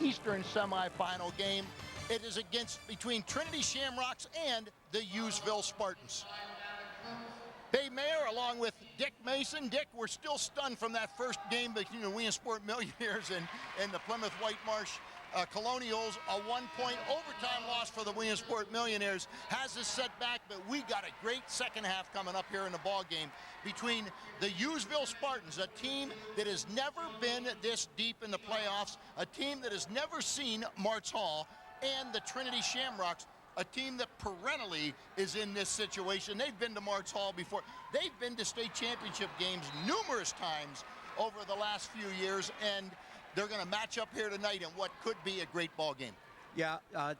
Eastern semifinal game. It is between Trinity Shamrocks and the Hughesville Spartans. Bay Mayor, along with Dick Mason. Dick, we're still stunned from that first game between the Williamsport Millionaires and the Plymouth White Marsh Colonials. A 1-point overtime loss for the Williamsport Millionaires has us set back, but we got a great second half coming up here in the ball game between the Hughesville Spartans, a team that has never been this deep in the playoffs, a team that has never seen Martz Hall, and the Trinity Shamrocks, a team that perennially is in this situation. They've been to Martz Hall before. They've been to state championship games numerous times over the last few years, and they're going to match up here tonight in what could be a great ball game. Yeah,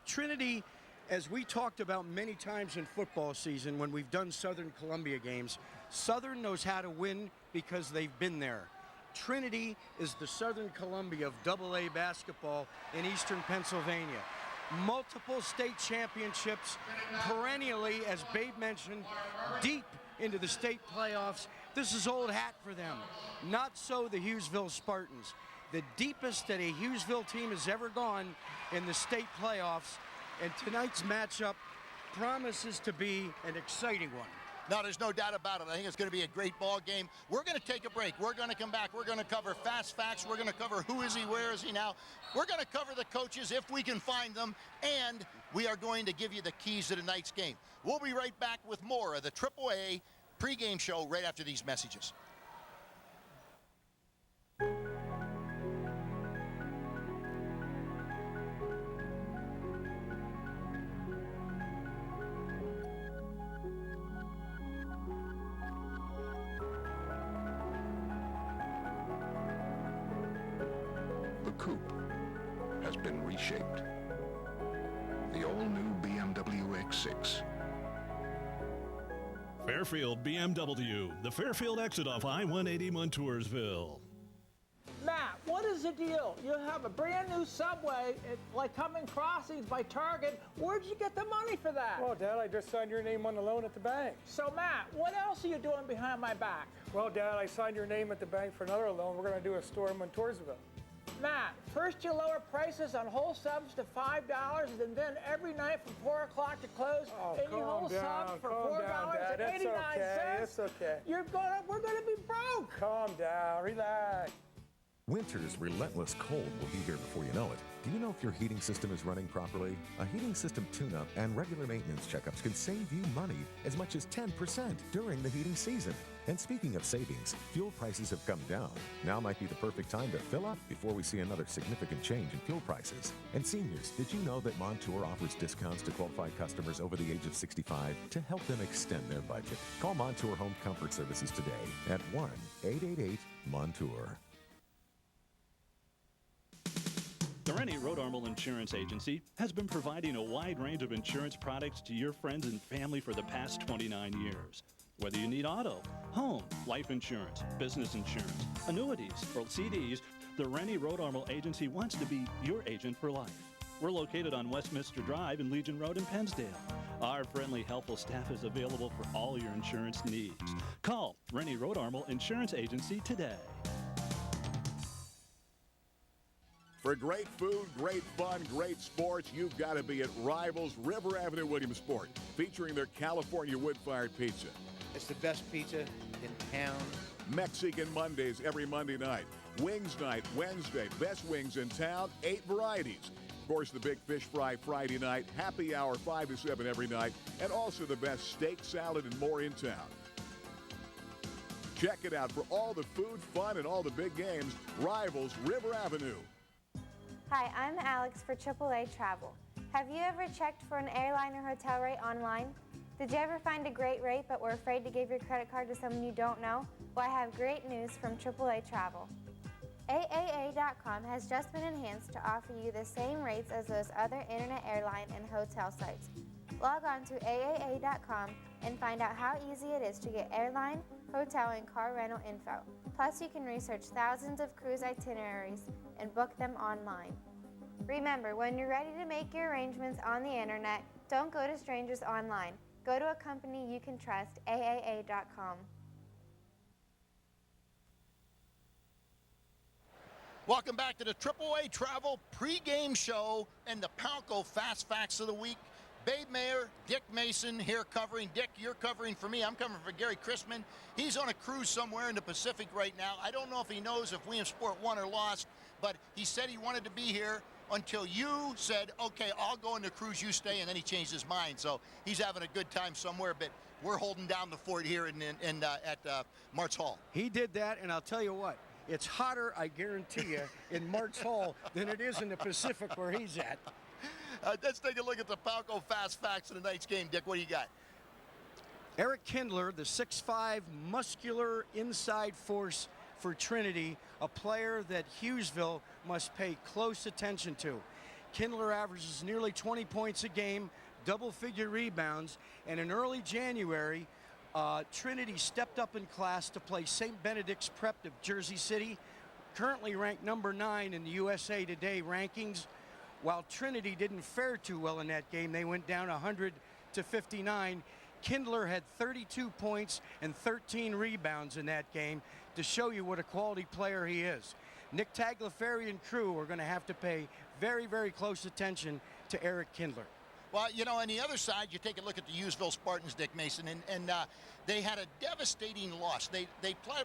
Trinity, as we talked about many times in football season when we've done Southern Columbia games, Southern knows how to win because they've been there. Trinity is the Southern Columbia of AA basketball in Eastern Pennsylvania. Multiple state championships, perennially, as Babe mentioned, deep into the state playoffs. This is old hat for them. Not so the Hughesville Spartans. The deepest that a Hughesville team has ever gone in the state playoffs, and tonight's matchup promises to be an exciting one. No, there's no doubt about it. I think it's going to be a great ball game. We're going to take a break. We're going to come back. We're going to cover fast facts. We're going to cover who is he, where is he now. We're going to cover the coaches if we can find them, and we are going to give you the keys to tonight's game. We'll be right back with more of the AAA pregame show right after these messages. Coupe has been reshaped. The all-new BMW X6. Fairfield BMW, the Fairfield exit off I-180 Montoursville. Matt, what is the deal? You have a brand new Subway at Lycoming Crossings by Target. Where'd you get the money for that? Well, Dad, I just signed your name on the loan at the bank. So, Matt, what else are you doing behind my back? Well, Dad, I signed your name at the bank for another loan. We're going to do a store in Montoursville. Matt, first you lower prices on whole subs to $5, and then every night from 4 o'clock to close, and you whole subs for $4.89. It's okay. We're gonna be broke. Calm down, relax. Winter's relentless cold will be here before you know it. Do you know if your heating system is running properly? A heating system tune-up and regular maintenance checkups can save you money as much as 10% during the heating season. And speaking of savings, fuel prices have come down. Now might be the perfect time to fill up before we see another significant change in fuel prices. And seniors, did you know that Montour offers discounts to qualified customers over the age of 65 to help them extend their budget? Call Montour Home Comfort Services today at 1-888-MONTOUR. The Rennie Road Armel Insurance Agency has been providing a wide range of insurance products to your friends and family for the past 29 years. Whether you need auto, home, life insurance, business insurance, annuities, or CDs, the Rennie Road Armel Agency wants to be your agent for life. We're located on Westminster Drive and Legion Road in Pennsdale. Our friendly, helpful staff is available for all your insurance needs. Call Rennie Road Armel Insurance Agency today. For great food, great fun, great sports, you've got to be at Rivals River Avenue Williamsport, featuring their California wood-fired pizza. It's the best pizza in town. Mexican Mondays every Monday night. Wings night Wednesday. Best wings in town, 8 varieties. Of course, the big fish fry Friday night. Happy hour 5 to 7 every night. And also the best steak, salad, and more in town. Check it out for all the food, fun, and all the big games. Rivals River Avenue. Hi, I'm Alex for AAA Travel. Have you ever checked for an airline or hotel rate online? Did you ever find a great rate but were afraid to give your credit card to someone you don't know? Well, I have great news from AAA Travel. AAA.com has just been enhanced to offer you the same rates as those other internet airline and hotel sites. Log on to AAA.com and find out how easy it is to get airline, hotel, and car rental info. Plus, you can research thousands of cruise itineraries and book them online. Remember, when you're ready to make your arrangements on the internet, don't go to strangers online. Go to a company you can trust, AAA.com. Welcome back to the AAA Travel pregame show and the Palco Fast Facts of the Week. Babe Mayer, Dick Mason here covering. Dick, you're covering for me. I'm covering for Gary Chrisman. He's on a cruise somewhere in the Pacific right now. I don't know if he knows if Williamsport won or lost, but he said he wanted to be here until you said, okay, I'll go on the cruise, you stay, and then he changed his mind. So he's having a good time somewhere, but we're holding down the fort here at Martz Hall. He did that, and I'll tell you what, it's hotter, I guarantee you, in Martz Hall than it is in the Pacific where he's at. Let's take a look at the Palco Fast Facts of tonight's game. Dick, what do you got? Eric Kindler, the 6'5", muscular inside force for Trinity, a player that Hughesville must pay close attention to. Kindler averages nearly 20 points a game, double-figure rebounds, and in early January, Trinity stepped up in class to play St. Benedict's Prep of Jersey City, currently ranked number 9 in the USA Today rankings. While Trinity didn't fare too well in that game, they went down 100-59. Kindler had 32 points and 13 rebounds in that game to show you what a quality player he is. Nick Tagliaferri and crew are going to have to pay very, very close attention to Eric Kindler. Well, you know, on the other side, you take a look at the Hughesville Spartans, Dick Mason, and they had a devastating loss. They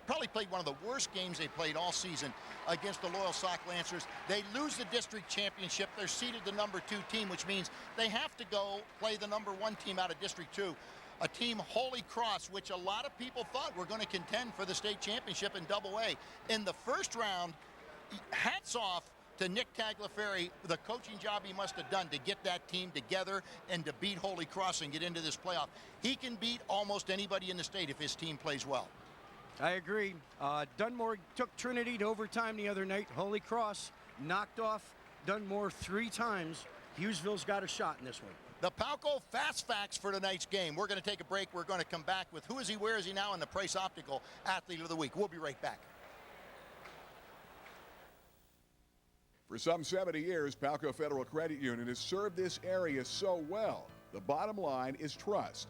probably played one of the worst games they played all season against the Loyal Sock Lancers. They lose the district championship. They're seeded the number 2 team, which means they have to go play the number 1 team out of District 2, a team, Holy Cross, which a lot of people thought were going to contend for the state championship in Double-A. In the first round, hats off to Nick Tagliaferri, the coaching job he must have done to get that team together and to beat Holy Cross and get into this playoff. He can beat almost anybody in the state if his team plays well. I agree. Dunmore took Trinity to overtime the other night. Holy Cross knocked off Dunmore 3 times. Hughesville's got a shot in this one. The Palco Fast Facts for tonight's game. We're going to take a break. We're going to come back with who is he, where is he now, and the Price Optical Athlete of the Week. We'll be right back. For some 70 years, Palco Federal Credit Union has served this area so well. The bottom line is trust.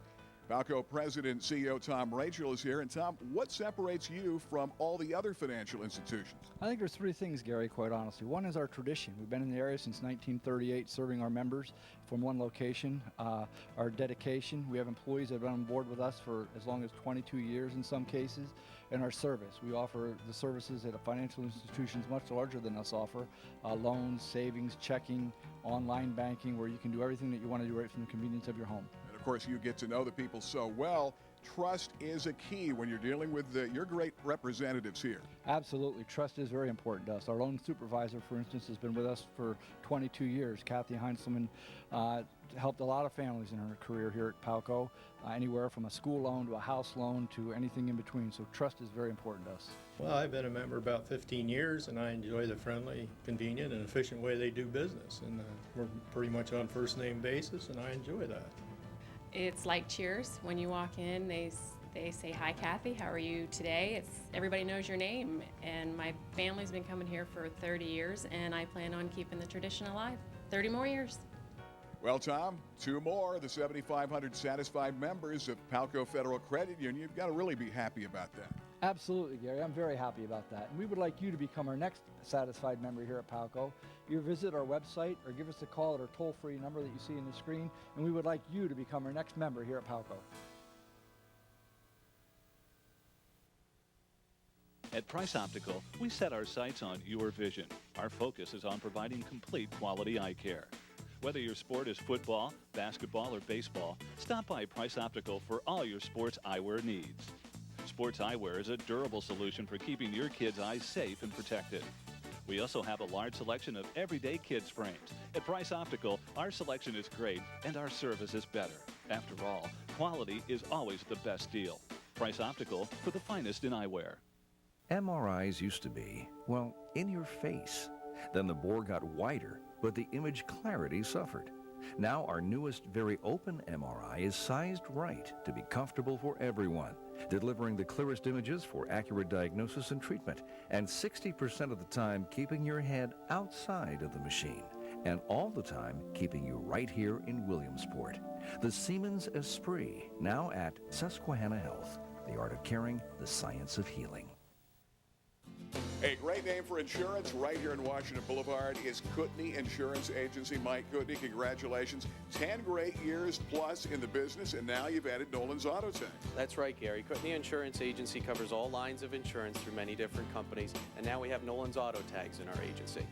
Palco President and CEO Tom Rachel is here. And Tom, what separates you from all the other financial institutions? I think there's 3 things, Gary, quite honestly. One is our tradition. We've been in the area since 1938 serving our members from one location. Our dedication. We have employees that have been on board with us for as long as 22 years in some cases. And our service. We offer the services that financial institutions much larger than us offer. Loans, savings, checking, online banking, where you can do everything that you want to do right from the convenience of your home. And of course, you get to know the people so well. Trust is a key when you're dealing with your great representatives here. Absolutely. Trust is very important to us. Our loan supervisor, for instance, has been with us for 22 years. Kathy Heinzelman helped a lot of families in her career here at Palco, anywhere from a school loan to a house loan to anything in between. So trust is very important to us. Well, I've been a member about 15 years, and I enjoy the friendly, convenient, and efficient way they do business. And we're pretty much on first-name basis, and I enjoy that. It's like Cheers. When you walk in, they say, "Hi, Kathy, how are you today?" Everybody knows your name, and my family's been coming here for 30 years, and I plan on keeping the tradition alive. 30 more years. Well, Tom, 2 more, the 7,500 satisfied members of Palco Federal Credit Union. You've got to really be happy about that. Absolutely, Gary. I'm very happy about that. And we would like you to become our next satisfied member here at Palco. You visit our website or give us a call at our toll-free number that you see on the screen, and we would like you to become our next member here at Palco. At Price Optical, we set our sights on your vision. Our focus is on providing complete quality eye care. Whether your sport is football, basketball, or baseball, stop by Price Optical for all your sports eyewear needs. Sports eyewear is a durable solution for keeping your kids' eyes safe and protected. We also have a large selection of everyday kids' frames. At Price Optical, our selection is great and our service is better. After all, quality is always the best deal. Price Optical, for the finest in eyewear. MRIs used to be, well, in your face. Then the bore got wider, but the image clarity suffered. Now our newest very open MRI is sized right to be comfortable for everyone, delivering the clearest images for accurate diagnosis and treatment, and 60% of the time keeping your head outside of the machine, and all the time keeping you right here in Williamsport. The Siemens Esprit, now at Susquehanna Health. The art of caring, the science of healing. A great name for insurance right here in Washington Boulevard is Kootenai Insurance Agency. Mike Kootenai, congratulations. 10 great years plus in the business, and now you've added Nolan's Auto Tag. That's right, Gary. Kootenai Insurance Agency covers all lines of insurance through many different companies, and now we have Nolan's Auto Tags in our agency.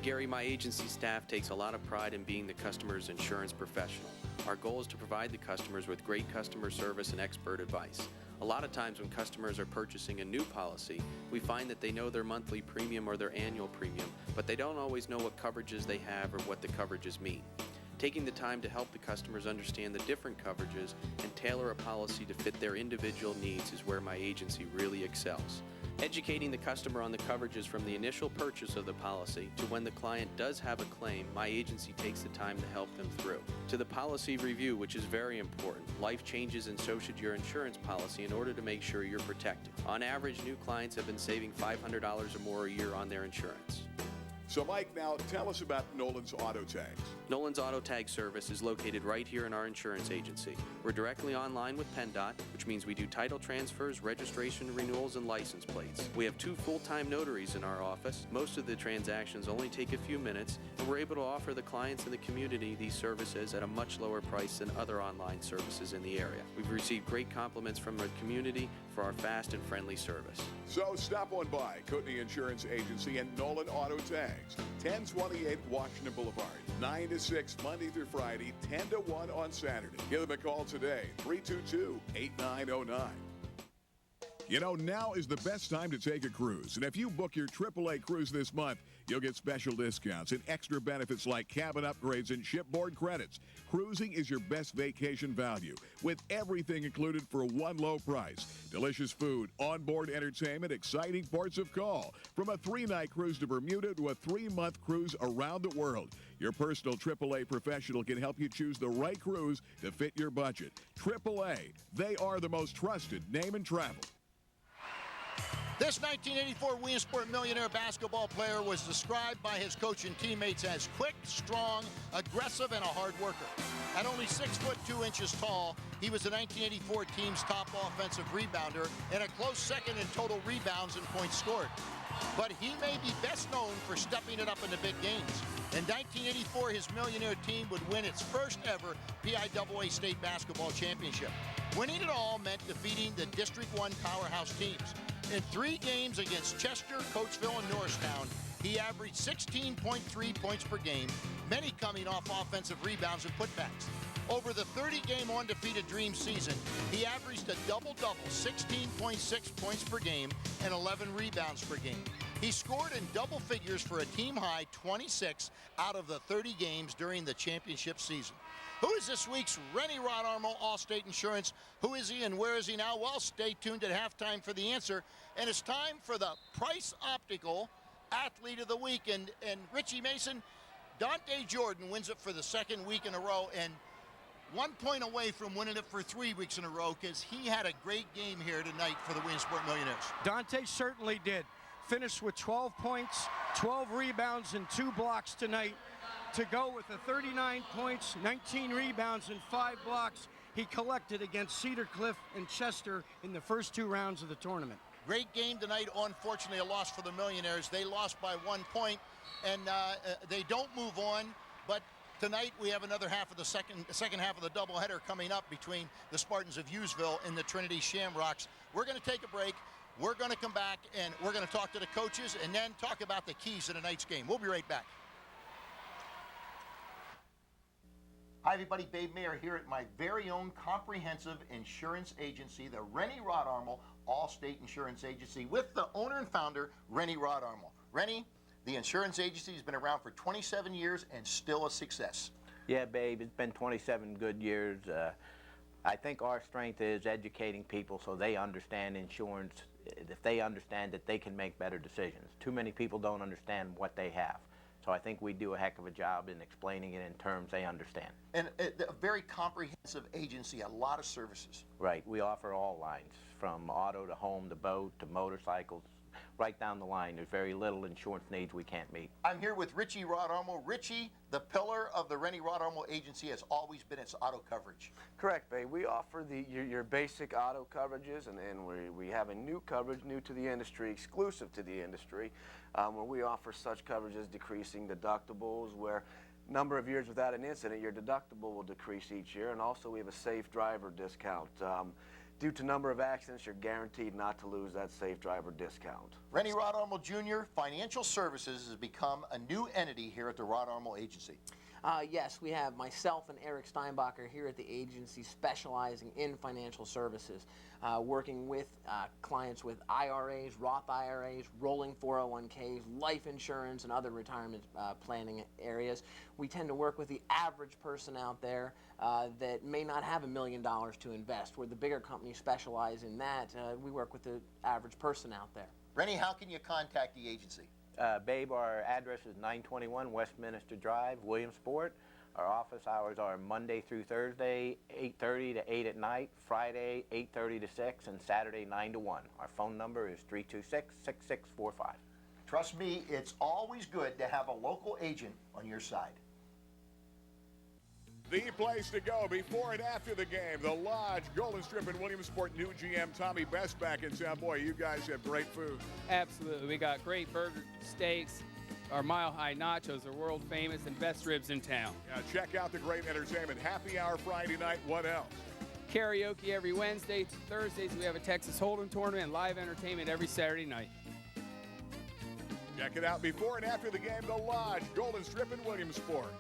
Gary, my agency staff takes a lot of pride in being the customer's insurance professional. Our goal is to provide the customers with great customer service and expert advice. A lot of times when customers are purchasing a new policy, we find that they know their monthly premium or their annual premium, but they don't always know what coverages they have or what the coverages mean. Taking the time to help the customers understand the different coverages and tailor a policy to fit their individual needs is where my agency really excels. Educating the customer on the coverages from the initial purchase of the policy to when the client does have a claim, my agency takes the time to help them through. To the policy review, which is very important. Life changes and so should your insurance policy in order to make sure you're protected. On average, new clients have been saving $500 or more a year on their insurance. So, Mike, now tell us about Nolan's Auto Tags. Nolan's Auto Tag service is located right here in our insurance agency. We're directly online with PennDOT, which means we do title transfers, registration renewals, and license plates. We have 2 full-time notaries in our office. Most of the transactions only take a few minutes, and we're able to offer the clients in the community these services at a much lower price than other online services in the area. We've received great compliments from the community for our fast and friendly service. So stop on by Kootenai Insurance Agency and Nolan Auto Tags, 1028 Washington Boulevard, 9 to 6 Monday through Friday, 10 to 1 on Saturday. Give them a call today, 322-8909. You know, now is the best time to take a cruise. And if you book your AAA cruise this month, you'll get special discounts and extra benefits like cabin upgrades and shipboard credits. Cruising is your best vacation value with everything included for one low price. Delicious food, onboard entertainment, exciting ports of call. From a 3-night cruise to Bermuda to a 3-month cruise around the world. Your personal AAA professional can help you choose the right cruise to fit your budget. AAA, they are the most trusted name in travel. This 1984 Williamsport Millionaire basketball player was described by his coach and teammates as quick, strong, aggressive, and a hard worker. At only 6 foot 2 inches tall, he was the 1984 team's top offensive rebounder and a close second in total rebounds and points scored. But he may be best known for stepping it up in the big games. In 1984, his Millionaire team would win its first ever PIAA state basketball championship. Winning it all meant defeating the District 1 powerhouse teams. In 3 games against Chester, Coatesville, and Norristown, he averaged 16.3 points per game, many coming off offensive rebounds and putbacks. Over the 30-game undefeated Dream season, he averaged a double-double, 16.6 points per game and 11 rebounds per game. He scored in double figures for a team-high 26 out of the 30 games during the championship season. Who is this week's Rennie Rodarmo Allstate Insurance? Who is he and where is he now? Well, stay tuned at halftime for the answer. And it's time for the Price Optical Athlete of the Week. And Richie Mason, Dante Jordan wins it for the 2nd week in a row and 1 point away from winning it for 3 weeks in a row because he had a great game here tonight for the Williamsport Millionaires. Dante certainly did. Finished with 12 points, 12 rebounds, and 2 blocks tonight. To go with the 39 points, 19 rebounds, and 5 blocks he collected against Cedar Cliff and Chester in the first 2 rounds of the tournament. Great game tonight. Unfortunately, a loss for the Millionaires. They lost by 1 point, and they don't move on. But tonight we have another half of the second half of the doubleheader coming up between the Spartans of Hughesville and the Trinity Shamrocks. We're going to take a break. We're going to come back, and we're going to talk to the coaches and then talk about the keys to tonight's game. We'll be right back. Hi, everybody. Babe Mayer here at my very own comprehensive insurance agency, the Rennie Rodarmo Allstate Insurance Agency, with the owner and founder, Rennie Rodarmo. Rennie, the insurance agency has been around for 27 years and still a success. Yeah, babe, it's been 27 good years. I think our strength is educating people so they understand insurance, if they understand that they can make better decisions. Too many people don't understand what they have. So I think we do a heck of a job in explaining it in terms they understand. And a very comprehensive agency, a lot of services. Right. We offer all lines, from auto to home to boat to motorcycles, right down the line. There's very little insurance needs we can't meet. I'm here with Richie Rodarmo. Richie, the pillar of the Rennie Rodarmo agency has always been its auto coverage. Correct, Babe. We offer your basic auto coverages, and we have a new coverage, new to the industry, exclusive to the industry, where we offer such coverages, decreasing deductibles, where number of years without an incident, your deductible will decrease each year, and also we have a safe driver discount. Due to number of accidents, you're guaranteed not to lose that safe driver discount. Rennie Rodarmo Jr. Financial Services has become a new entity here at the Rodarmo Agency. Yes, we have myself and Eric Steinbacher here at the agency specializing in financial services, working with clients with IRAs, Roth IRAs, rolling 401ks, life insurance, and other retirement planning areas. We tend to work with the average person out there that may not have $1 million to invest. Where the bigger companies specialize in that, we work with the average person out there. Rennie, how can you contact the agency? Babe, our address is 921 Westminster Drive, Williamsport. Our office hours are Monday through Thursday, 8:30 to 8 at night, Friday, 8:30 to 6, and Saturday, 9 to 1. Our phone number is 326-6645. Trust me, it's always good to have a local agent on your side. The place to go before and after the game. The Lodge, Golden Strip in Williamsport. New GM Tommy Best back in town. Boy, you guys have great food. Absolutely. We got great burger steaks. Our mile-high nachos are world famous and best ribs in town. Yeah, check out the great entertainment. Happy hour Friday night. What else? Karaoke every Wednesday. Thursdays we have a Texas Hold'em tournament and live entertainment every Saturday night. Check it out before and after the game. The Lodge, Golden Strip in Williamsport.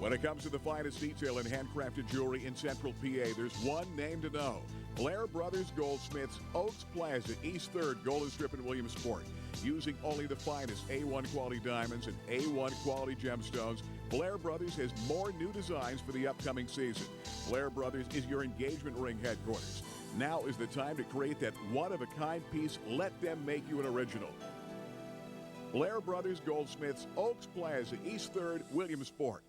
When it comes to the finest detail in handcrafted jewelry in Central PA, there's one name to know. Blair Brothers Goldsmiths, Oaks Plaza, East 3rd, Golden Strip in Williamsport. Using only the finest A1 quality diamonds and A1 quality gemstones, Blair Brothers has more new designs for the upcoming season. Blair Brothers is your engagement ring headquarters. Now is the time to create that one-of-a-kind piece. Let them make you an original. Blair Brothers Goldsmiths, Oaks Plaza, East 3rd, Williamsport.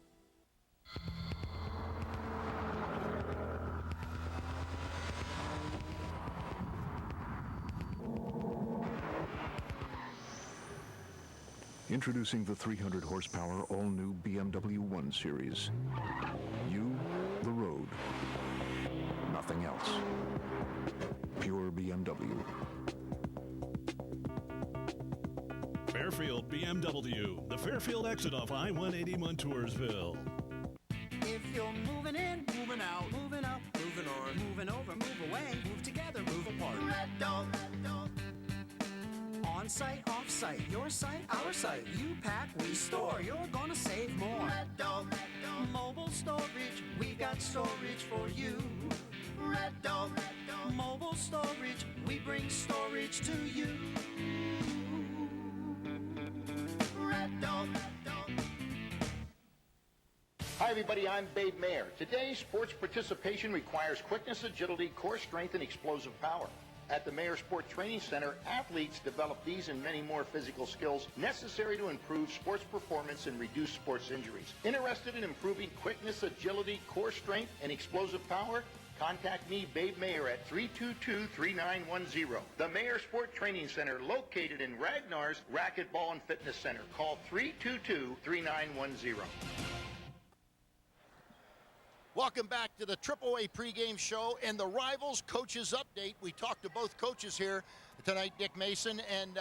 Introducing the 300 horsepower all-new BMW 1 Series. You, the road. Nothing else. Pure BMW. Fairfield BMW, the Fairfield exit off I-180 Montoursville. If you're moving in, moving out, moving up, moving on, moving over, move away, move together, move apart. Red Dog, Red Dog. On site, off site, your site, our site. You pack, we store. You're gonna save more. Red Dog, Red Dog. Mobile storage, we got storage for you. Red Dog, Red Dog. Mobile storage, we bring storage to you. Red Dog, Red Dog. Hi everybody, I'm Babe Mayer. Today, sports participation requires quickness, agility, core strength, and explosive power. At the Mayer Sport Training Center, athletes develop these and many more physical skills necessary to improve sports performance and reduce sports injuries. Interested in improving quickness, agility, core strength, and explosive power? Contact me, Babe Mayer, at 322-3910. The Mayer Sport Training Center, located in Ragnar's Racquetball and Fitness Center. Call 322-3910. Welcome back to the AAA pregame show and the Rivals Coaches Update. We talked to both coaches here tonight, Dick Mason, and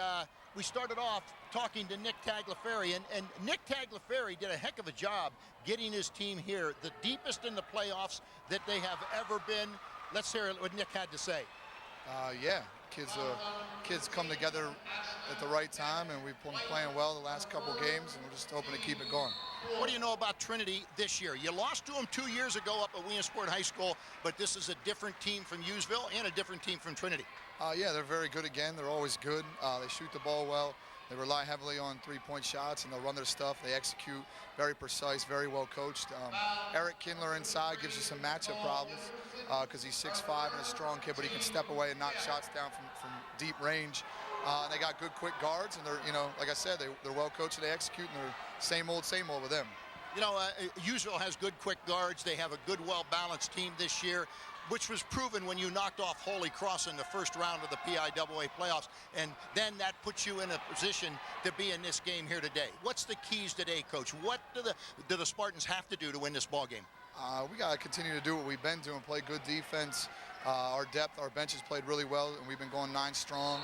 we started off talking to Nick Tagliaferri. And Nick Tagliaferri did a heck of a job getting his team here, the deepest in the playoffs that they have ever been. Let's hear what Nick had to say. Yeah, kids come together at the right time, and we've been playing well the last couple games, and we're just hoping to keep it going. What do you know about Trinity this year? You lost to them 2 years ago up at Williamsport High School, but this is a different team from Hughesville and a different team from Trinity. Yeah, they're very good again. They're always good. They shoot the ball well. They rely heavily on three-point shots, and they'll run their stuff. They execute, very precise, very well coached. Eric Kindler inside gives you some matchup problems because he's 6'5" and a strong kid, but he can step away and knock shots down from deep range. And they got good, quick guards, and they're, like I said, they're well coached. They execute, and they're same old with them. Hughesville has good, quick guards. They have a good, well-balanced team this year. which was proven when you knocked off Holy Cross in the first round of the PIAA playoffs, and then that puts you in a position to be in this game here today. What's the keys today, Coach? What do the Spartans have to do to win this ball game? We got to continue to do what we've been doing, play good defense. Our depth, our bench has played really well, and we've been going 9 strong.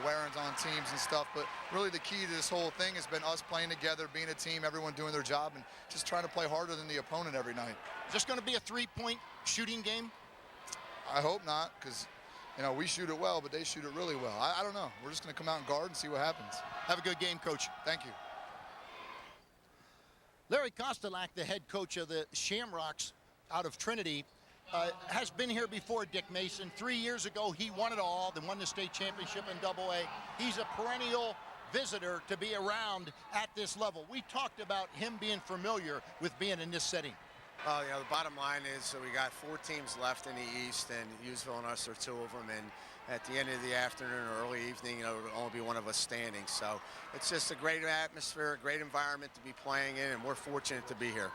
Wearing's on teams and stuff, but really the key to this whole thing has been us playing together, being a team, everyone doing their job, and just trying to play harder than the opponent every night. Is this going to be a 3-point shooting game? I hope not, because we shoot it well, but they shoot it really well. I don't know. We're just going to come out and guard and see what happens. Have a good game, Coach. Thank you. Larry Kostelak, the head coach of the Shamrocks out of Trinity, has been here before Dick Mason. 3 years ago, he won it all, then won the state championship in AA. He's a perennial visitor to be around at this level. We talked about him being familiar with being in this setting. Well, the bottom line is we got 4 teams left in the East, and Hughesville and us are 2 of them. And at the end of the afternoon or early evening, it'll only be one of us standing. So it's just a great atmosphere, a great environment to be playing in, and we're fortunate to be here.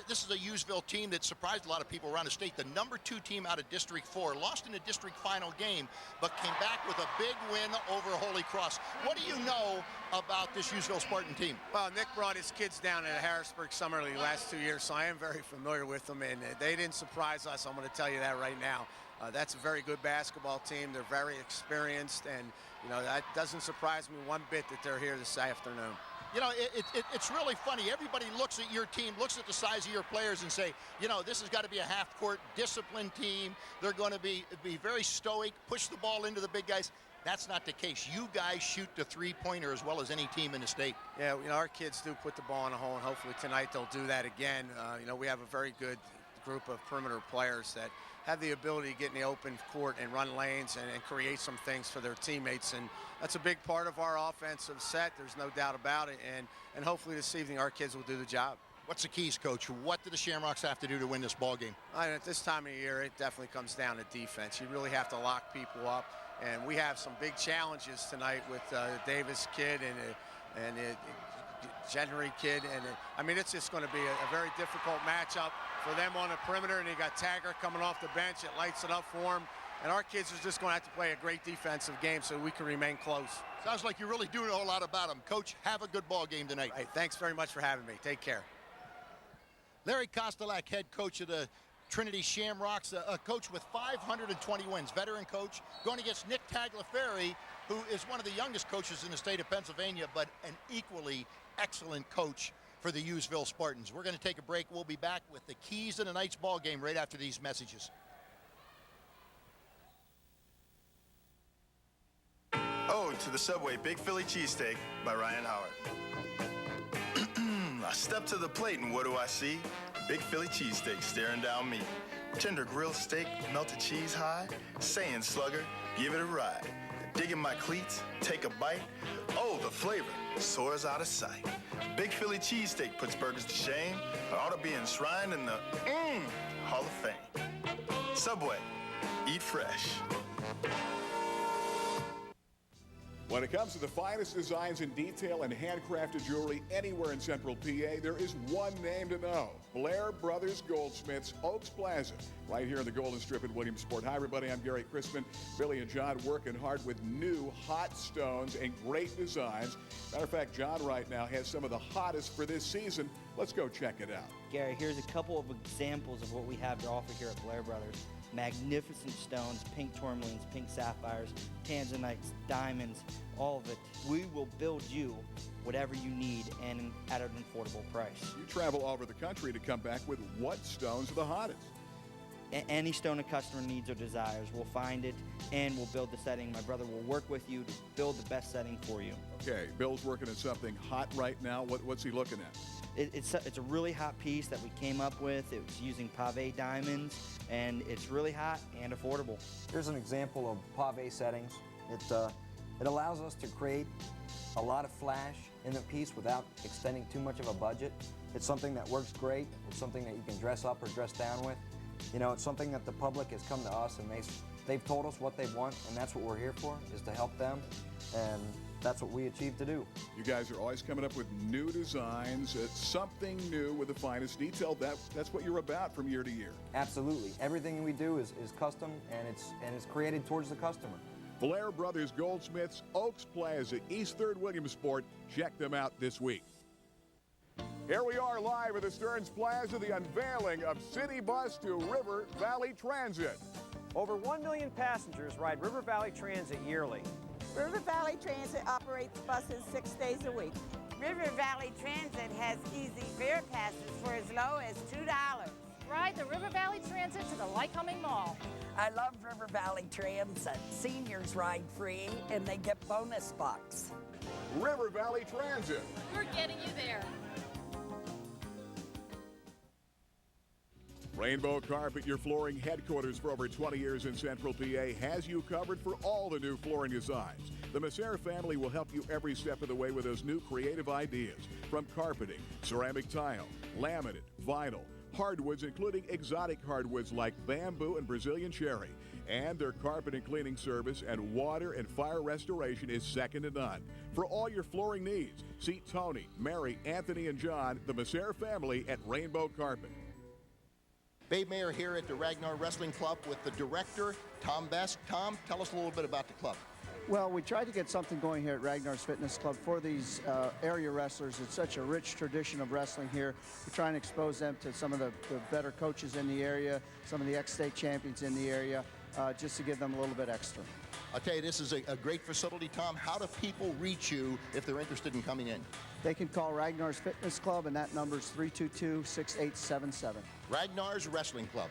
This is a Hughesville team that surprised a lot of people around the state. The number 2 team out of District 4, lost in the district final game, but came back with a big win over Holy Cross. What do you know about this Hughesville Spartan team? Well, Nick brought his kids down at Harrisburg Summer League last 2 years, so I am very familiar with them, and they didn't surprise us. I'm going to tell you that right now. That's a very good basketball team. They're very experienced, and that doesn't surprise me one bit that they're here this afternoon. It's really funny. Everybody looks at your team, looks at the size of your players and say, this has got to be a half-court disciplined team. They're going to be very stoic, push the ball into the big guys. That's not the case. You guys shoot the 3-pointer as well as any team in the state. Yeah, our kids do put the ball in the hole, and hopefully tonight they'll do that again. We have a very good group of perimeter players that have the ability to get in the open court and run lanes and create some things for their teammates, and that's a big part of our offensive set. There's no doubt about it, and hopefully this evening our kids will do the job. What's the keys, Coach? What do the Shamrocks have to do to win this ball game? At this time of year, it definitely comes down to defense. You really have to lock people up, and we have some big challenges tonight with Davis kid and Gentry kid, and it's just going to be a very difficult matchup for them on the perimeter, and you got Taggart coming off the bench. It lights it up for them, and our kids are just going to have to play a great defensive game so we can remain close. Sounds like you're really doing a whole lot about them. Coach, have a good ball game tonight. Hey, thanks very much for having me. Take care. Larry Kostelak, head coach of the Trinity Shamrocks, a coach with 520 wins, veteran coach, going against Nick Tagliaferri, who is one of the youngest coaches in the state of Pennsylvania, but an equally excellent coach for the Hughesville Spartans. We're going to take a break. We'll be back with the keys to tonight's ball game right after these messages. Oh, to the Subway Big Philly Cheesesteak by Ryan Howard. I step to the plate and what do I see? Big Philly Cheesesteak staring down me. Tender grilled steak, melted cheese high, saying slugger, give it a ride. Digging my cleats, take a bite. Oh, the flavor soars out of sight. Big Philly Cheesesteak puts burgers to shame. It ought to be enshrined in the Hall of Fame. Subway, eat fresh. When it comes to the finest designs in detail and handcrafted jewelry anywhere in Central PA, there is one name to know. Blair Brothers Goldsmiths, Oaks Plaza, right here in the Golden Strip at Williamsport. Hi, everybody. I'm Gary Crispin. Billy and John working hard with new hot stones and great designs. Matter of fact, John right now has some of the hottest for this season. Let's go check it out. Gary, here's a couple of examples of what we have to offer here at Blair Brothers. Magnificent stones, pink tourmalines, pink sapphires, tanzanites, diamonds, all of it. We will build you whatever you need and at an affordable price. You travel all over the country to come back with what stones are the hottest? Any stone a customer needs or desires, we'll find it and we'll build the setting. My brother will work with you to build the best setting for you. Okay, Bill's working at something hot right now. What's he looking at? It's a really hot piece that we came up with. It was using pave diamonds, and it's really hot and affordable. Here's an example of pave settings. It allows us to create a lot of flash in the piece without extending too much of a budget. It's something that works great. It's something that you can dress up or dress down with. It's something that the public has come to us and they've told us what they want, and that's what we're here for, is to help them. And that's what we achieve to do. You guys are always coming up with new designs, something new with the finest detail. That's what you're about from year to year. Absolutely. Everything we do is custom, and it's created towards the customer. Blair Brothers Goldsmiths, Oaks Plaza, East 3rd Williamsport. Check them out this week. Here we are live at the Stearns Plaza, the unveiling of City Bus to River Valley Transit. Over 1 million passengers ride River Valley Transit yearly. River Valley Transit operates buses 6 days a week. River Valley Transit has easy fare passes for as low as $2. Ride the River Valley Transit to the Lycoming Mall. I love River Valley Transit. Seniors ride free and they get bonus bucks. River Valley Transit. We're getting you there. Rainbow Carpet, your flooring headquarters for over 20 years in Central PA, has you covered for all the new flooring designs. The Messer family will help you every step of the way with those new creative ideas. From carpeting, ceramic tile, laminate, vinyl, hardwoods, including exotic hardwoods like bamboo and Brazilian cherry. And their carpet and cleaning service and water and fire restoration is second to none. For all your flooring needs, see Tony, Mary, Anthony, and John, the Messer family at Rainbow Carpet. Babe Mayer here at the Ragnar Wrestling Club with the director, Tom Best. Tom, tell us a little bit about the club. Well, we tried to get something going here at Ragnar's Fitness Club for these area wrestlers. It's such a rich tradition of wrestling here. We try and expose them to some of the better coaches in the area, some of the ex-state champions in the area, just to give them a little bit extra. I'll tell you, this is a great facility, Tom. How do people reach you if they're interested in coming in? They can call Ragnar's Fitness Club, and that number is 322-6877. Ragnar's Wrestling Club.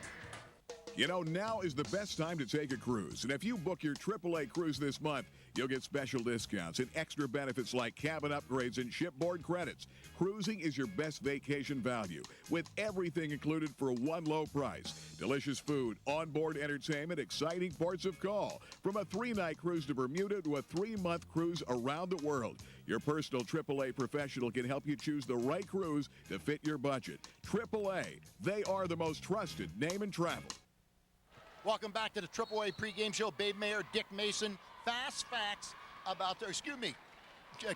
You know, now is the best time to take a cruise. And if you book your AAA cruise this month, you'll get special discounts and extra benefits like cabin upgrades and shipboard credits. Cruising is your best vacation value, with everything included for one low price. Delicious food, onboard entertainment, exciting ports of call. From a 3-night cruise to Bermuda to a 3-month cruise around the world. Your personal AAA professional can help you choose the right cruise to fit your budget. AAA, they are the most trusted name in travel. Welcome back to the AAA pregame show. Babe Mayer, Dick Mason. Fast facts about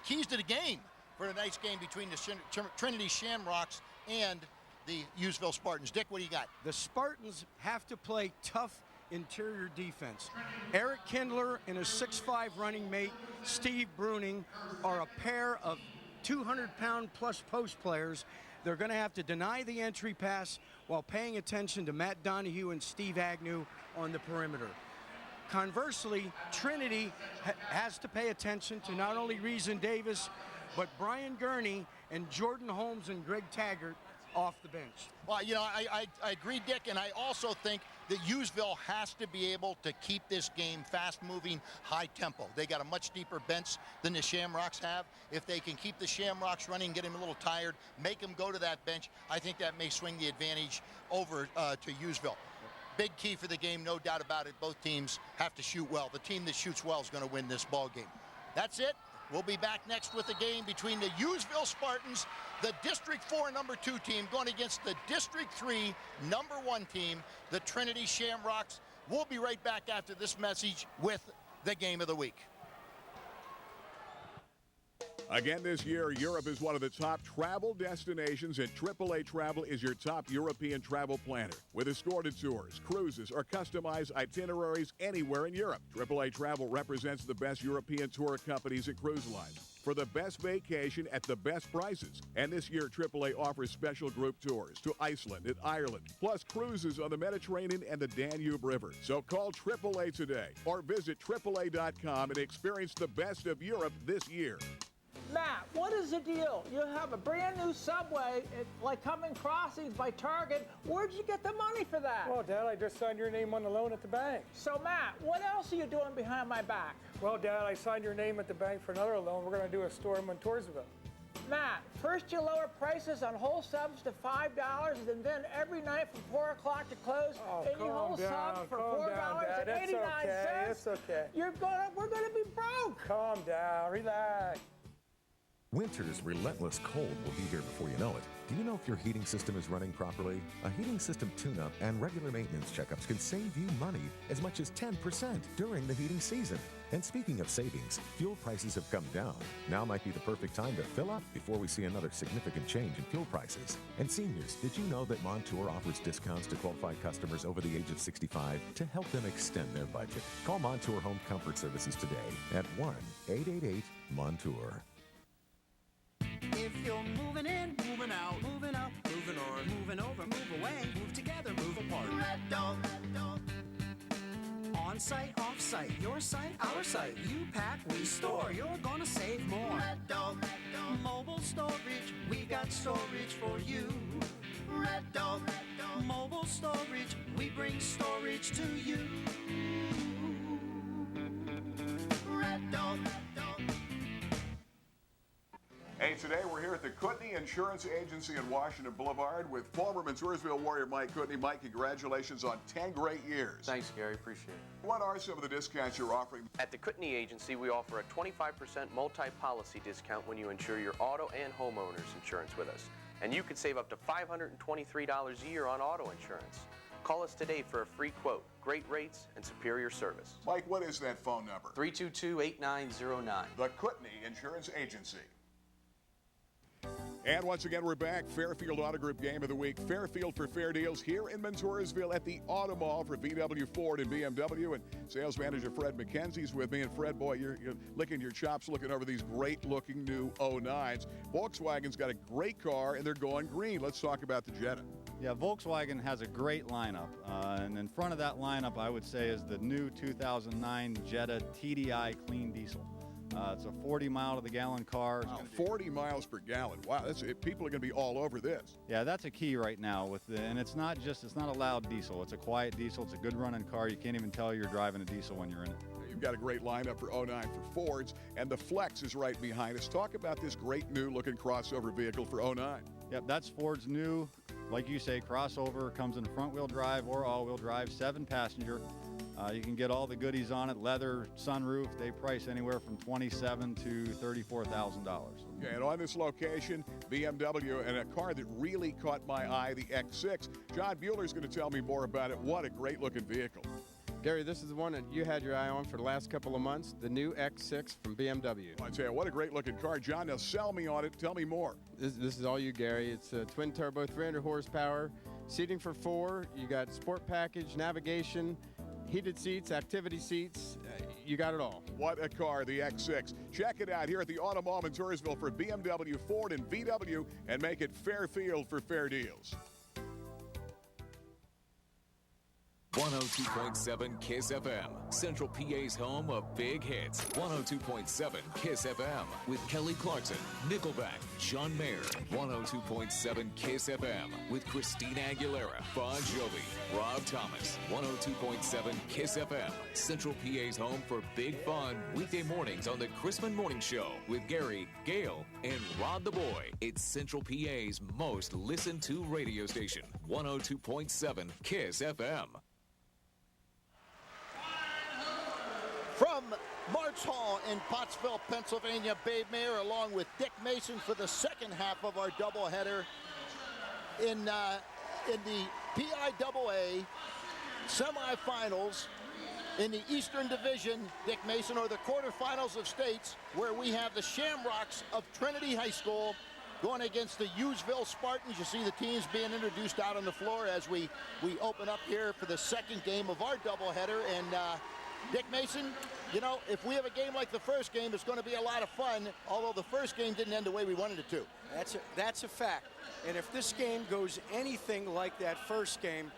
keys to the game for tonight's game between the Trinity Shamrocks and the Hughesville Spartans. Dick, what do you got? The Spartans have to play tough interior defense. Eric Kindler and his 6'5" running mate, Steve Bruning, are a pair of 200-pound plus post players. They're going to have to deny the entry pass while paying attention to Matt Donahue and Steve Agnew on the perimeter. Conversely, Trinity has to pay attention to not only Reason Davis, but Brian Gurney and Jordan Holmes and Greg Taggart off the bench. Well, you know, I agree, Dick, and I also think that Hughesville has to be able to keep this game fast-moving, high-tempo. They got a much deeper bench than the Shamrocks have. If they can keep the Shamrocks running, get them a little tired, make them go to that bench, I think that may swing the advantage over to Hughesville. Big key for the game, no doubt about it. Both teams have to shoot well. The team that shoots well is going to win this ball game. That's it. We'll be back next with a game between the Hughesville Spartans, the District 4 number 2 team, going against the District 3 number 1 team, the Trinity Shamrocks. We'll be right back after this message with the game of the week. Again this year, Europe is one of the top travel destinations, and AAA Travel is your top European travel planner. With escorted tours, cruises, or customized itineraries anywhere in Europe, AAA Travel represents the best European tour companies and cruise lines for the best vacation at the best prices. And this year, AAA offers special group tours to Iceland and Ireland, plus cruises on the Mediterranean and the Danube River. So call AAA today or visit AAA.com and experience the best of Europe this year. Matt, what is the deal? You have a brand new subway at Lycoming Crossings by Target. Where'd you get the money for that? Well, Dad, I just signed your name on the loan at the bank. So, Matt, what else are you doing behind my back? Well, Dad, I signed your name at the bank for another loan. We're going to do a store in Montoursville. Matt, first you lower prices on whole subs to $5, and then every night from 4 o'clock to close, any whole sub for $4.89. It's okay. We're gonna be broke. Calm down, relax. Winter's relentless cold will be here before you know it. Do you know if your heating system is running properly? A heating system tune-up and regular maintenance checkups can save you money as much as 10% during the heating season. And speaking of savings, fuel prices have come down. Now might be the perfect time to fill up before we see another significant change in fuel prices. And seniors, did you know that Montour offers discounts to qualified customers over the age of 65 to help them extend their budget? Call Montour Home Comfort Services today at 1-888-MONTOUR. If you're moving in, moving out, moving up, moving on, moving over, move away, move together, move apart. Red Dog. On site, off site, your site, our site. You pack, we store. You're gonna save more. Red Dog. Mobile storage, we got storage for you. Red Dog. Mobile storage, we bring storage to you. Red Dog. Hey, today we're here at the Kootenai Insurance Agency in Washington Boulevard with former Mantoursville Warrior Mike Kootenai. Mike, congratulations on 10 great years. Thanks, Gary. Appreciate it. What are some of the discounts you're offering? At the Kootenai Agency, we offer a 25% multi-policy discount when you insure your auto and homeowners insurance with us. And you could save up to $523 a year on auto insurance. Call us today for a free quote. Great rates and superior service. Mike, what is that phone number? 322-8909. The Kootenai Insurance Agency. And once again, we're back. Fairfield Auto Group Game of the Week. Fairfield for fair deals here in Mantoursville at the Auto Mall for VW, Ford, and BMW. And sales manager Fred McKenzie's with me. And Fred, boy, you're licking your chops looking over these great-looking new 09s. Volkswagen's got a great car, and they're going green. Let's talk about the Jetta. Yeah, Volkswagen has a great lineup. And in front of that lineup, I would say, is the new 2009 Jetta TDI Clean Diesel. It's a 40-mile-to-the-gallon car. Wow, 40 miles per gallon. Wow, that's it. People are going to be all over this. Yeah, that's a key right now. And it's not a loud diesel. It's a quiet diesel. It's a good running car. You can't even tell you're driving a diesel when you're in it. You've got a great lineup for 09 for Fords, and the Flex is right behind us. Talk about this great new-looking crossover vehicle for 09. Yep, that's Ford's new, like you say, crossover. Comes in front-wheel drive or all-wheel drive, 7-passenger. You can get all the goodies on it, leather, sunroof. They price anywhere from $27,000 to $34,000. Okay, and on this location, BMW, and a car that really caught my eye, the X6. John Bueller's going to tell me more about it. What a great-looking vehicle. Gary, this is the one that you had your eye on for the last couple of months, the new X6 from BMW. I tell you, what a great-looking car. John, now sell me on it. Tell me more. This is all you, Gary. It's a twin-turbo, 300 horsepower, seating for 4. You got sport package, navigation, heated seats, activity seats. You got it all. What a car, the X6. Check it out here at the Auto Mall in Mantoursville for BMW, Ford, and VW, and make it Fairfield for fair deals. 102.7 KISS FM, Central PA's home of big hits. 102.7 KISS FM with Kelly Clarkson, Nickelback, John Mayer. 102.7 KISS FM with Christina Aguilera, Bon Jovi, Rob Thomas. 102.7 KISS FM, Central PA's home for big fun weekday mornings on the Chrisman Morning Show with Gary, Gail, and Rod the Boy. It's Central PA's most listened to radio station. 102.7 KISS FM. From March Hall in Pottsville, Pennsylvania, Babe Mayer along with Dick Mason for the second half of our doubleheader in the PIAA semifinals in the Eastern Division, Dick Mason, or the quarterfinals of states, where we have the Shamrocks of Trinity High School going against the Hughesville Spartans. You see the teams being introduced out on the floor as we open up here for the second game of our doubleheader. And Dick Mason, you know, if we have a game like the first game, it's going to be a lot of fun, although the first game didn't end the way we wanted it to. That's a fact. And if this game goes anything like that first game,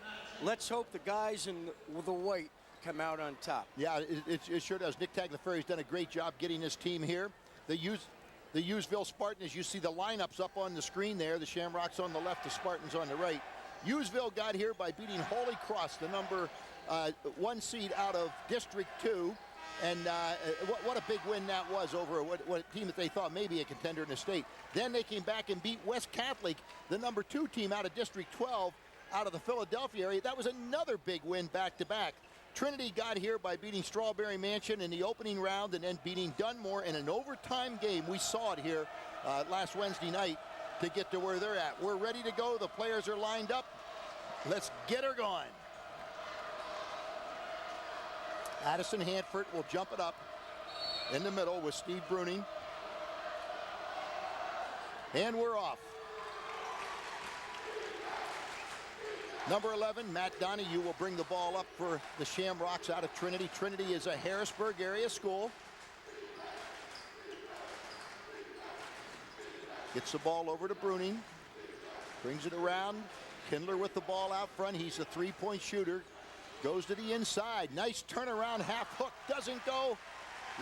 let's hope the guys in the white come out on top. Yeah, it sure does. Nick Tagliaferri's done a great job getting his team here. The Hughesville Spartans, you see the lineups up on the screen there. The Shamrocks on the left, the Spartans on the right. Hughesville got here by beating Holy Cross, the number 1 seed out of District 2. And what a big win that was over what team that they thought may be a contender in the state. Then they came back and beat West Catholic, the number 2 team out of District 12, out of the Philadelphia area. That was another big win back-to-back. Trinity got here by beating Strawberry Mansion in the opening round and then beating Dunmore in an overtime game. We saw it here last Wednesday night to get to where they're at. We're ready to go. The players are lined up. Let's get her going. Addison Hanford will jump it up. in the middle with Steve Bruning. And we're off. Number 11, Matt Donahue, will bring the ball up for the Shamrocks out of Trinity. Trinity is a Harrisburg area school. Gets the ball over to Bruning. Brings it around. Kindler with the ball out front. He's a three-point shooter. Goes to the inside. Nice turnaround half hook. Doesn't go.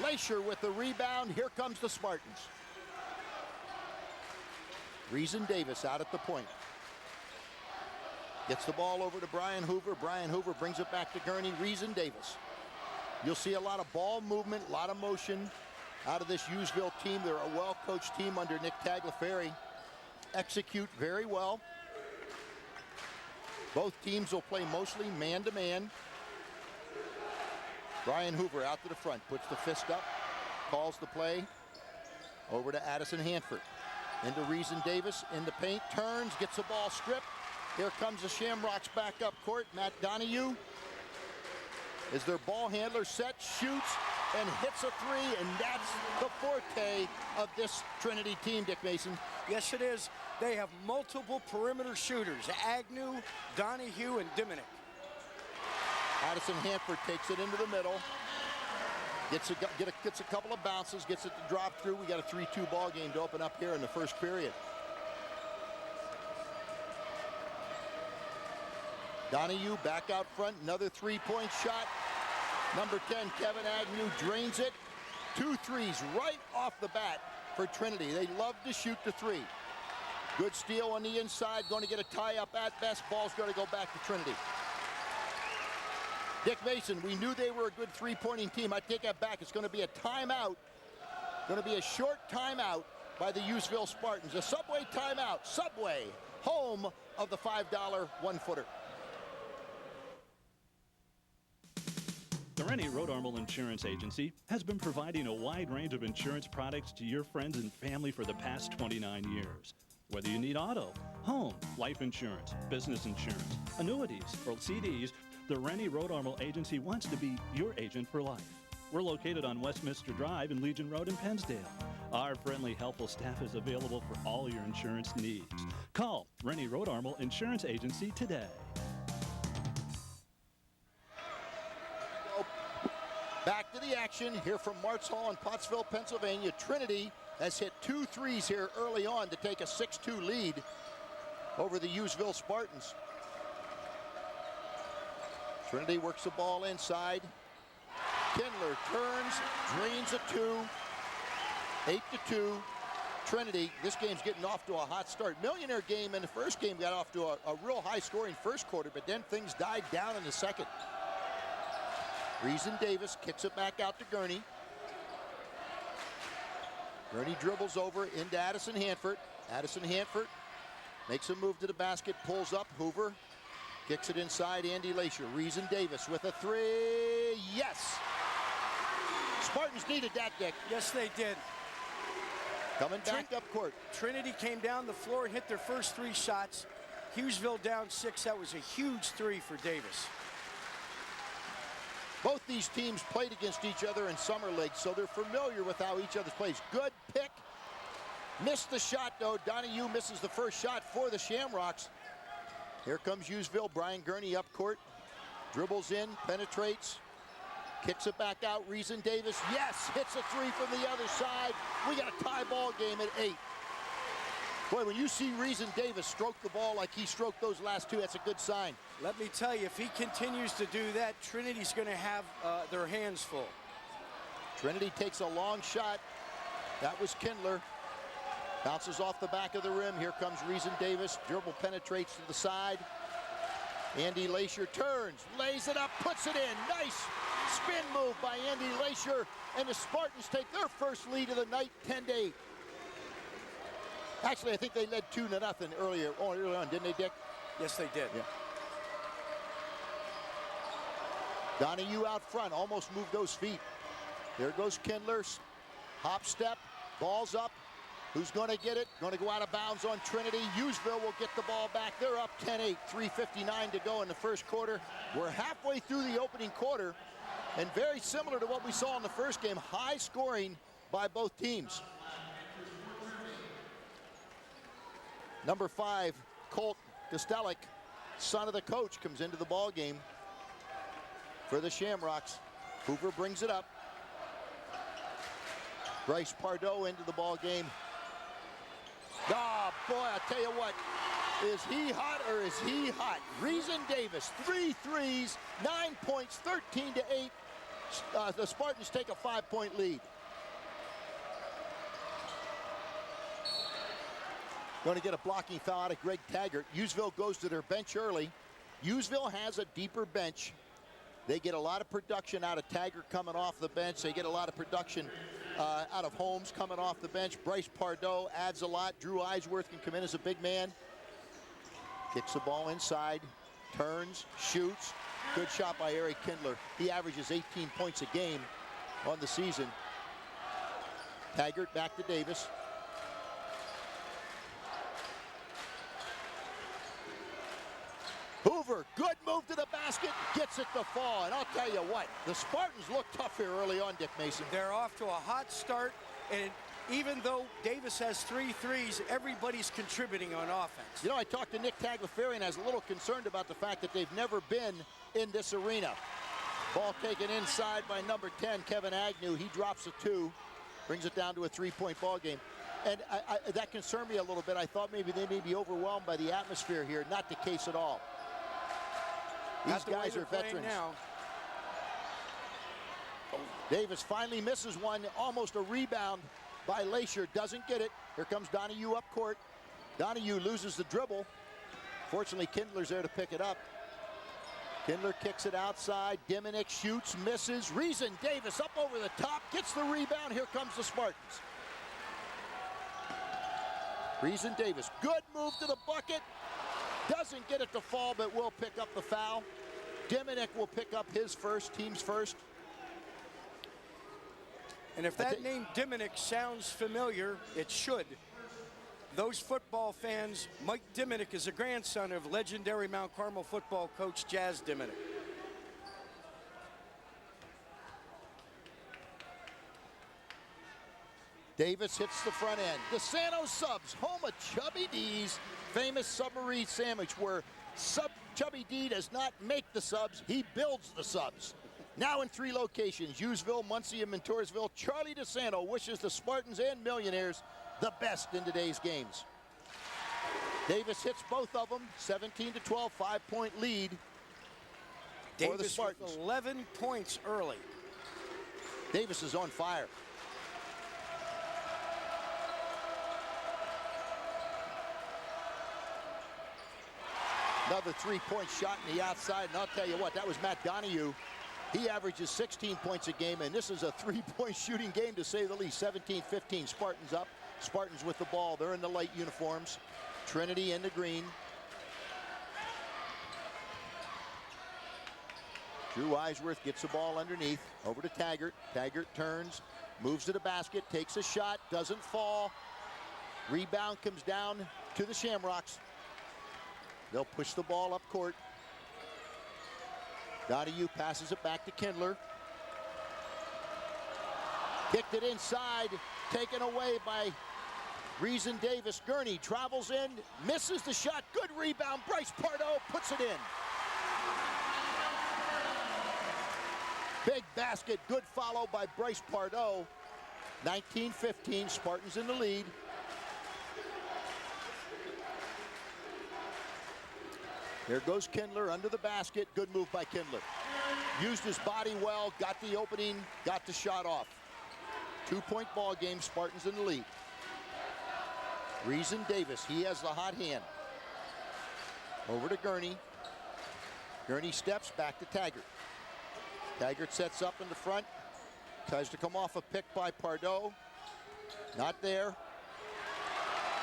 Leisure with the rebound. Here comes the Spartans. Reason Davis out at the point. Gets the ball over to Brian Hoover. Brian Hoover brings it back to Gurney. Reason Davis. You'll see a lot of ball movement, a lot of motion out of this Hughesville team. They're a well-coached team under Nick Tagliaferri. Execute very well. Both teams will play mostly man-to-man. Brian Hoover out to the front, puts the fist up, calls the play. Over to Addison Hanford. Into Reason Davis, in the paint, turns, gets the ball stripped. Here comes the Shamrocks back up court. Matt Donahue is their ball handler, set, shoots, and hits a three, and that's the forte of this Trinity team, Dick Mason. Yes, it is. They have multiple perimeter shooters, Agnew, Donahue, and Diminick. Addison Hanford takes it into the middle. Gets a couple of bounces, gets it to drop through. We got a 3-2 ball game to open up here in the first period. Donahue back out front, another three-point shot. Number 10, Kevin Agnew, drains it. 2 threes right off the bat for Trinity. They love to shoot the three. Good steal on the inside, going to get a tie-up at best. Ball's going to go back to Trinity. Dick Mason, we knew they were a good three-pointing team. I take that back. It's going to be a timeout. Going to be a short timeout by the Hughesville Spartans. A Subway timeout. Subway, home of the $5 one-footer. The Rennie Road Armel Insurance Agency has been providing a wide range of insurance products to your friends and family for the past 29 years. Whether you need auto, home, life insurance, business insurance, annuities, or CDs, the Rennie Road Armel Agency wants to be your agent for life. We're located on Westminster Drive and Legion Road in Pennsdale. Our friendly, helpful staff is available for all your insurance needs. Call Rennie Road Armel Insurance Agency today. Back to the action here from Martz Hall in Pottsville, Pennsylvania. Trinity has hit 2 threes here early on to take a 6-2 lead over the Hughesville Spartans. Trinity works the ball inside. Kindler turns, drains a 2. 8-2. Trinity, this game's getting off to a hot start. Millionaire game in the first game got off to a real high-scoring first quarter, but then things died down in the second. Reason Davis kicks it back out to Gurney. Gurney dribbles over into Addison Hanford. Addison Hanford makes a move to the basket, pulls up. Hoover kicks it inside. Andy Leisure. Reason Davis with a 3. Yes! Spartans needed that, Dick. Yes, they did. Coming back up court. Trinity came down the floor and hit their first 3 shots. Hughesville down 6. That was a huge 3 for Davis. Both these teams played against each other in summer league, so they're familiar with how each other plays. Good pick. Missed the shot, though. Donahue misses the first shot for the Shamrocks. Here comes Hughesville. Brian Gurney up court. Dribbles in, penetrates. Kicks it back out. Reason Davis, yes, hits a 3 from the other side. We got a tie ball game at 8. Boy, when you see Reason Davis stroke the ball like he stroked those last 2, that's a good sign. Let me tell you, if he continues to do that, Trinity's going to have their hands full. Trinity takes a long shot. That was Kindler. Bounces off the back of the rim. Here comes Reason Davis. Dribble penetrates to the side. Andy Leisure turns, lays it up, puts it in. Nice spin move by Andy Leisure. And the Spartans take their first lead of the night, 10-8. Actually, I think they led 2-0 early on, didn't they, Dick? Yes, they did. Yeah. Donahue out front, almost moved those feet. There goes Kindler. Hop step, ball's up. Who's going to get it? Going to go out of bounds on Trinity. Hughesville will get the ball back. They're up 10-8, 3:59 to go in the first quarter. We're halfway through the opening quarter. And very similar to what we saw in the first game, high scoring by both teams. Number 5, Colt Kostelic, son of the coach, comes into the ball game for the Shamrocks. Hoover brings it up. Bryce Pardo into the ball game. Oh, boy, I tell you what. Is he hot or is he hot? Reason Davis, 3 threes, 9 points, 13-8. The Spartans take a 5-point lead. Going to get a blocking foul out of Greg Taggart. Useville goes to their bench early. Useville has a deeper bench. They get a lot of production out of Taggart coming off the bench. They get a lot of production out of Holmes coming off the bench. Bryce Pardo adds a lot. Drew Eisworth can come in as a big man. Kicks the ball inside, turns, shoots. Good shot by Eric Kindler. He averages 18 points a game on the season. Taggart back to Davis. Hoover, good move to the basket, gets it to fall. And I'll tell you what, the Spartans look tough here early on, Dick Mason. They're off to a hot start, and even though Davis has 3 threes, everybody's contributing on offense. You know, I talked to Nick Tagliaferri, and I was a little concerned about the fact that they've never been in this arena. Ball taken inside by number 10, Kevin Agnew. He drops a 2, brings it down to a 3-point ball game. And that concerned me a little bit. I thought maybe they may be overwhelmed by the atmosphere here. Not the case at all. These guys are veterans. Now. Davis finally misses one, almost a rebound by Lacier, doesn't get it. Here comes Donahue up court. Donahue loses the dribble. Fortunately, Kindler's there to pick it up. Kindler kicks it outside. Diminick shoots, misses. Reason Davis up over the top, gets the rebound. Here comes the Spartans. Reason Davis, good move to the bucket. Doesn't get it to fall, but will pick up the foul. Diminick will pick up his first, team's first. And if that name Diminick sounds familiar, it should. Those football fans, Mike Diminick is a grandson of legendary Mount Carmel football coach Jazz Diminick. Davis hits the front end. DeSanto subs, home of Chubby D's famous submarine sandwich, where Chubby D does not make the subs, he builds the subs. Now in 3 locations, Useville, Muncie, and Montoursville, Charlie DeSanto wishes the Spartans and Millionaires the best in today's games. Davis hits both of them, 17-12, 5-point lead for the Spartans. With 11 points early. Davis is on fire. Another 3-point shot in the outside, and I'll tell you what, that was Matt Donahue. He averages 16 points a game, and this is a 3-point shooting game to say the least. 17-15, Spartans up. Spartans with the ball. They're in the light uniforms. Trinity in the green. Drew Eisworth gets the ball underneath. Over to Taggart. Taggart turns, moves to the basket, takes a shot, doesn't fall. Rebound comes down to the Shamrocks. They'll push the ball up court. Donahue passes it back to Kindler. Kicked it inside, taken away by Reason Davis. Gurney travels in, misses the shot. Good rebound. Bryce Pardo puts it in. Big basket, good follow by Bryce Pardo. 19-15, Spartans in the lead. There goes Kindler under the basket. Good move by Kindler. Used his body well, got the opening, got the shot off. 2-point ball game, Spartans in the lead. Reason Davis, he has the hot hand. Over to Gurney. Gurney steps back to Taggart. Taggart sets up in the front. Tries to come off a pick by Pardo. Not there.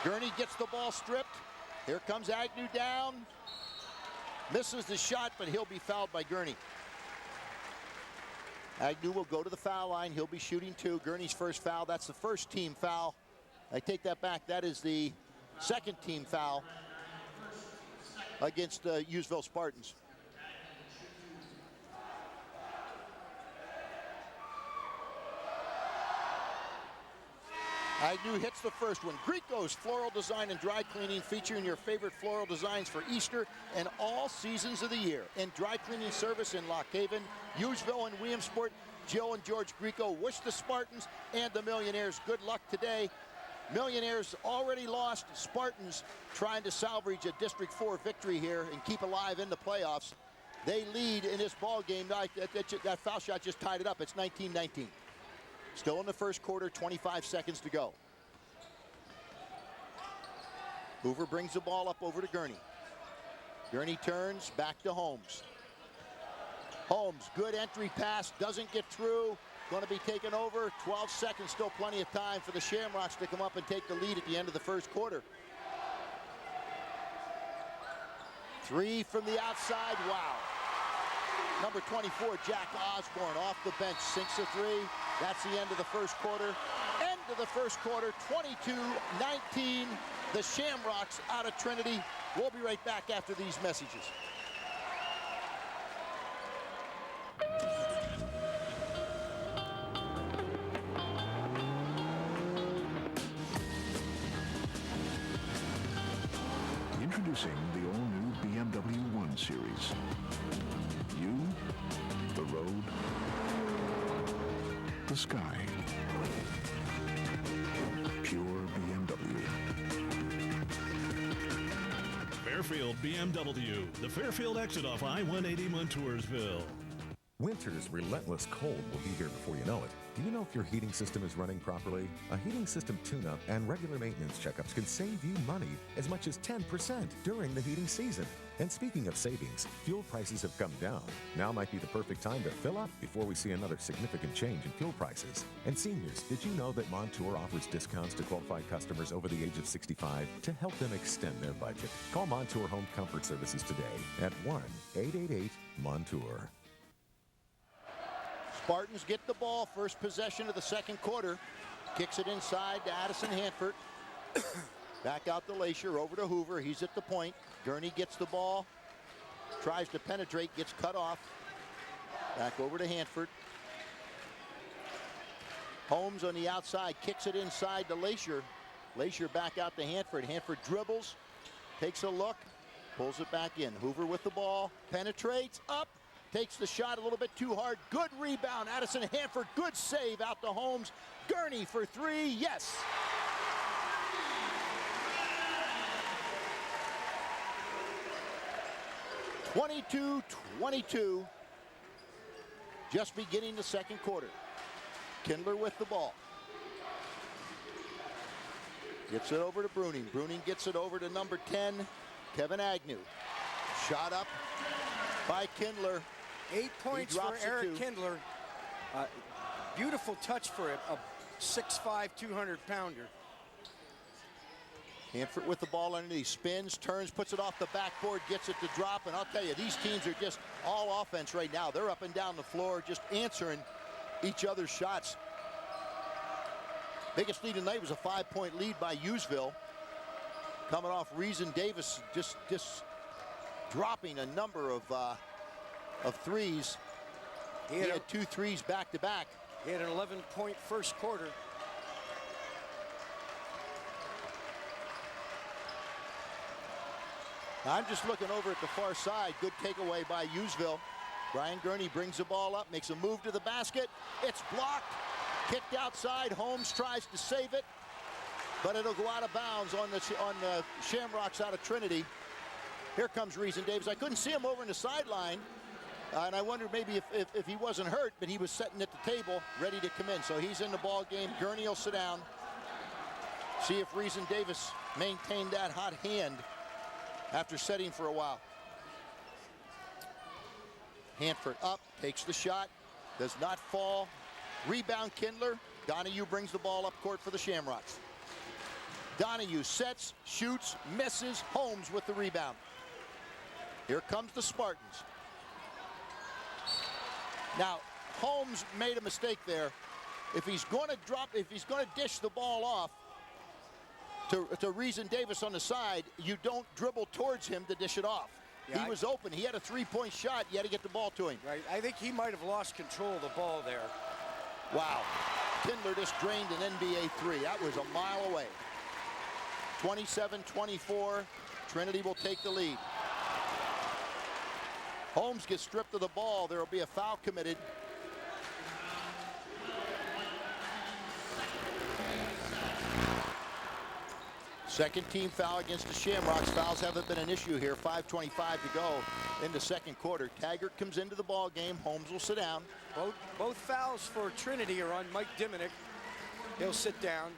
Gurney gets the ball stripped. Here comes Agnew down. Misses the shot, but he'll be fouled by Gurney. Agnew will go to the foul line. He'll be shooting 2. Gurney's first foul. That's the first team foul. I take that back. That is the second team foul against Useville Spartans. Agnew hits the first one. Grieco's Floral Design and Dry Cleaning, featuring your favorite floral designs for Easter and all seasons of the year. And dry cleaning service in Lock Haven, Hughesville, and Williamsport. Jill and George Grieco wish the Spartans and the Millionaires good luck today. Millionaires already lost. Spartans trying to salvage a District 4 victory here and keep alive in the playoffs. They lead in this ball game. That foul shot just tied it up. It's 19-19. Still in the first quarter, 25 seconds to go. Hoover brings the ball up over to Gurney. Gurney turns back to Holmes. Holmes, good entry pass, doesn't get through. Going to be taken over. 12 seconds, still plenty of time for the Shamrocks to come up and take the lead at the end of the first quarter. Three from the outside, wow. Number 24, Jack Osborne, off the bench, sinks a three. That's the end of the first quarter. End of the first quarter, 22-19. The Shamrocks out of Trinity. We'll be right back after these messages. Introducing the all-new BMW 1 Series. You, the road, the sky. Pure BMW. Fairfield BMW, the Fairfield exit off I-180 Montoursville. Winter's relentless cold will be here before you know it. Do you know if your heating system is running properly? A heating system tune-up and regular maintenance checkups can save you money as much as 10% during the heating season. And speaking of savings, fuel prices have come down. Now might be the perfect time to fill up before we see another significant change in fuel prices. And seniors, did you know that Montour offers discounts to qualified customers over the age of 65 to help them extend their budget? Call Montour Home Comfort Services today at 1-888-MONTOUR. Spartans get the ball, first possession of the second quarter. Kicks it inside to Addison Hanford. Back out to Lasier, over to Hoover. He's at the point. Gurney gets the ball, tries to penetrate, gets cut off. Back over to Hanford. Holmes on the outside, kicks it inside to Lasier. Lasier back out to Hanford. Hanford dribbles, takes a look, pulls it back in. Hoover with the ball, penetrates, up. Takes the shot a little bit too hard. Good rebound. Addison Hanford. Good save out to Holmes. Gurney for three. Yes. (22-22). Just beginning the second quarter. Kindler with the ball. Gets it over to Bruning. Bruning gets it over to number 10, Kevin Agnew. Shot up by Kindler. 8 points for Eric Kindler. Beautiful touch for a 6'5", 200-pounder. Hanford with the ball underneath. Spins, turns, puts it off the backboard, gets it to drop. And I'll tell you, these teams are just all offense right now. They're up and down the floor, just answering each other's shots. Biggest lead tonight was a 5-point lead by Hughesville. Coming off Reason Davis just dropping a number of threes. He had 2 threes back to back. He had an 11-point first quarter. I'm just looking over at the far side. Good takeaway by Hughesville. Brian Gurney brings the ball up, makes a move to the basket. It's blocked. Kicked outside. Holmes tries to save it, but it'll go out of bounds on the Shamrocks out of Trinity. Here comes Reason Davis. I couldn't see him over in the sideline. And I wondered maybe if he wasn't hurt, but he was sitting at the table ready to come in. So he's in the ball game. Gurney will sit down. See if Reason Davis maintained that hot hand after setting for a while. Hanford up, takes the shot, does not fall. Rebound Kindler. Donahue brings the ball up court for the Shamrocks. Donahue sets, shoots, misses. Holmes with the rebound. Here comes the Spartans. Now, Holmes made a mistake there. If he's going to dish the ball off to Reason Davis on the side, you don't dribble towards him to dish it off. Yeah, he was open. He had a 3-point shot. You had to get the ball to him. Right. I think he might have lost control of the ball there. Wow. Kindler just drained an NBA three. That was a mile away. 27-24. Trinity will take the lead. Holmes gets stripped of the ball. There will be a foul committed. Second team foul against the Shamrocks. Fouls haven't been an issue here. 5:25 to go in the second quarter. Taggart comes into the ball game. Holmes will sit down. Both fouls for Trinity are on Mike Diminick. He'll sit down.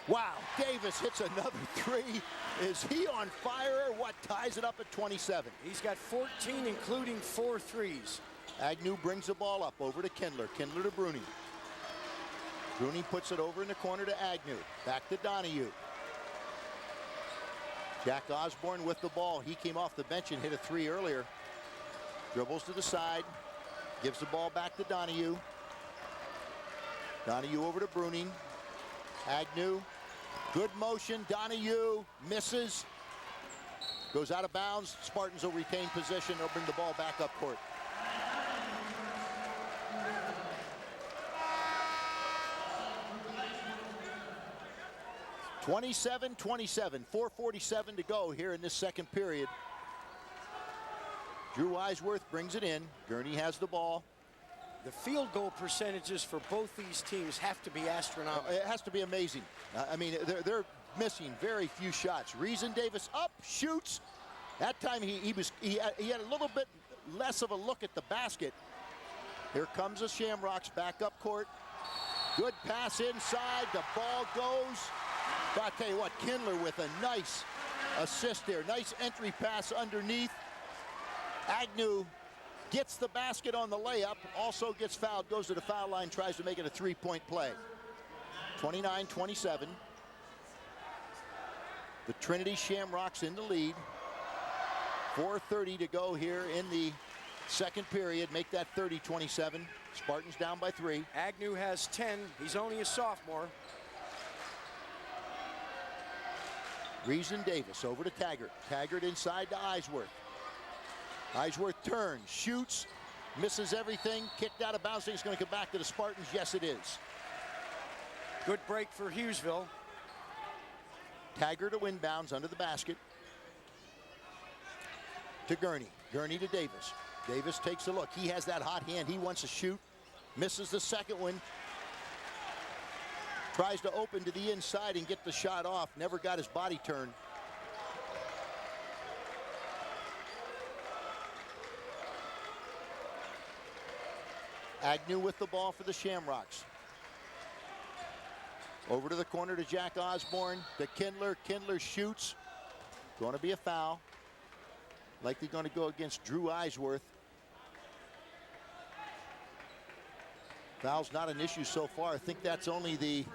Wow, Davis hits another three. Is he on fire or what? Ties it up at 27. He's got 14, including 4 threes. Agnew brings the ball up over to Kindler. Kindler to Bruni. Bruni puts it over in the corner to Agnew. Back to Donahue. Jack Osborne with the ball. He came off the bench and hit a three earlier. Dribbles to the side. Gives the ball back to Donahue. Donahue over to Bruni. Agnew. Good motion. Donahue misses. Goes out of bounds. Spartans will retain possession. They'll bring the ball back up court. (27-27). 4:47 to go here in this second period. Drew Eisworth brings it in. Gurney has the ball. The field goal percentages for both these teams have to be astronomical. It has to be amazing. I mean, they're missing very few shots. Reason Davis up, shoots. That time he had a little bit less of a look at the basket. Here comes the Shamrocks back up court. Good pass inside. The ball goes. But I'll tell you what, Kindler with a nice assist there. Nice entry pass underneath. Agnew gets the basket on the layup, also gets fouled, goes to the foul line, tries to make it a three-point play. 29-27. The Trinity Shamrocks in the lead. 4:30 to go here in the second period. Make that 30-27. Spartans down by 3. Agnew has 10. He's only a sophomore. Reason Davis over to Taggart. Taggart inside to Eisworth. Eisworth turns, shoots, misses everything, kicked out of bounds. It's going to come back to the Spartans. Yes, it is. Good break for Hughesville. Taggart to inbounds under the basket. To Gurney. Gurney to Davis. Davis takes a look. He has that hot hand. He wants to shoot. Misses the second one. Tries to open to the inside and get the shot off. Never got his body turned. Agnew with the ball for the Shamrocks. Over to the corner to Jack Osborne. To Kindler. Kindler shoots. Going to be a foul. Likely going to go against Drew Eisworth. Foul's not an issue so far. I think that's only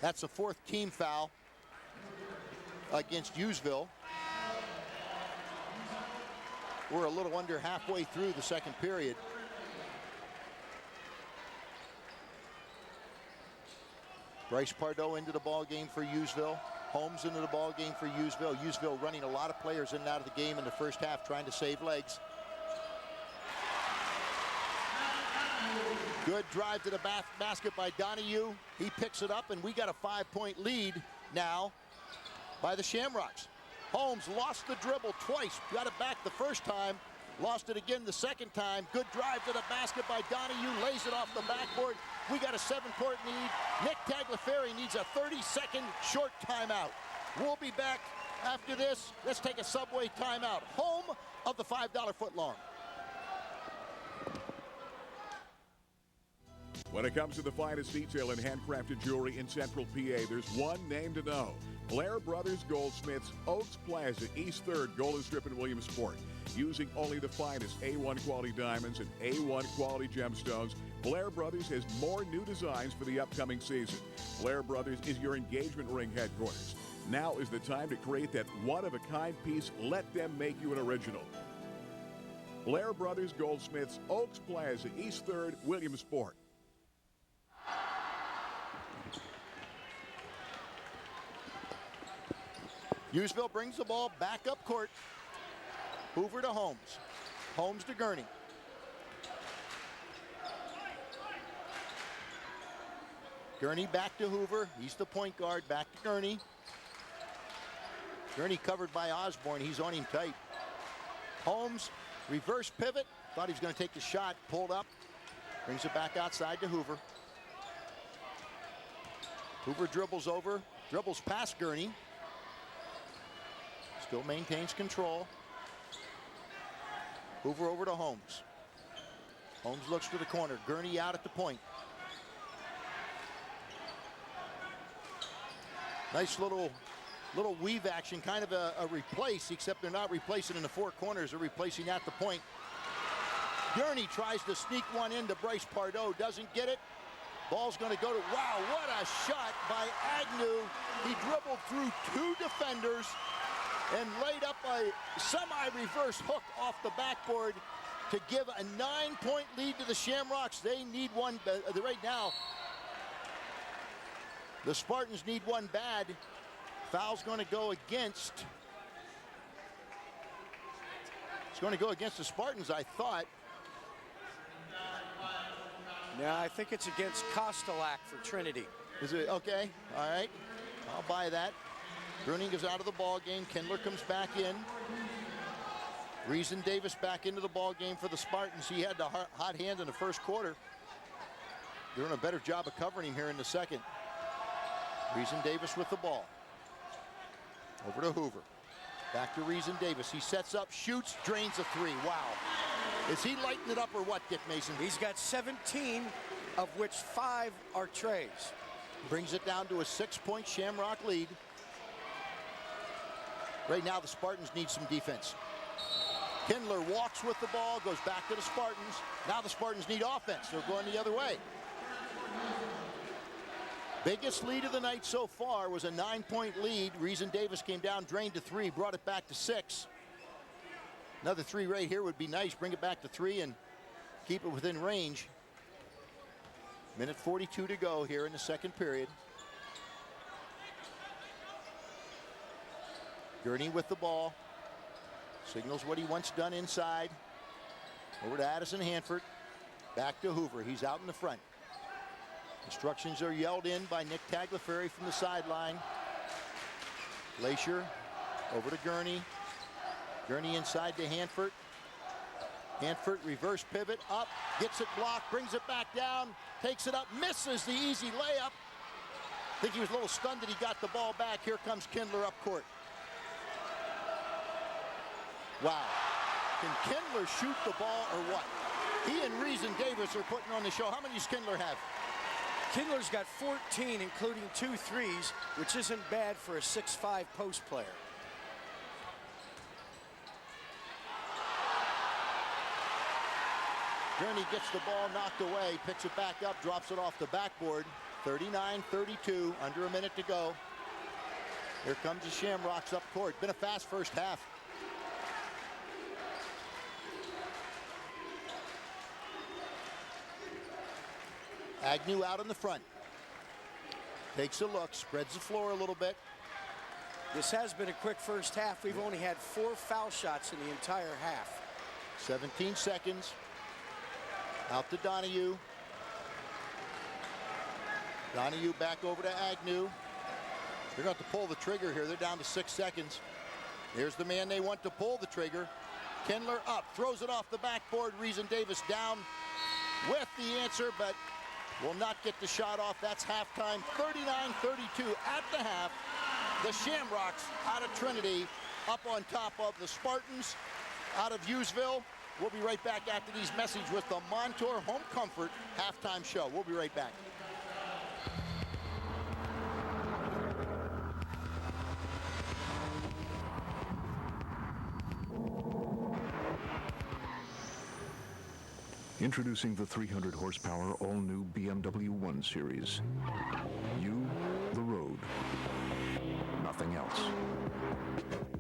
that's the 4th team foul against Hughesville. We're a little under halfway through the second period. Bryce Pardo into the ball game for Hughesville. Holmes into the ball game for Hughesville. Hughesville running a lot of players in and out of the game in the first half, trying to save legs. Good drive to the basket by Donahue. He picks it up, and we got a 5-point lead now by the Shamrocks. Holmes lost the dribble twice. Got it back the first time. Lost it again the second time. Good drive to the basket by Donahue. Lays it off the backboard. We got a 7-point lead. Nick Tagliaferri needs a 30-second short timeout. We'll be back after this. Let's take a Subway timeout. Home of the $5 footlong. When it comes to the finest detail in handcrafted jewelry in Central PA, there's one name to know. Blair Brothers Goldsmiths, Oaks Plaza, East 3rd, Golden Strip in Williamsport. Using only the finest A1 quality diamonds and A1 quality gemstones, Blair Brothers has more new designs for the upcoming season. Blair Brothers is your engagement ring headquarters. Now is the time to create that one-of-a-kind piece. Let them make you an original. Blair Brothers Goldsmiths, Oaks Plaza, East 3rd, Williamsport. Hughesville brings the ball back up court. Hoover to Holmes. Holmes to Gurney. Gurney back to Hoover. He's the point guard. Back to Gurney. Gurney covered by Osborne. He's on him tight. Holmes, reverse pivot. Thought he was going to take the shot. Pulled up. Brings it back outside to Hoover. Hoover dribbles over. Dribbles past Gurney. Still maintains control. Hoover over to Holmes. Holmes looks to the corner. Gurney out at the point. Nice little weave action, kind of a replace, except they're not replacing in the four corners. They're replacing at the point. Gurney tries to sneak one into Bryce Pardo. Doesn't get it. Ball's going to go to, wow, what a shot by Agnew. He dribbled through two defenders and laid up a semi-reverse hook off the backboard to give a 9-point lead to the Shamrocks. They need one right now. The Spartans need one bad. Foul's going to go against. It's going to go against the Spartans, I thought. No, I think it's against Kostelac for Trinity. Is it? Okay. All right. I'll buy that. Bruning is out of the ball game. Kindler comes back in. Reason Davis back into the ball game for the Spartans. He had the hot hand in the first quarter. They're doing a better job of covering him here in the second. Reason Davis with the ball. Over to Hoover. Back to Reason Davis. He sets up, shoots, drains a three. Wow. Is he lighting it up or what, Dick Mason? He's got 17, of which 5 are trays. Brings it down to a 6-point Shamrock lead. Right now, the Spartans need some defense. Kindler walks with the ball, goes back to the Spartans. Now the Spartans need offense. They're going the other way. Biggest lead of the night so far was a 9-point lead. Reason Davis came down, drained to 3, brought it back to 6. Another 3 right here would be nice. Bring it back to 3 and keep it within range. Minute 42 to go here in the second period. Gurney with the ball. Signals what he wants done inside. Over to Addison Hanford. Back to Hoover. He's out in the front. Instructions are yelled in by Nick Tagliaferri from the sideline. Glacier over to Gurney. Gurney inside to Hanford. Hanford reverse pivot up, gets it blocked, brings it back down, takes it up, misses the easy layup. I think he was a little stunned that he got the ball back. Here comes Kindler up court. Wow. Can Kindler shoot the ball or what? He and Reason Davis are putting on the show. How many does Kindler have? Kindler's got 14, including 2 threes, which isn't bad for a 6'5" post player. Gurney gets the ball knocked away, picks it back up, drops it off the backboard. 39-32, under a minute to go. Here comes the Shamrocks up court. Been a fast first half. Agnew out in the front. Takes a look, spreads the floor a little bit. This has been a quick first half. We've only had 4 foul shots in the entire half. 17 seconds. Out to Donahue. Donahue back over to Agnew. They're going to have to pull the trigger here. They're down to 6 seconds. Here's the man they want to pull the trigger. Kindler up, throws it off the backboard. Reason Davis down with the answer, but will not get the shot off. That's halftime. 39-32 at the half. The Shamrocks out of Trinity up on top of the Spartans out of Hughesville. We'll be right back after these messages with the Montour Home Comfort halftime show. We'll be right back. Introducing the 300 horsepower all-new BMW 1 Series. You, the road. Nothing else.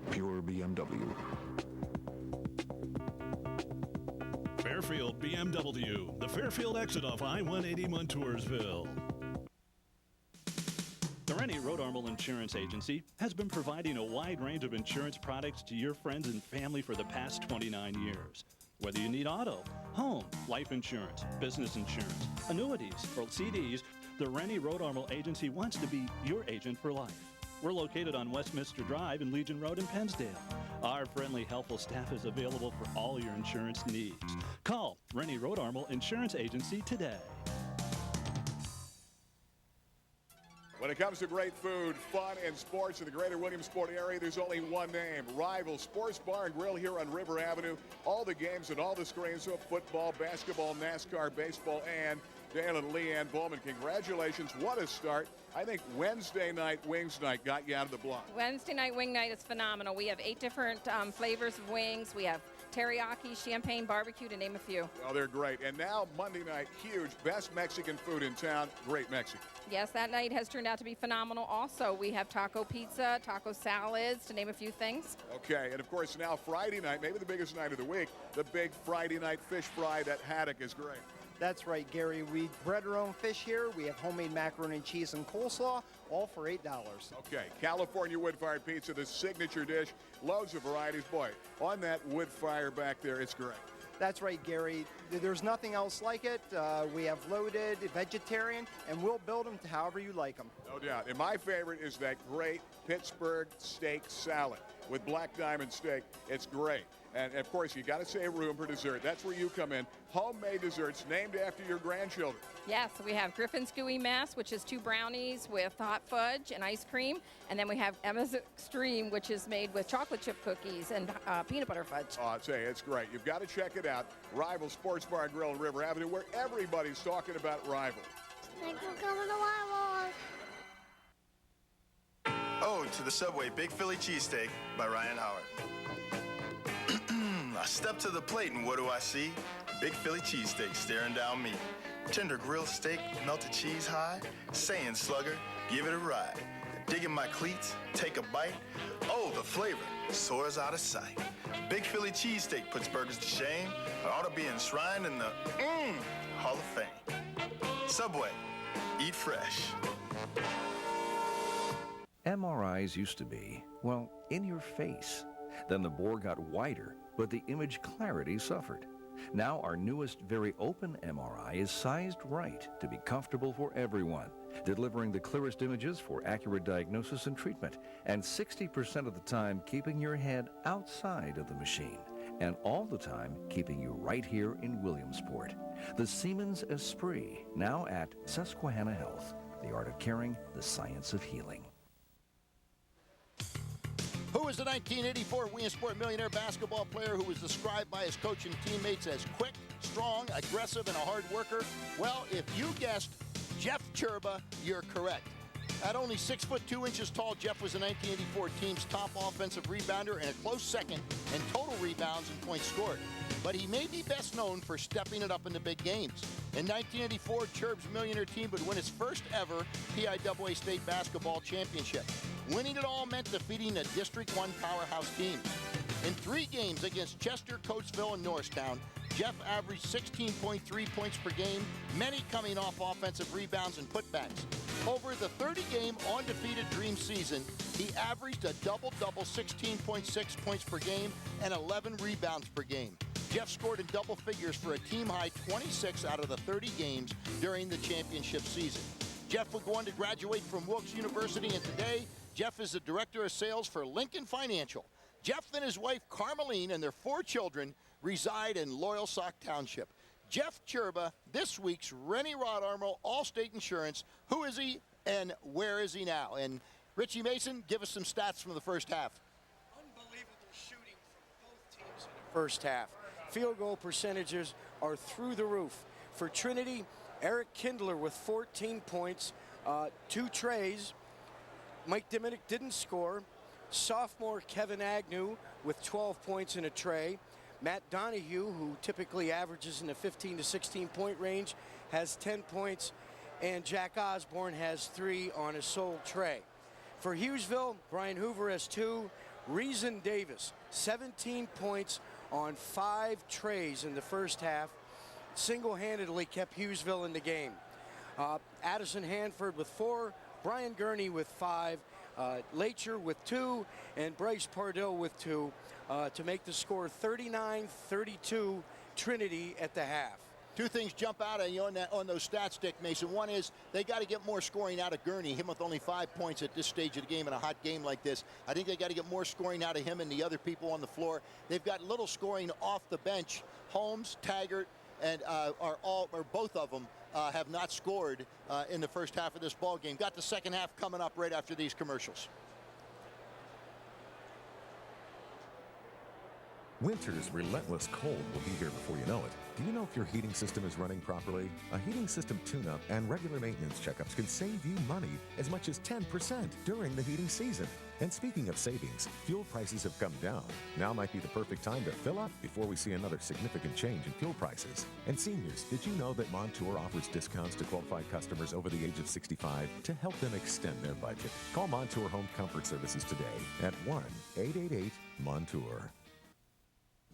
Pure BMW. Fairfield BMW, the Fairfield exit off I-180 Montoursville. The Rennie Road Armel Insurance Agency has been providing a wide range of insurance products to your friends and family for the past 29 years. Whether you need auto, home, life insurance, business insurance, annuities, or CDs, the Rennie Road Armor Agency wants to be your agent for life. We're located on Westminster Drive and Legion Road in Pennsdale. Our friendly, helpful staff is available for all your insurance needs. Call Rennie Road Armor Insurance Agency today. When it comes to great food, fun, and sports in the greater Williamsport area, there's only one name, Rival Sports Bar and Grill here on River Avenue. All the games and all the screens of football, basketball, NASCAR, baseball, and Dale and Leanne Bowman, congratulations. What a start. I think Wednesday night Wings Night got you out of the block. Wednesday night wing night is phenomenal. We have 8 different flavors of wings. We have teriyaki, champagne, barbecue, to name a few. Oh, they're great. And now Monday night, huge, best Mexican food in town, great Mexican. Yes, that night has turned out to be phenomenal also. We have taco pizza, taco salads, to name a few things. Okay, and of course now Friday night, maybe the biggest night of the week, the big Friday night fish fry. That haddock is great. That's right, Gary. We bred our own fish here. We have homemade macaroni and cheese and coleslaw, all for $8. Okay, California wood-fired pizza, the signature dish. Loads of varieties. Boy, on that wood fire back there, it's great. That's right, Gary. There's nothing else like it. We have loaded, vegetarian, and we'll build them to however you like them. No doubt. And my favorite is that great Pittsburgh steak salad with black diamond steak. It's great. And, of course, you got to save room for dessert. That's where you come in. Homemade desserts named after your grandchildren. Yes, we have Griffin's Gooey Mess, which is 2 brownies with hot fudge and ice cream. And then we have Emma's Extreme, which is made with chocolate chip cookies and peanut butter fudge. Oh, I'd say it's great. You've got to check it out. Rival Sports Bar and Grill on River Avenue, where everybody's talking about Rival. Thanks for coming to Rival. Oh, to the Subway Big Philly Cheesesteak by Ryan Howard. I step to the plate and what do I see? Big Philly cheesesteak staring down me. Tender grilled steak, melted cheese high, saying slugger, give it a ride. Digging my cleats, take a bite. Oh, the flavor soars out of sight. Big Philly cheesesteak puts burgers to shame. It ought to be enshrined in the Hall of Fame. Subway, eat fresh. MRIs used to be, well, in your face. Then the bore got wider, but the image clarity suffered. Now our newest very open MRI is sized right to be comfortable for everyone, delivering the clearest images for accurate diagnosis and treatment, and 60% of the time keeping your head outside of the machine, and all the time keeping you right here in Williamsport. The Siemens Esprit, now at Susquehanna Health. The art of caring, the science of healing. Who was the 1984 Williamsport Millionaire basketball player who was described by his coach and teammates as quick, strong, aggressive, and a hard worker? Well, if you guessed Jeff Churba, you're correct. At only 6 foot 2 inches tall, Jeff was the 1984 team's top offensive rebounder and a close second in total rebounds and points scored. But he may be best known for stepping it up in the big games. In 1984, Churb's Millionaire team would win its first ever PIAA State Basketball Championship. Winning it all meant defeating the District 1 powerhouse teams. In 3 games against Chester, Coatesville, and Norristown, Jeff averaged 16.3 points per game, many coming off offensive rebounds and putbacks. Over the 30-game undefeated Dream season, he averaged a double-double, 16.6 points per game and 11 rebounds per game. Jeff scored in double figures for a team-high 26 out of the 30 games during the championship season. Jeff would go on to graduate from Wilkes University, and today, Jeff is the Director of Sales for Lincoln Financial. Jeff and his wife, Carmeline, and their 4 children reside in Loyalsock Township. Jeff Churba, this week's Rennie Rod Armor Allstate Insurance. Who is he and where is he now? And Richie Mason, give us some stats from the first half. Unbelievable shooting from both teams in the first half. Field goal percentages are through the roof. For Trinity, Eric Kindler with 14 points, 2 trays. Mike Diminick didn't score. Sophomore Kevin Agnew with 12 points in a tray. Matt Donahue, who typically averages in the 15 to 16 point range, has 10 points. And Jack Osborne has 3 on a sole tray. For Hughesville, Brian Hoover has 2. Reason Davis, 17 points on 5 trays in the first half. Single-handedly kept Hughesville in the game. Addison Hanford with 4. Brian Gurney with 5. Lacher with 2 and Bryce Pardell with 2 to make the score 39-32 Trinity at the half. Two things jump out at you on those stats, Dick Mason. One is they got to get more scoring out of Gurney, him with only 5 points at this stage of the game in a hot game like this. I think they got to get more scoring out of him and the other people on the floor. They've got little scoring off the bench. Holmes, Taggart, and both of them have not scored in the first half of this ball game. Got the second half coming up right after these commercials. Winter's relentless cold will be here before you know it. Do you know if your heating system is running properly? A heating system tune-up and regular maintenance checkups can save you money as much as 10% during the heating season. And speaking of savings, fuel prices have come down. Now might be the perfect time to fill up before we see another significant change in fuel prices. And seniors, did you know that Montour offers discounts to qualified customers over the age of 65 to help them extend their budget? Call Montour Home Comfort Services today at 1-888-MONTOUR.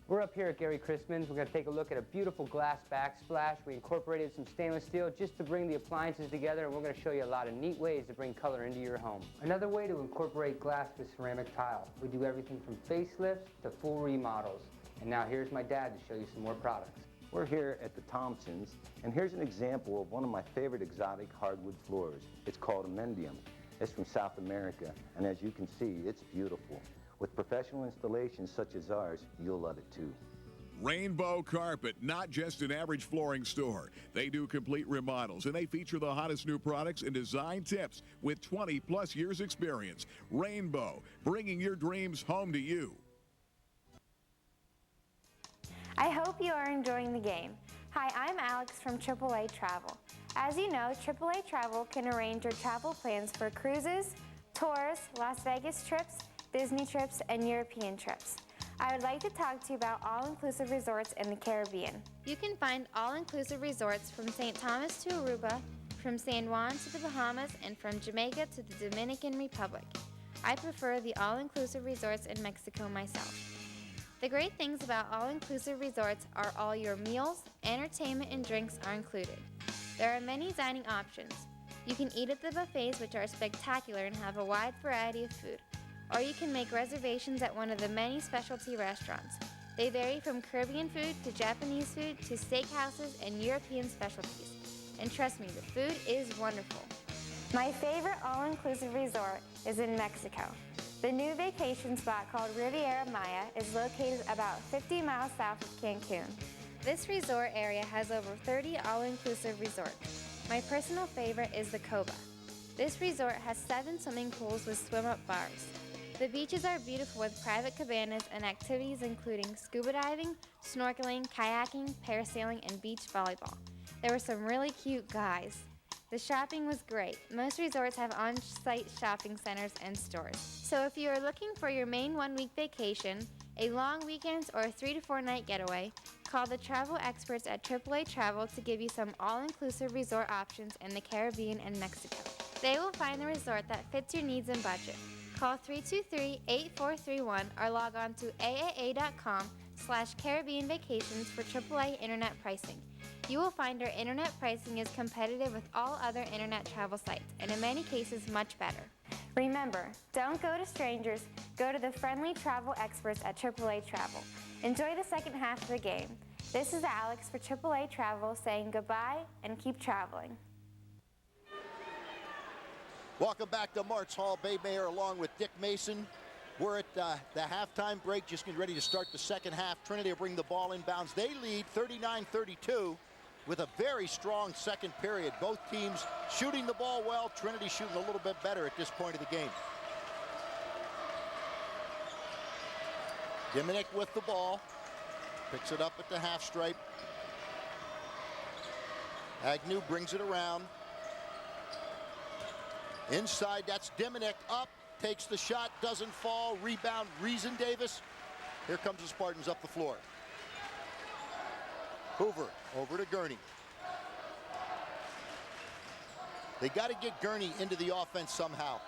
We're up here at Gary Chrisman's. We're going to take a look at a beautiful glass backsplash. We incorporated some stainless steel just to bring the appliances together, and we're going to show you a lot of neat ways to bring color into your home. Another way to incorporate glass with ceramic tile. We do everything from facelifts to full remodels. And now here's my dad to show you some more products. We're here at the Thompsons, and here's an example of one of my favorite exotic hardwood floors. It's called amendium. It's from South America, and as you can see, it's beautiful. With professional installations such as ours, you'll love it too. Rainbow Carpet, not just an average flooring store. They do complete remodels, and they feature the hottest new products and design tips with 20-plus years experience. Rainbow, bringing your dreams home to you. I hope you are enjoying the game. Hi, I'm Alex from AAA Travel. As you know, AAA Travel can arrange your travel plans for cruises, tours, Las Vegas trips, Disney trips, and European trips. I would like to talk to you about all-inclusive resorts in the Caribbean. You can find all-inclusive resorts from St. Thomas to Aruba, from San Juan to the Bahamas, and from Jamaica to the Dominican Republic. I prefer the all-inclusive resorts in Mexico myself. The great things about all-inclusive resorts are all your meals, entertainment, and drinks are included. There are many dining options. You can eat at the buffets, which are spectacular and have a wide variety of food. Or you can make reservations at one of the many specialty restaurants. They vary from Caribbean food to Japanese food to steakhouses and European specialties. And trust me, the food is wonderful. My favorite all-inclusive resort is in Mexico. The new vacation spot called Riviera Maya is located about 50 miles south of Cancun. This resort area has over 30 all-inclusive resorts. My personal favorite is the Coba. This resort has 7 swimming pools with swim-up bars. The beaches are beautiful with private cabanas and activities including scuba diving, snorkeling, kayaking, parasailing, and beach volleyball. There were some really cute guys. The shopping was great. Most resorts have on-site shopping centers and stores. So if you are looking for your main one-week vacation, a long weekend, or a 3 to 4 night getaway, call the travel experts at AAA Travel to give you some all-inclusive resort options in the Caribbean and Mexico. They will find the resort that fits your needs and budget. Call 323-8431 or log on to aaa.com/Caribbean Vacations for AAA internet pricing. You will find our internet pricing is competitive with all other internet travel sites, and in many cases, much better. Remember, don't go to strangers, go to the friendly travel experts at AAA Travel. Enjoy the second half of the game. This is Alex for AAA Travel saying goodbye and keep traveling. Welcome back to Mart's Hall. Bay Mayor along with Dick Mason. We're at the halftime break, just getting ready to start the second half. Trinity will bring the ball inbounds. They lead 39-32 with a very strong second period. Both teams shooting the ball well. Trinity shooting a little bit better at this point of the game. Diminick with the ball. Picks it up at the half stripe. Agnew brings it around. Inside, that's Diminick up, takes the shot, doesn't fall, rebound, Reason Davis. Here comes the Spartans up the floor. Hoover over to Gurney. They got to get Gurney into the offense somehow.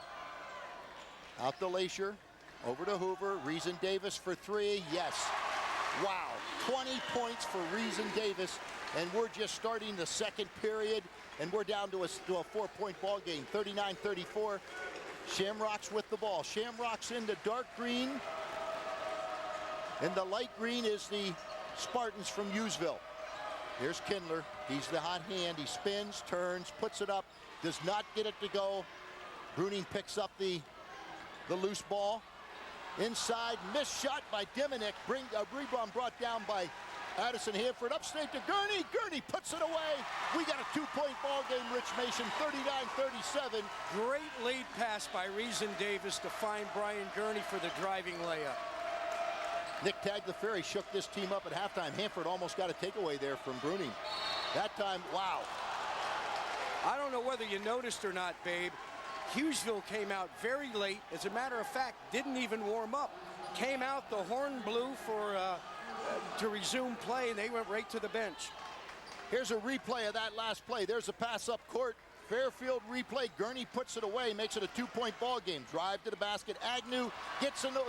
Out to Lacher, over to Hoover, Reason Davis for 3, yes. Wow, 20 points for Reason Davis, and we're just starting the second period. And we're down to a 4-point ball game, 39-34. Shamrocks with the ball. Shamrocks in the dark green. And the light green is the Spartans from Hughesville. Here's Kindler. He's the hot hand. He spins, turns, puts it up, does not get it to go. Bruning picks up the loose ball. Inside, missed shot by Diminick. Rebound brought down by Addison Hanford. Upstate to Gurney. Gurney puts it away. We got a 2-point ball game, Rich Mason, 39-37. Great lead pass by Reason Davis to find Brian Gurney for the driving layup. Nick Tagliaferri shook this team up at halftime. Hanford almost got a takeaway there from Bruning. That time, wow. I don't know whether you noticed or not, babe. Hughesville came out very late. As a matter of fact, didn't even warm up. Came out, the horn blew for to resume play, and they went right to the bench. Here's a replay of that last play. There's a pass up court. Fairfield replay. Gurney puts it away, makes it a 2-point ball game. Drive to the basket. Agnew gets in the...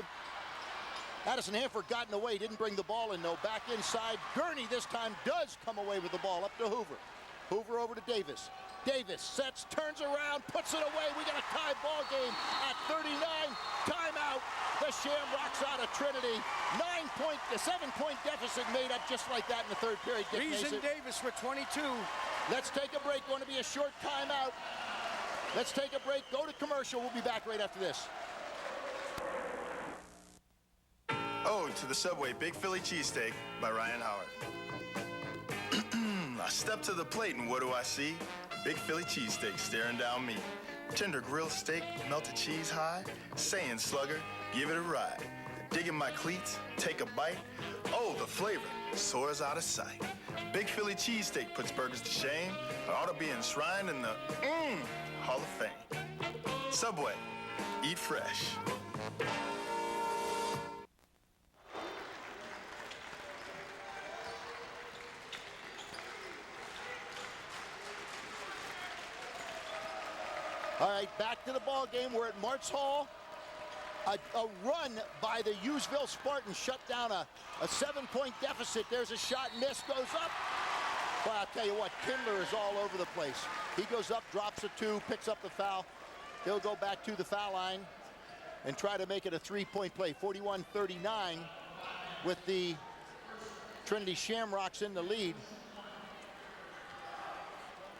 Addison Hanford got in the way, didn't bring the ball in, though. Back inside. Gurney this time does come away with the ball up to Hoover. Hoover over to Davis. Davis sets, turns around, puts it away. We got a tie ball game at 39. Timeout. The Shamrocks out of Trinity. 7-point deficit made up just like that in the third period. Reason Davis with 22. Let's take a break. Going to be a short timeout. Let's take a break. Go to commercial. We'll be back right after this. Oh, to the Subway Big Philly Cheesesteak by Ryan Howard. I step to the plate and what do I see? Big Philly cheesesteak staring down me. Tender grilled steak, melted cheese high, saying slugger, give it a ride. Digging my cleats, take a bite. Oh, the flavor soars out of sight. Big Philly cheesesteak puts burgers to shame. I ought to be enshrined in the Hall of Fame. Subway, eat fresh. All right, back to the ball game. We're at Martz Hall. A run by the Hughesville Spartans shut down a 7-point deficit. There's a shot, miss, goes up. Well, I'll tell you what, Kindler is all over the place. He goes up, drops a 2, picks up the foul. He'll go back to the foul line and try to make it a 3-point play. 41-39 with the Trinity Shamrocks in the lead.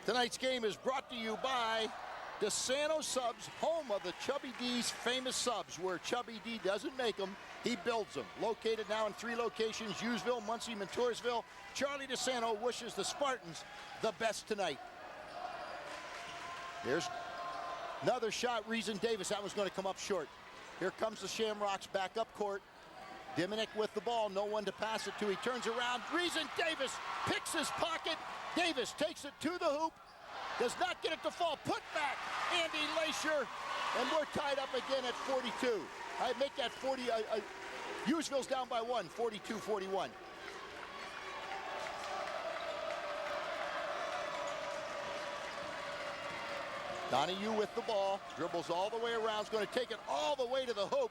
Tonight's game is brought to you by DeSanto Subs, home of the Chubby D's famous subs, where Chubby D doesn't make them, he builds them. Located now in 3 locations, Hughesville, Muncie, Montoursville. Charlie DeSanto wishes the Spartans the best tonight. There's another shot, Reason Davis. That one's going to come up short. Here comes the Shamrocks back up court. Diminick with the ball, no one to pass it to. He turns around, Reason Davis picks his pocket. Davis takes it to the hoop. Does not get it to fall. Put back, Andy Leisure. And we're tied up again at 42. I make that 40. Hughesville's down by 1, 42-41. Donahue with the ball. Dribbles all the way around. Is going to take it all the way to the hoop.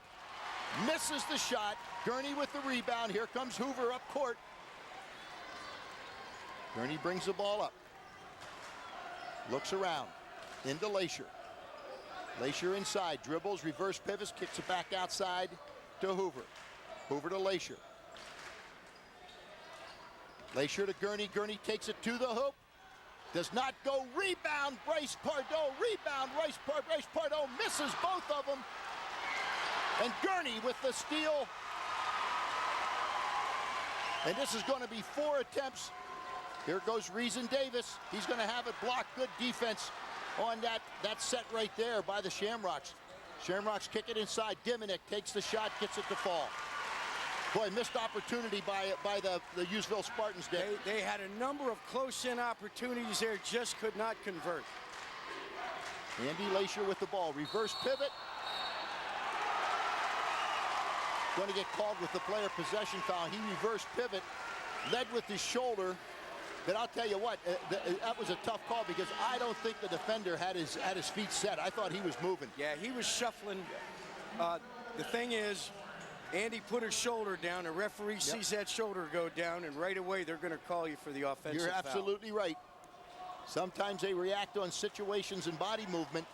Misses the shot. Gurney with the rebound. Here comes Hoover up court. Gurney brings the ball up. Looks around, into Leisure. Leisure inside, dribbles, reverse pivots, kicks it back outside to Hoover. Hoover to Leisure. Leisure to Gurney. Gurney takes it to the hoop. Does not go. Rebound, Bryce Pardo. Rebound, Bryce Pardo misses both of them. And Gurney with the steal. And this is going to be 4 attempts. Here goes Reason Davis. He's going to have it blocked. Good defense on that set right there by the Shamrocks. Shamrocks kick it inside. Diminick takes the shot, gets it to fall. Boy, missed opportunity by the Hughesville Spartans. They had a number of close-in opportunities there, just could not convert. Andy Leisure with the ball. Reverse pivot. Going to get called with the player possession foul. He reversed pivot, led with his shoulder. But I'll tell you what, that was a tough call because I don't think the defender had his feet set. I thought he was moving. Yeah, he was shuffling. The thing is, Andy put his shoulder down. The referee sees that shoulder go down, and right away they're going to call you for the offensive foul. You're absolutely right. Sometimes they react on situations and body movement.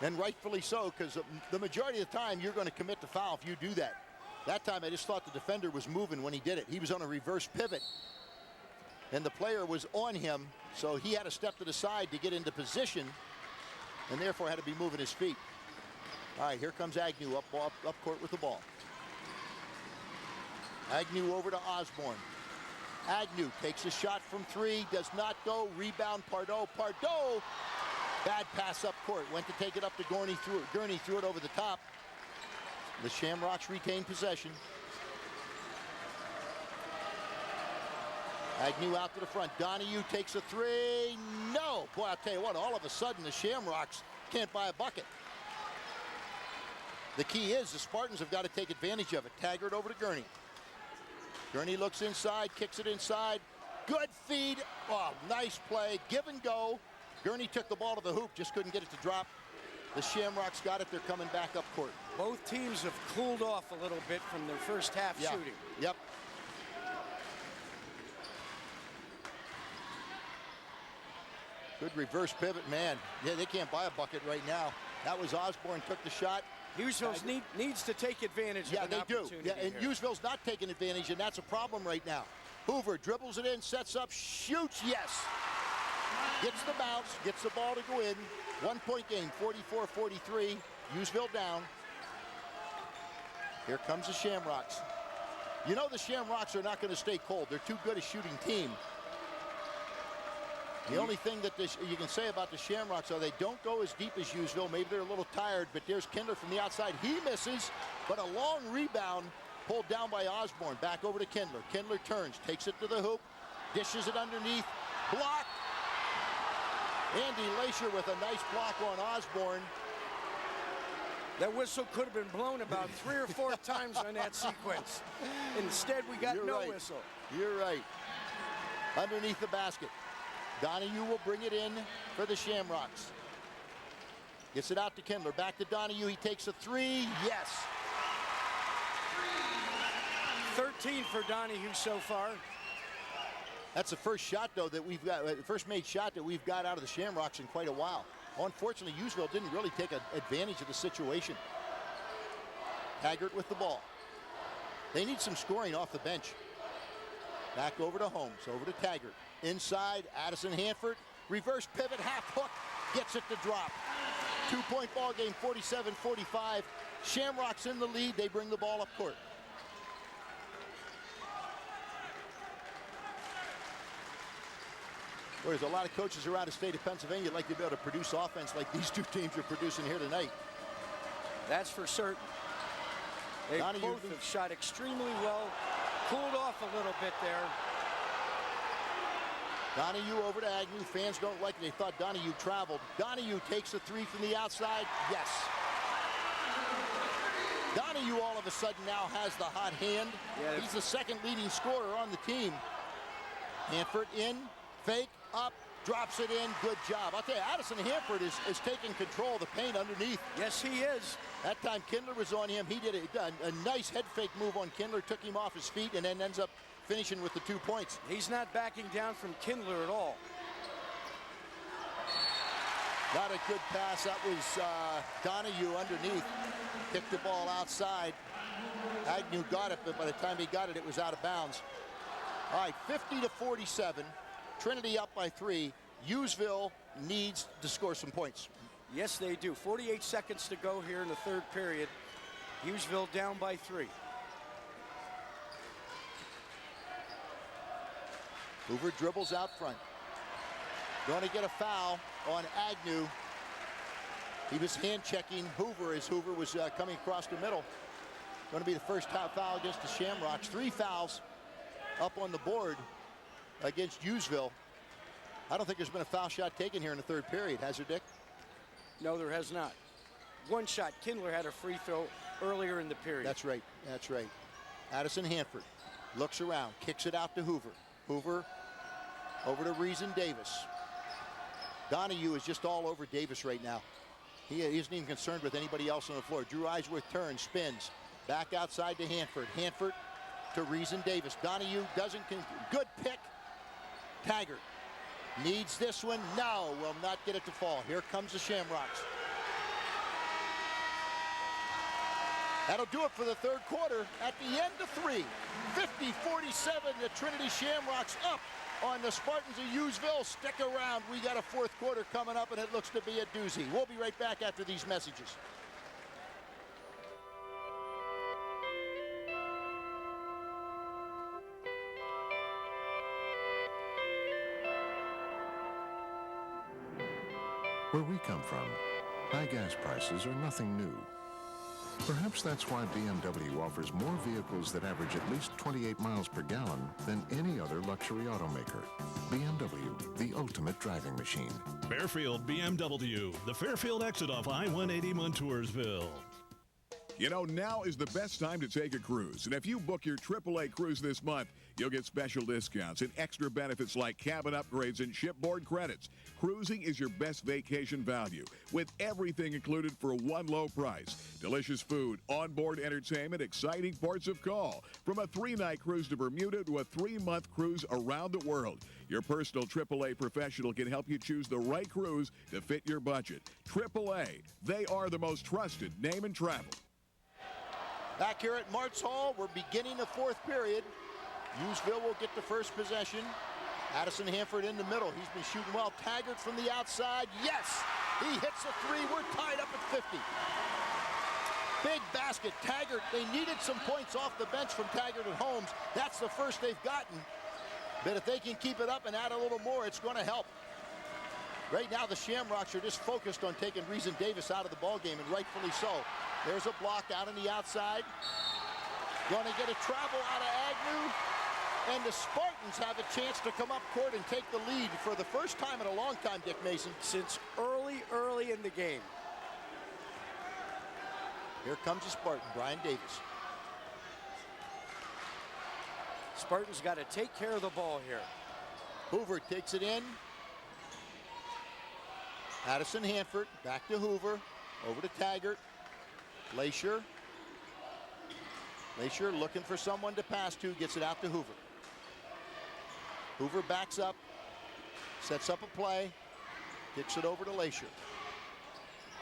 And rightfully so, because the majority of the time you're going to commit the foul if you do that. That time I just thought the defender was moving when he did it. He was on a reverse pivot. And the player was on him, so he had to step to the side to get into position, and therefore had to be moving his feet. All right, here comes Agnew up court with the ball. Agnew over to Osborne. Agnew takes a shot from 3, does not go. Rebound, Pardo. Pardo, bad pass up court. Went to take it up to Gurney, threw it over the top. The Shamrocks retain possession. Agnew out to the front. Donahue takes a 3. No. Boy, I'll tell you what, all of a sudden the Shamrocks can't buy a bucket. The key is the Spartans have got to take advantage of it. Taggart over to Gurney. Gurney looks inside, kicks it inside. Good feed. Oh, nice play. Give and go. Gurney took the ball to the hoop, just couldn't get it to drop. The Shamrocks got it. They're coming back up court. Both teams have cooled off a little bit from their first half shooting. Yep. Good reverse pivot, man. Yeah, they can't buy a bucket right now. That was Osborne, took the shot. Hughesville needs to take advantage of an opportunity. Yeah, and Hughesville's not taking advantage, and that's a problem right now. Hoover dribbles it in, sets up, shoots, yes. Gets the bounce, gets the ball to go in. 1-point game, 44-43. Hughesville down. Here comes the Shamrocks. You know the Shamrocks are not going to stay cold. They're too good a shooting team. The only thing that you can say about the Shamrocks are they don't go as deep as Hughesville. Maybe they're a little tired, but there's Kindler from the outside. He misses, but a long rebound pulled down by Osborne. Back over to Kindler. Kindler turns, takes it to the hoop, dishes it underneath, block. Andy Laisher with a nice block on Osborne. That whistle could have been blown about 3 or 4 times on that sequence. Instead, we got no whistle. You're right. Underneath the basket. Donahue will bring it in for the Shamrocks. Gets it out to Kindler. Back to Donahue. He takes a 3. Yes. 13 for Donahue so far. That's the first shot, though, that we've got. First made shot that we've got out of the Shamrocks in quite a while. Unfortunately, Hughesville didn't really take advantage of the situation. Taggart with the ball. They need some scoring off the bench. Back over to Holmes. Over to Taggart. Inside, Addison Hanford, reverse pivot, half hook, gets it to drop. 2-point ball game, 47-45. Shamrocks in the lead, they bring the ball up court. Well, there's a lot of coaches around the state of Pennsylvania who'd like to be able to produce offense like these two teams are producing here tonight. That's for certain. They both have shot extremely well, cooled off a little bit there. Donahue over to Agnew. Fans don't like it. They thought Donahue traveled. Donahue takes a 3 from the outside. Yes. Donahue all of a sudden now has the hot hand. Yeah, he's the second leading scorer on the team. Hanford in, fake, up, drops it in. Good job. I'll tell you, Addison Hanford is taking control of the paint underneath. Yes, he is. That time Kindler was on him. He did a nice head fake move on Kindler, took him off his feet, and then ends up finishing with the 2 points. He's not backing down from Kindler at all. Not a good pass. That was Donahue underneath. Kicked the ball outside. Agnew got it, but by the time he got it, it was out of bounds. All right, 50-47. Trinity up by 3. Hughesville needs to score some points. Yes, they do. 48 seconds to go here in the third period. Hughesville down by 3. Hoover dribbles out front. Going to get a foul on Agnew. He was hand checking Hoover as Hoover was coming across the middle. Going to be the first foul against the Shamrocks. 3 fouls up on the board against Hughesville. I don't think there's been a foul shot taken here in the third period, has there, Dick? No, there has not. One shot. Kindler had a free throw earlier in the period. That's right. That's right. Addison Hanford looks around, kicks it out to Hoover. Hoover over to Reason Davis. Donahue is just all over Davis right now. He isn't even concerned with anybody else on the floor. Drew Eisworth turns, spins. Back outside to Hanford. Hanford to Reason Davis. Donahue doesn't. Good pick. Taggart needs this one. No, will not get it to fall. Here comes the Shamrocks. That'll do it for the third quarter. At the end of 3, 50-47, the Trinity Shamrocks up on the Spartans of Hughesville. Stick around. We got a fourth quarter coming up, and it looks to be a doozy. We'll be right back after these messages. Where we come from, high gas prices are nothing new. Perhaps that's why BMW offers more vehicles that average at least 28 miles per gallon than any other luxury automaker. BMW, the ultimate driving machine. Fairfield BMW, the Fairfield exit off I-180 Montoursville. You know, now is the best time to take a cruise. And if you book your AAA cruise this month, you'll get special discounts and extra benefits like cabin upgrades and shipboard credits. Cruising is your best vacation value, with everything included for one low price. Delicious food, onboard entertainment, exciting ports of call. From a 3-night cruise to Bermuda to a 3-month cruise around the world. Your personal AAA professional can help you choose the right cruise to fit your budget. AAA, they are the most trusted name in travel. Back here at Martz Hall, we're beginning the fourth period. Hughesville will get the first possession. Addison Hanford in the middle. He's been shooting well. Taggart from the outside. Yes! He hits a 3. We're tied up at 50. Big basket. Taggart, they needed some points off the bench from Taggart and Holmes. That's the first they've gotten. But if they can keep it up and add a little more, it's going to help. Right now, the Shamrocks are just focused on taking Reason Davis out of the ballgame, and rightfully so. There's a block out on the outside. Going to get a travel out of Agnew. And the Spartans have a chance to come up court and take the lead for the first time in a long time, Dick Mason. Since early in the game. Here comes a Spartan, Brian Davis. Spartans got to take care of the ball here. Hoover takes it in. Addison Hanford, back to Hoover, over to Taggart. Glacier looking for someone to pass to, gets it out to Hoover. Hoover backs up, sets up a play, kicks it over to Glacier.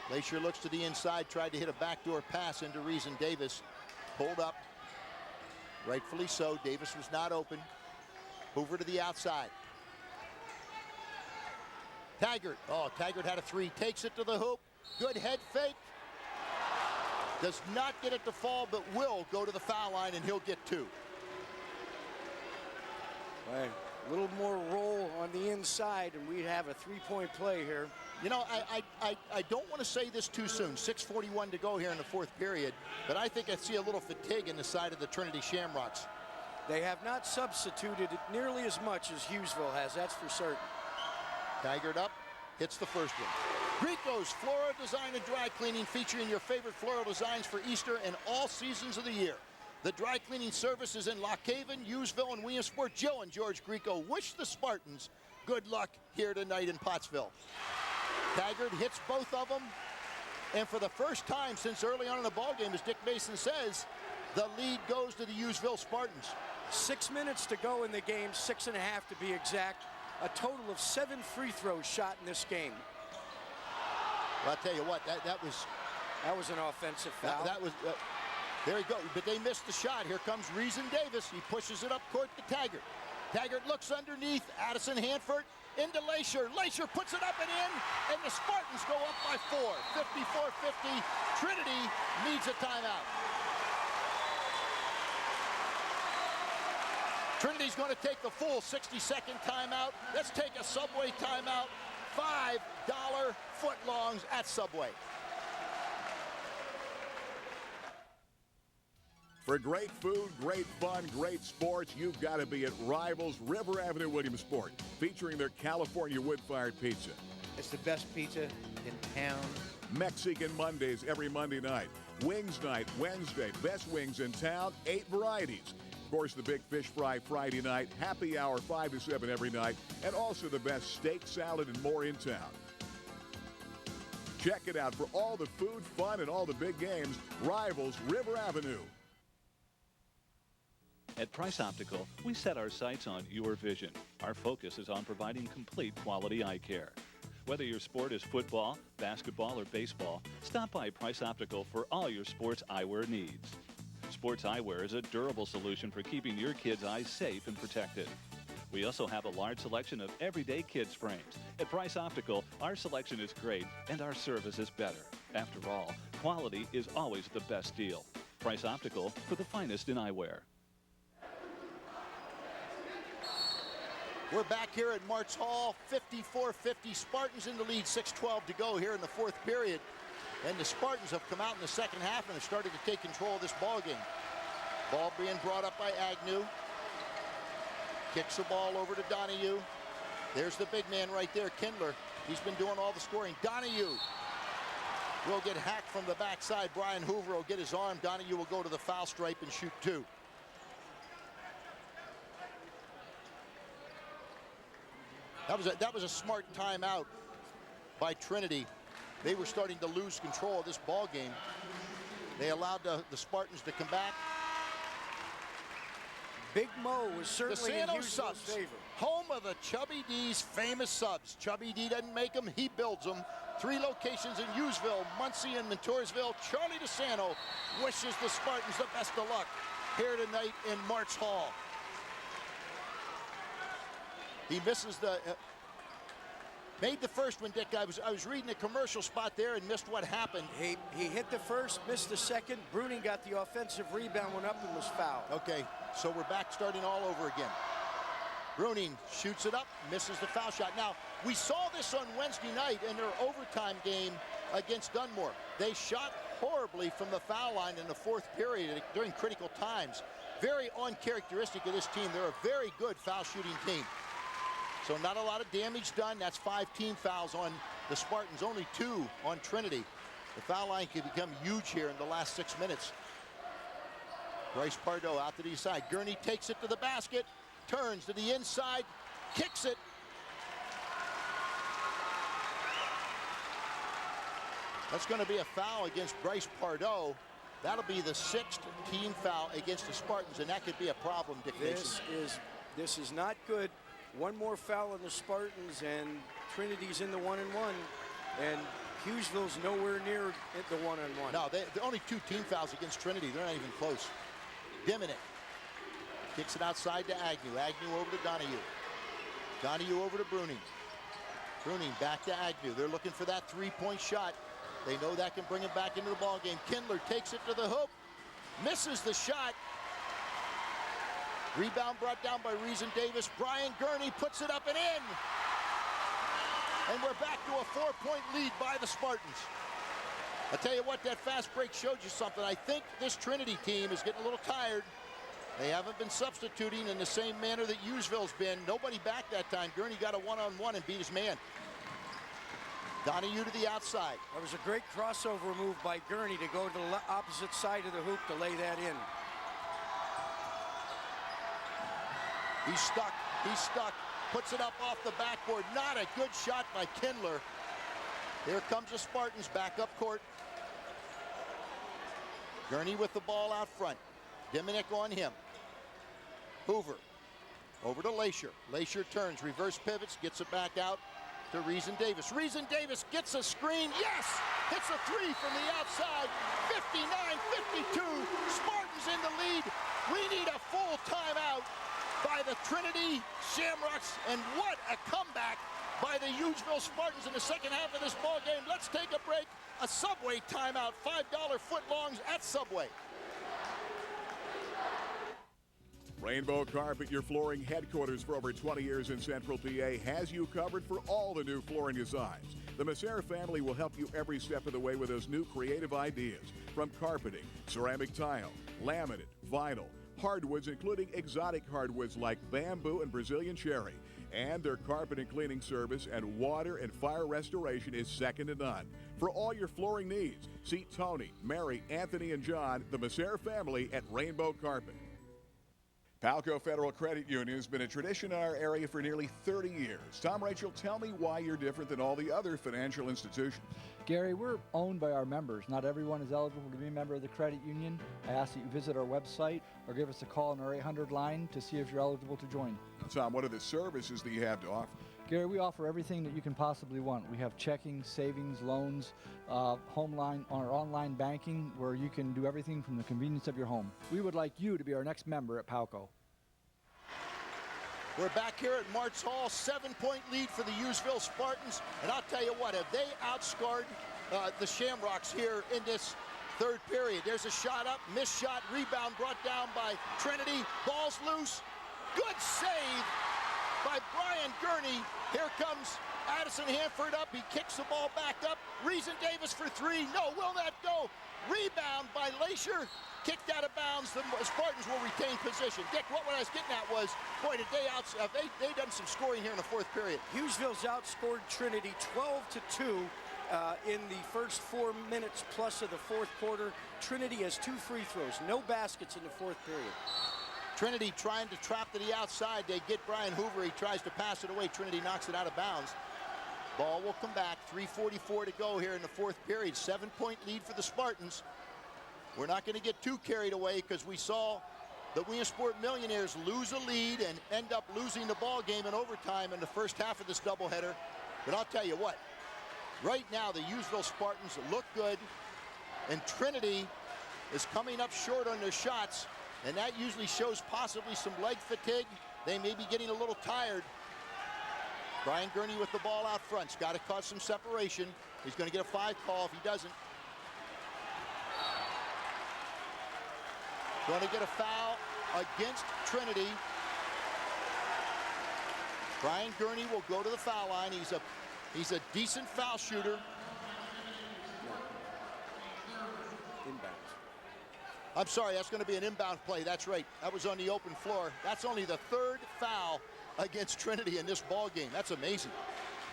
Glacier looks to the inside, tried to hit a backdoor pass into Reason Davis. Pulled up, rightfully so. Davis was not open. Hoover to the outside. Taggart, Taggart had a 3, takes it to the hoop. Good head fake. Does not get it to fall, but will go to the foul line, and he'll get 2. Right. A little more roll on the inside, and we'd have a 3-point play here. You know, I don't want to say this too soon. 6:41 to go here in the fourth period, but I think I see a little fatigue in the side of the Trinity Shamrocks. They have not substituted it nearly as much as Hughesville has, that's for certain. Taggart up, hits the first one. Grieco's Floral Design and Dry Cleaning, featuring your favorite floral designs for Easter and all seasons of the year. The dry cleaning service is in Lock Haven, Hughesville, and Williamsport. Joe and George Grieco wish the Spartans good luck here tonight in Pottsville. Taggart hits both of them, and for the first time since early on in the ballgame, as Dick Mason says, the lead goes to the Hughesville Spartans. 6 minutes to go in the game, 6.5 to be exact. A total of 7 free throws shot in this game. Well, I'll tell you what, that was an offensive foul. That was there you go, but they missed the shot. Here comes Reason Davis. He pushes it up court to Taggart. Taggart looks underneath. Addison Hanford into Glacier. Glacier puts it up and in, and the Spartans go up by 4. 54-50. Trinity needs a timeout. Trinity's going to take the full 60-second timeout. Let's take a Subway timeout. $5 footlongs at Subway. For great food, great fun, great sports, you've got to be at Rivals River Avenue Williamsport, featuring their California wood-fired pizza. It's the best pizza in town. Mexican Mondays every Monday night. Wings night Wednesday. Best wings in town, 8 varieties. Of course, the big fish fry Friday night, happy hour 5 to 7 every night, and also the best steak, salad, and more in town. Check it out for all the food, fun, and all the big games. Rivals River Avenue. At Price Optical, we set our sights on your vision. Our focus is on providing complete quality eye care. Whether your sport is football, basketball, or baseball, stop by Price Optical for all your sports eyewear needs. Sports eyewear is a durable solution for keeping your kids' eyes safe and protected. We also have a large selection of everyday kids' frames. At Price Optical, our selection is great and our service is better. After all, quality is always the best deal. Price Optical for the finest in eyewear. We're back here at March Hall, 54-50. Spartans in the lead, 6:12 to go here in the fourth period. And the Spartans have come out in the second half and have started to take control of this ball game. Ball being brought up by Agnew. Kicks the ball over to Donahue. There's the big man right there, Kindler. He's been doing all the scoring. Donahue will get hacked from the backside. Brian Hoover will get his arm. Donahue will go to the foul stripe and shoot two. That was a smart timeout by Trinity. They were starting to lose control of this ball game. They allowed the Spartans to come back. Big Mo was certainly in DeSanto Houston's subs, favor. home of the Chubby D's famous subs. Chubby D doesn't make them, he builds them. 3 locations in Hughesville, Muncie, and Montoursville. Charlie DeSanto wishes the Spartans the best of luck here tonight in March Hall. He misses the, made the first one, Dick. I was reading a commercial spot there and missed what happened. He hit the first, missed the second. Bruning got the offensive rebound, went up and was fouled. Okay, so we're back starting all over again. Bruning shoots it up, misses the foul shot. Now, we saw this on Wednesday night in their overtime game against Dunmore. They shot horribly from the foul line in the fourth period during critical times. Very uncharacteristic of this team. They're a very good foul shooting team. So not a lot of damage done. That's 5 team fouls on the Spartans, only 2 on Trinity. The foul line could become huge here in the last 6 minutes. Bryce Pardo out to the side. Gurney takes it to the basket, turns to the inside, kicks it. That's going to be a foul against Bryce Pardo. That'll be the 6th team foul against the Spartans, and that could be a problem, Dick Mason. This is not good. One more foul on the Spartans, and Trinity's in the 1-1, and Hughesville's nowhere near the 1-1. No, they're only 2 team fouls against Trinity. They're not even close. Diminick kicks it outside to Agnew. Agnew over to Donahue. Donahue over to Bruning. Bruning back to Agnew. They're looking for that 3-point shot. They know that can bring him back into the ball game. Kindler takes it to the hoop, misses the shot. Rebound brought down by Reason Davis. Brian Gurney puts it up and in. And we're back to a 4-point lead by the Spartans. I tell you what, that fast break showed you something. I think this Trinity team is getting a little tired. They haven't been substituting in the same manner that Hughesville's been. Nobody back that time. Gurney got a 1-on-1 and beat his man. Donahue to the outside. That was a great crossover move by Gurney to go to the opposite side of the hoop to lay that in. He's stuck. He's stuck. Puts it up off the backboard. Not a good shot by Kindler. Here comes the Spartans back up court. Gurney with the ball out front. Diminick on him. Hoover over to Laisher. Laisher turns, reverse pivots, gets it back out to Reason Davis. Reason Davis gets a screen. Yes! Hits a 3 from the outside. 59-52. Spartans in the lead. We need a full timeout by the Trinity Shamrocks, and what a comeback by the Hughesville Spartans in the second half of this ball game. Let's take a break. A Subway timeout, $5 footlongs at Subway. Rainbow Carpet, your flooring headquarters for over 20 years in Central PA, has you covered for all the new flooring designs. The Messer family will help you every step of the way with those new creative ideas, from carpeting, ceramic tile, laminate, vinyl, hardwoods, including exotic hardwoods like bamboo and Brazilian cherry. And their carpet and cleaning service and water and fire restoration is second to none. For all your flooring needs, see Tony, Mary, Anthony, and John, the Messer family at Rainbow Carpet. Palco Federal Credit Union has been a tradition in our area for nearly 30 years. Tom, Rachel, tell me why you're different than all the other financial institutions. Gary, we're owned by our members. Not everyone is eligible to be a member of the credit union. I ask that you visit our website or give us a call on our 800 line to see if you're eligible to join. Tom, what are the services that you have to offer? Gary, we offer everything that you can possibly want. We have checking, savings, loans, home line, our online banking, where you can do everything from the convenience of your home. We would like you to be our next member at PALCO. We're back here at Martz Hall, 7-point lead for the Hughesville Spartans. And I'll tell you what, have they outscored the Shamrocks here in this third period. There's a shot up, missed shot, rebound brought down by Trinity. Ball's loose. Good save by Brian Gurney. Here comes Addison Hanford up. He kicks the ball back up. Reason Davis for three. No, will not go. Rebound by Leisure. Kicked out of bounds. The Spartans will retain position. Dick, what I was getting at was, boy, did they done some scoring here in the fourth period. Hughesville's outscored Trinity 12-2 in the first 4 minutes plus of the fourth quarter. Trinity has 2 free throws, no baskets in the fourth period. Trinity trying to trap to the outside. They get Brian Hoover. He tries to pass it away. Trinity knocks it out of bounds. Ball will come back. 3:44 to go here in the fourth period. 7-point lead for the Spartans. We're not going to get too carried away because we saw the Williamsport Millionaires lose a lead and end up losing the ball game in overtime in the first half of this doubleheader. But I'll tell you what, right now the Hughesville Spartans look good, and Trinity is coming up short on their shots, and that usually shows possibly some leg fatigue. They may be getting a little tired. Brian Gurney with the ball out front. He's got to cause some separation. He's going to get a 5 call if he doesn't. Going to get a foul against Trinity. Brian Gurney will go to the foul line. He's a decent foul shooter. Inbounds. I'm sorry, that's going to be an inbound play. That's right. That was on the open floor. That's only the 3rd foul against Trinity in this ball game. That's amazing.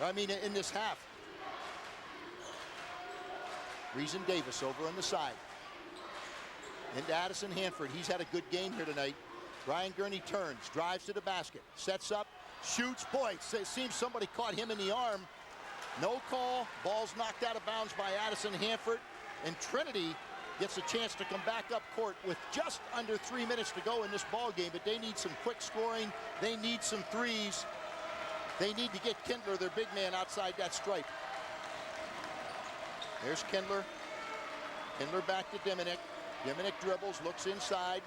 I mean, in this half. Reason Davis over on the side. Into Addison Hanford. He's had a good game here tonight. Brian Gurney turns, drives to the basket, sets up, shoots. Boy, it seems somebody caught him in the arm. No call. Ball's knocked out of bounds by Addison Hanford. And Trinity gets a chance to come back up court with just under 3 minutes to go in this ball game. But they need some quick scoring. They need some threes. They need to get Kindler, their big man, outside that stripe. There's Kindler. Kindler back to Diminick. Diminick dribbles, looks inside,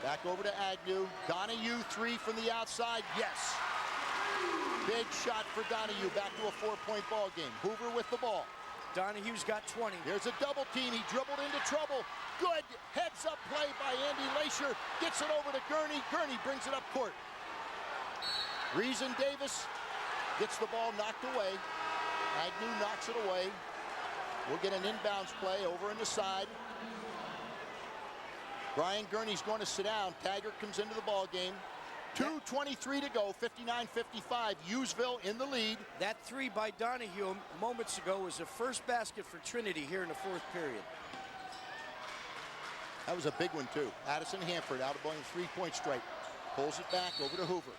back over to Agnew. Donahue, 3 from the outside, yes. Big shot for Donahue, back to a 4-point ball game. Hoover with the ball. Donahue's got 20. There's a double team, he dribbled into trouble. Good heads up play by Andy Leisure, gets it over to Gurney. Gurney brings it up court. Reason Davis gets the ball knocked away. Agnew knocks it away. We'll get an inbounds play over in the side. Brian Gurney's going to sit down. Taggart comes into the ball game. 2:23 to go, 59-55. Hughesville in the lead. That 3 by Donahue moments ago was the first basket for Trinity here in the fourth period. That was a big one, too. Addison Hanford out of the 3-point stripe. Pulls it back over to Hoover.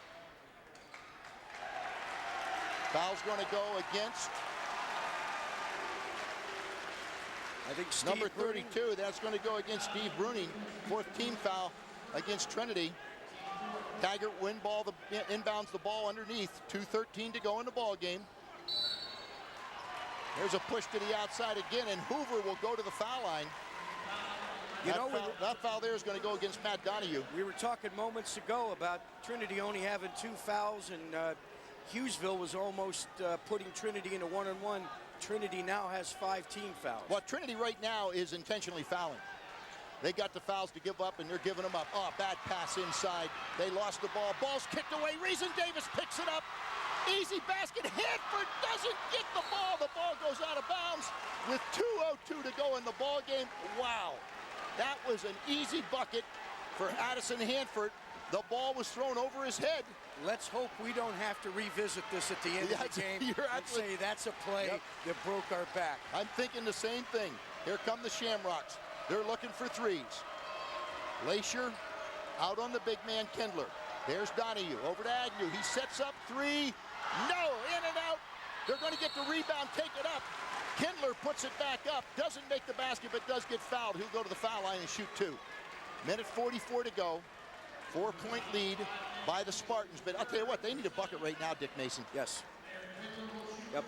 Foul's going to go against, I think, Steve number 32. Bruning. That's going to go against Steve Bruning. 4th team foul against Trinity. Taggart inbounds the ball underneath. 2:13 to go in the ball game. There's a push to the outside again, and Hoover will go to the foul line. That foul there is going to go against Matt Donahue. We were talking moments ago about Trinity only having 2 fouls, and Hughesville was almost putting Trinity in a 1-on-1. Trinity now has 5 team fouls. Well, Trinity right now is intentionally fouling. They got the fouls to give up, and they're giving them up. Oh, bad pass inside. They lost the ball. Ball's kicked away. Reason Davis picks it up. Easy basket. Hanford doesn't get the ball. The ball goes out of bounds with 2:02 to go in the ball game. Wow. That was an easy bucket for Addison Hanford. The ball was thrown over his head. Let's hope we don't have to revisit this at the end of the game and say that's a play that broke our back. I'm thinking the same thing. Here come the Shamrocks. They're looking for threes. Leisure out on the big man, Kindler. There's Donahue over to Agnew. He sets up 3. No, in and out. They're going to get the rebound, take it up. Kindler puts it back up. Doesn't make the basket, but does get fouled. He'll go to the foul line and shoot 2. Minute 44 to go. 4-point lead by the Spartans. But I'll tell you what, they need a bucket right now, Dick Mason. Yes. Yep.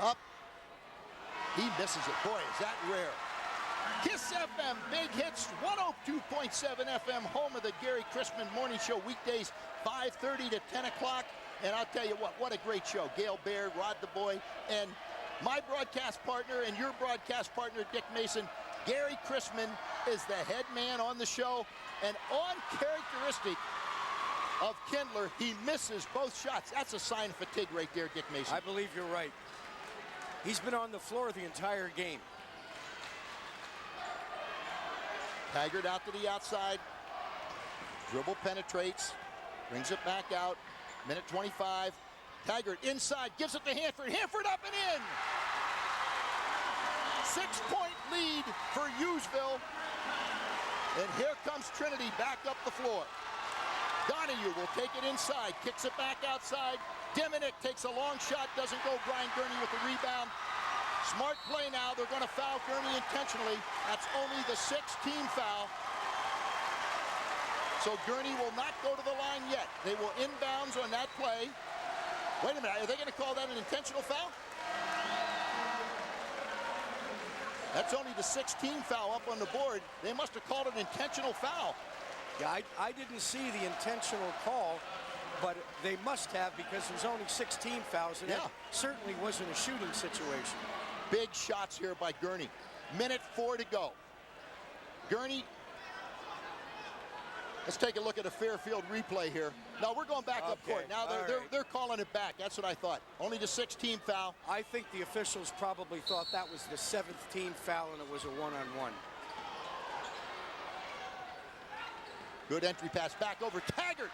Up. He misses it. Boy, is that rare. Kiss FM, Big Hits, 102.7 FM, home of the Gary Chrisman Morning Show, weekdays 5:30 to 10 o'clock. And I'll tell you what a great show. Gail Baird, Rod the Boy, and my broadcast partner and your broadcast partner, Dick Mason. Gary Chrisman is the head man on the show. And on characteristic of Kindler, he misses both shots. That's a sign of fatigue right there, Dick Mason. I believe you're right. He's been on the floor the entire game. Taggart out to the outside. Dribble penetrates. Brings it back out. Minute 25. Taggart inside. Gives it to Hanford. Hanford up and in. 6-point lead for Hughesville. And here comes Trinity back up the floor. Donahue will take it inside. Kicks it back outside. Diminick takes a long shot. Doesn't go. Brian Gurney with the rebound. Smart play now. They're going to foul Gurney intentionally. That's only the 6th team foul. So Gurney will not go to the line yet. They will inbounds on that play. Wait a minute. Are they going to call that an intentional foul? That's only the 6th team foul up on the board. They must have called an intentional foul. Yeah, I didn't see the intentional call, but they must have because there's only 16 fouls, and that certainly wasn't a shooting situation. Big shots here by Gurney. Minute 4 to go. Gurney, let's take a look at a Fairfield replay here. No, we're going back up court. Now they're calling it back. That's what I thought. Only the 6th team foul. I think the officials probably thought that was the 7th team foul and it was a one-on-one. Good entry pass back over. Taggart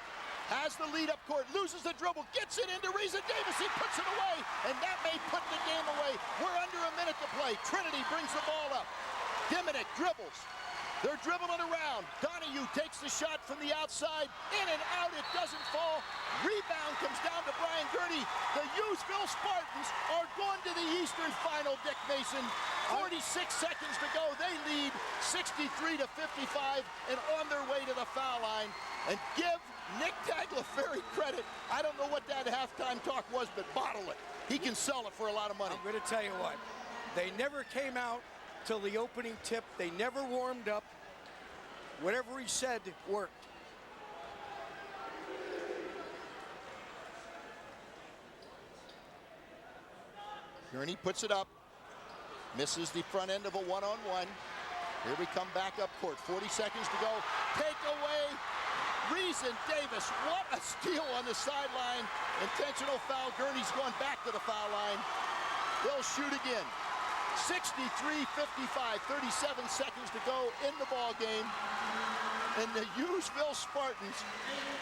has the lead up court, loses the dribble, gets it into Reza Davis. He puts it away, and that may put the game away. We're under a minute to play. Trinity brings the ball up. Diminick dribbles. They're dribbling around. Donahue takes the shot from the outside. In and out, it doesn't fall. Rebound comes down to Brian Gurney. The Hughesville Spartans are going to the Eastern Final, Dick Mason. 46 seconds to go. They lead 63 to 55 and on their way to the foul line. And give Nick Tagliaferri credit. I don't know what that halftime talk was, but bottle it. He can sell it for a lot of money. I'm going to tell you what. They never came out till the opening tip. They never warmed up. Whatever he said worked. Gurney puts it up. Misses the front end of a one-on-one. Here we come back up court. 40 seconds to go. Take away. Reza Davis. What a steal on the sideline. Intentional foul. Gurney's going back to the foul line. They'll shoot again. 63-55, 37 seconds to go in the ball game. And the Hughesville Spartans,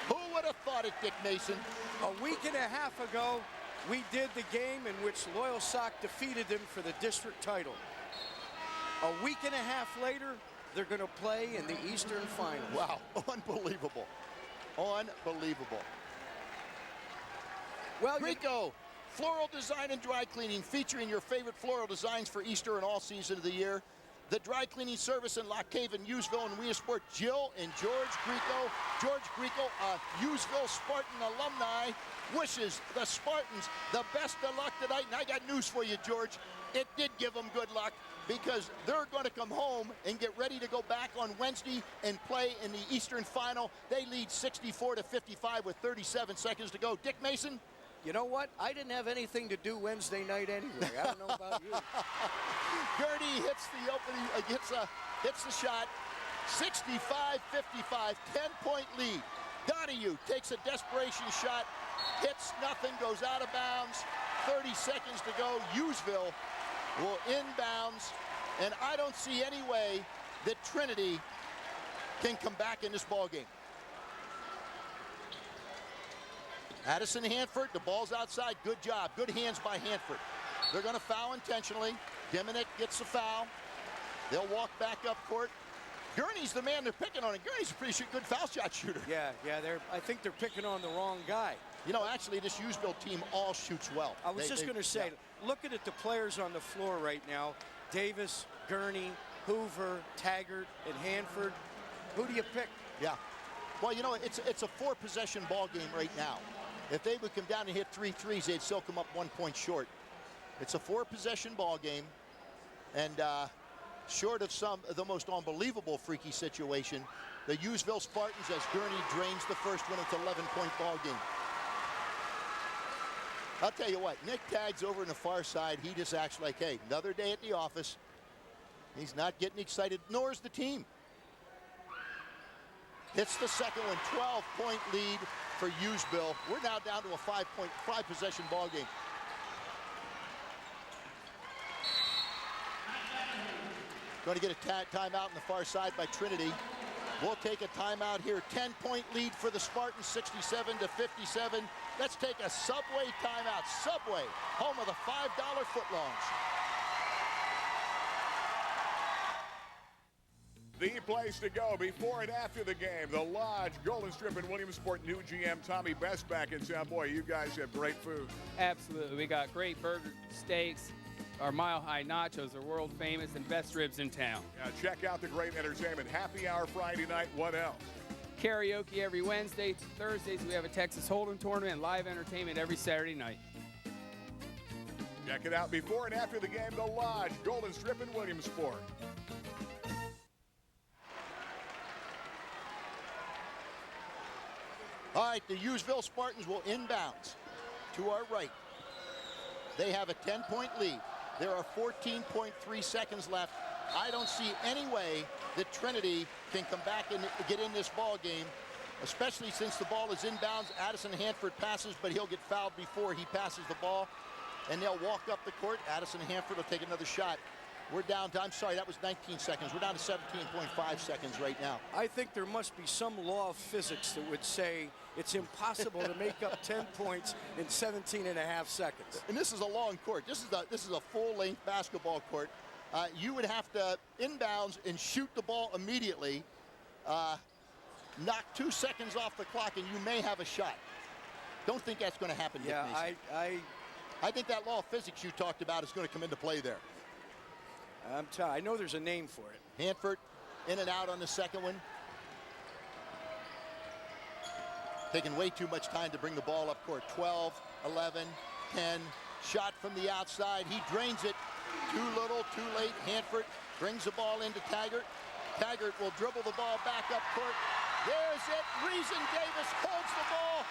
who would have thought it, Dick Mason? A week and a half ago, we did the game in which Loyal Sock defeated them for the district title. A week and a half later, they're going to play in the Eastern Final. Wow, unbelievable. Unbelievable. Well, Rico. Floral design and dry cleaning, featuring your favorite floral designs for Easter and all season of the year. The dry cleaning service in Lock Haven, Hughesville, and Weasport. Jill and George Greco. George Greco, a Hughesville Spartan alumni, wishes the Spartans the best of luck tonight. And I got news for you, George. It did give them good luck because they're going to come home and get ready to go back on Wednesday and play in the Eastern Final. They lead 64-55 with 37 seconds to go. Dick Mason? You know what? I didn't have anything to do Wednesday night anyway. I don't know about you. Gurney hits the opening, hits the shot. 65-55, 10-point lead. Donahue takes a desperation shot, hits nothing, goes out of bounds. 30 seconds to go. Hughesville will inbounds, and I don't see any way that Trinity can come back in this ball game. Addison Hanford, the ball's outside. Good job. Good hands by Hanford. They're going to foul intentionally. Diminick gets the foul. They'll walk back up court. Gurney's the man they're picking on, and Gurney's a pretty good foul shot shooter. Yeah, I think they're picking on the wrong guy. You know, actually, this Hughesville team all shoots well. I was just going to say, looking at the players on the floor right now, Davis, Gurney, Hoover, Taggart, and Hanford. Who do you pick? Yeah. Well, you know, it's a 4-possession ball game right now. If they would come down and hit 3 threes, they'd still come up 1 point short. It's a 4-possession ball game, and short of the most unbelievable freaky situation, the Hughesville Spartans, as Gurney drains the first one, it's an 11-point ball game. I'll tell you what, Nick Tagg's over on the far side. He just acts like, hey, another day at the office. He's not getting excited, nor is the team. It's the second one, 12-point lead for Hughesville. We're now down to a 5-possession ball game. Going to get a timeout on the far side by Trinity. We'll take a timeout here. 10-point lead for the Spartans, 67-57. Let's take a Subway timeout. Subway, home of the $5 footlongs. The place to go before and after the game. The Lodge, Golden Strip, and Williamsport. New GM Tommy Best back in town. Boy, you guys have great food. Absolutely. We got great burger, steaks. Our mile-high nachos are world famous, and best ribs in town. Yeah, check out the great entertainment. Happy hour Friday night. What else? Karaoke every Wednesday. Thursdays we have a Texas Hold'em tournament and live entertainment every Saturday night. Check it out before and after the game. The Lodge, Golden Strip, and Williamsport. All right, the Hughesville Spartans will inbounds to our right. They have a 10-point lead. There are 14.3 seconds left. I don't see any way that Trinity can come back and get in this ball game, especially since the ball is inbounds. Addison Hanford passes, but he'll get fouled before he passes the ball, and they'll walk up the court. Addison Hanford will take another shot. We're down to, I'm sorry, that was 19 seconds. We're down to 17.5 seconds right now. I think there must be some law of physics that would say it's impossible to make up 10 points in 17 and a half seconds. And this is a long court. This is a full-length basketball court. You would have to inbounds and shoot the ball immediately, knock 2 seconds off the clock, and you may have a shot. Don't think that's going to happen, Dick Mason. I think that law of physics you talked about is going to come into play there. I know there's a name for it. Hanford in and out on the second one. Taking way too much time to bring the ball up court. 12, 11, 10. Shot from the outside. He drains it. Too little, too late. Hanford brings the ball into Taggart. Taggart will dribble the ball back up court. There's it. Reason Davis holds the ball.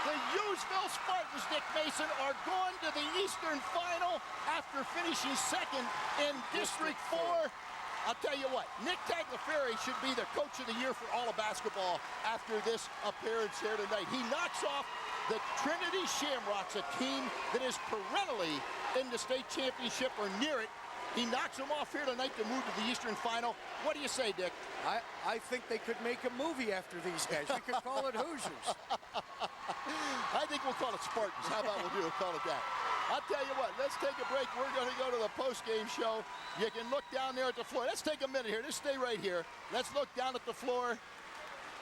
The Hughesville Spartans, Dick Mason, are going to the Eastern Final after finishing second in District 4. I'll tell you what, Nick Tagliaferri should be the coach of the year for all of basketball after this appearance here tonight. He knocks off the Trinity Shamrocks, a team that is perennially in the state championship or near it. He knocks them off here tonight to move to the Eastern Final. What do you say, Dick? I think they could make a movie after these guys. We could call it Hoosiers. I think we'll call it Spartans. How about we'll call it that? I'll tell you what, let's take a break. We're going to go to the post-game show. You can look down there at the floor. Let's take a minute here. Just stay right here. Let's look down at the floor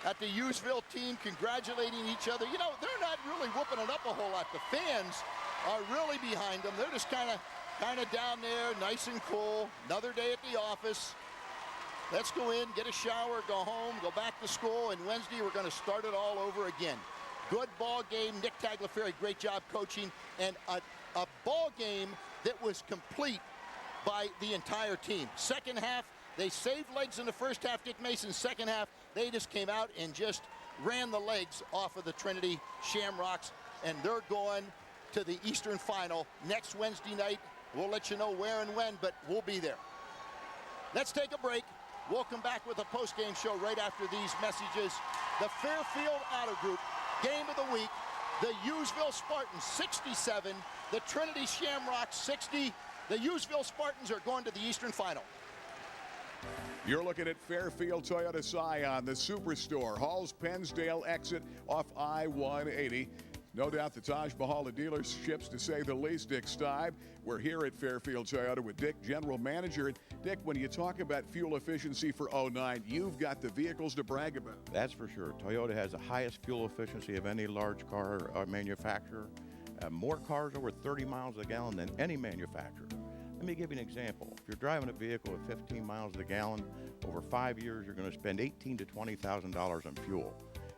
at the Hughesville team congratulating each other. You know, they're not really whooping it up a whole lot. The fans are really behind them. They're just kind of down there, nice and cool. Another day at the office. Let's go in, get a shower, go home, go back to school, and Wednesday we're going to start it all over again. Good ball game. Nick Tagliaferri, great job coaching, and a ball game that was complete by the entire team. Second half, they saved legs in the first half. Dick Mason, second half, they just came out and just ran the legs off of the Trinity Shamrocks, and they're going to the Eastern Final next Wednesday night. We'll let you know where and when, but we'll be there. Let's take a break. We'll come back with a post-game show right after these messages. The Fairfield Auto Group game of the week. The Hughesville Spartans 67, the Trinity Shamrocks 60. The Hughesville Spartans are going to the Eastern Final. You're looking at Fairfield Toyota Scion, the Superstore, Halls Pennsdale exit off I-180. No doubt the Taj Mahal of dealerships, to say the least. Dick Stibe. We're here at Fairfield Toyota with Dick, general manager. And Dick, when you talk about fuel efficiency for 09, you've got the vehicles to brag about. That's for sure. Toyota has the highest fuel efficiency of any large car manufacturer. More cars over 30 miles a gallon than any manufacturer. Let me give you an example. If you're driving a vehicle at 15 miles a gallon, over 5 years, you're going to spend $18,000 to $20,000 on fuel.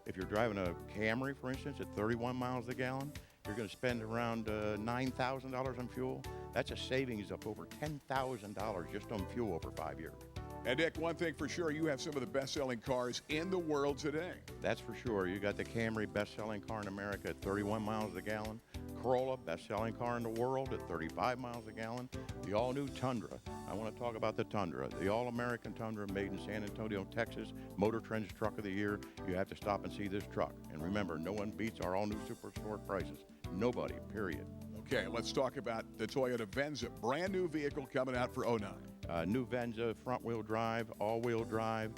If you're driving a Camry, for instance, at 31 miles a gallon, you're going to spend around $9,000 on fuel. That's a savings of over $10,000 just on fuel over 5 years. And Dick, one thing for sure, you have some of the best-selling cars in the world today. That's for sure. You got the Camry, best-selling car in America at 31 miles a gallon. Corolla, best-selling car in the world at 35 miles a gallon. The all-new Tundra. I want to talk about the Tundra. The all-American Tundra made in San Antonio, Texas. Motor Trend's Truck of the Year. You have to stop and see this truck. And remember, no one beats our all-new Superstore prices. Nobody, period. Okay, let's talk about the Toyota Venza. Brand new vehicle coming out for 09. New Venza, front-wheel drive, all-wheel drive,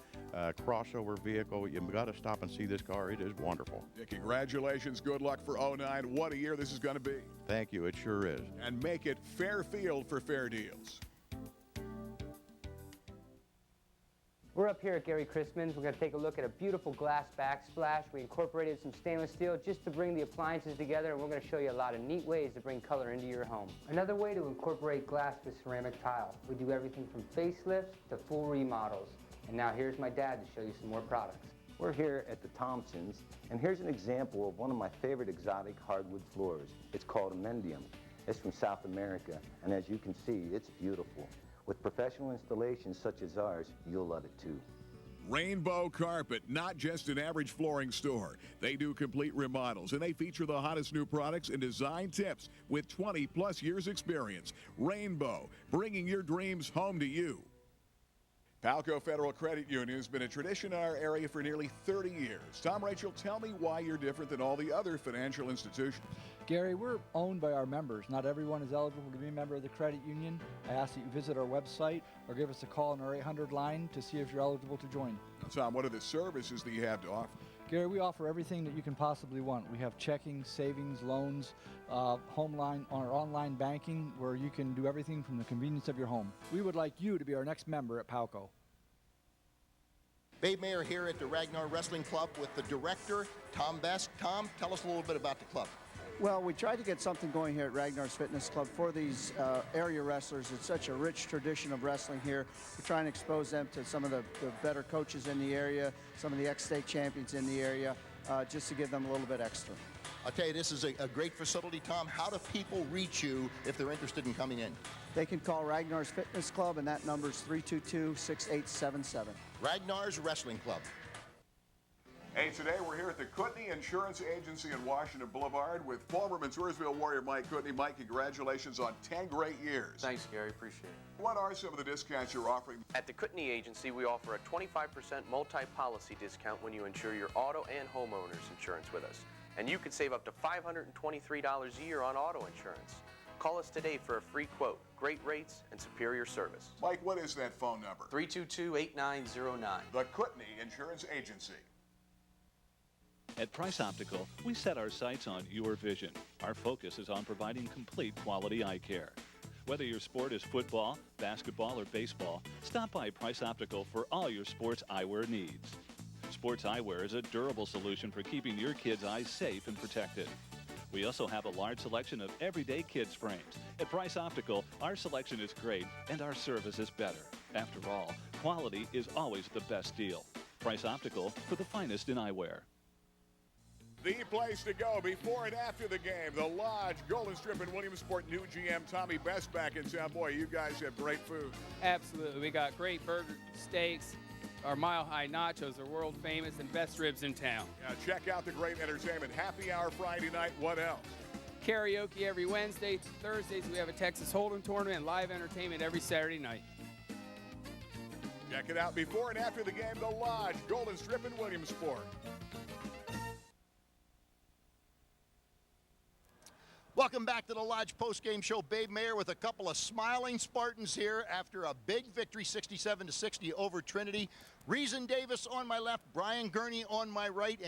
crossover vehicle. You've got to stop and see this car. It is wonderful. Dick, congratulations. Good luck for 09. What a year this is going to be. Thank you. It sure is. And make it fair field for fair deals. We're up here at Gary Christman's. We're going to take a look at a beautiful glass backsplash. We incorporated some stainless steel just to bring the appliances together, and we're going to show you a lot of neat ways to bring color into your home. Another way to incorporate glass with ceramic tile. We do everything from facelifts to full remodels. And now here's my dad to show you some more products. We're here at the Thompsons, and here's an example of one of my favorite exotic hardwood floors. It's called Amendium. It's from South America, and as you can see, it's beautiful. With professional installations such as ours, you'll love it too. Rainbow Carpet, not just an average flooring store. They do complete remodels, and they feature the hottest new products and design tips with 20-plus years experience. Rainbow, bringing your dreams home to you. Palco Federal Credit Union has been a tradition in our area for nearly 30 years. Tom, Rachel, tell me why you're different than all the other financial institutions. Gary, we're owned by our members. Not everyone is eligible to be a member of the credit union. I ask that you visit our website or give us a call on our 800 line to see if you're eligible to join. Now, Tom, what are the services that you have to offer? Gary, we offer everything that you can possibly want. We have checking, savings, loans, home line, our online banking, where you can do everything from the convenience of your home. We would like you to be our next member at Palco. Babe Mayer here at the Ragnar Wrestling Club with the director, Tom Best. Tom, tell us a little bit about the club. Well, we tried to get something going here at Ragnar's Fitness Club for these area wrestlers. It's such a rich tradition of wrestling here. We're trying to expose them to some of the better coaches in the area, some of the ex-state champions in the area, just to give them a little bit extra. I'll tell you, this is a great facility, Tom. How do people reach you if they're interested in coming in? They can call Ragnar's Fitness Club, and that number is 322-6877. Ragnar's Wrestling Club. Hey, today we're here at the Kootenai Insurance Agency in Washington Boulevard with former Mantoursville Warrior Mike Kootenai. Mike, congratulations on 10 great years. Thanks, Gary. Appreciate it. What are some of the discounts you're offering? At the Kootenai Agency, we offer a 25% multi-policy discount when you insure your auto and homeowners insurance with us. And you could save up to $523 a year on auto insurance. Call us today for a free quote. Great rates and superior service. Mike, what is that phone number? 322-8909. The Kootenai Insurance Agency. At Price Optical, we set our sights on your vision. Our focus is on providing complete quality eye care. Whether your sport is football, basketball, or baseball, stop by Price Optical for all your sports eyewear needs. Sports eyewear is a durable solution for keeping your kids' eyes safe and protected. We also have a large selection of everyday kids' frames. At Price Optical, our selection is great and our service is better. After all, quality is always the best deal. Price Optical for the finest in eyewear. The place to go before and after the game. The Lodge, Golden Strip, and Williamsport. New GM Tommy Best back in town. Boy, you guys have great food. Absolutely. We got great burger steaks. Our mile-high nachos are world famous and best ribs in town. Yeah, check out the great entertainment. Happy hour Friday night. What else? Karaoke every Wednesday. Thursdays we have a Texas Hold'em tournament and live entertainment every Saturday night. Check it out before and after the game. The Lodge, Golden Strip, and Williamsport. Welcome back to the Lodge postgame show. Babe Mayer with a couple of smiling Spartans here after a big victory, 67-60 over Trinity. Reason Davis on my left, Brian Gurney on my right,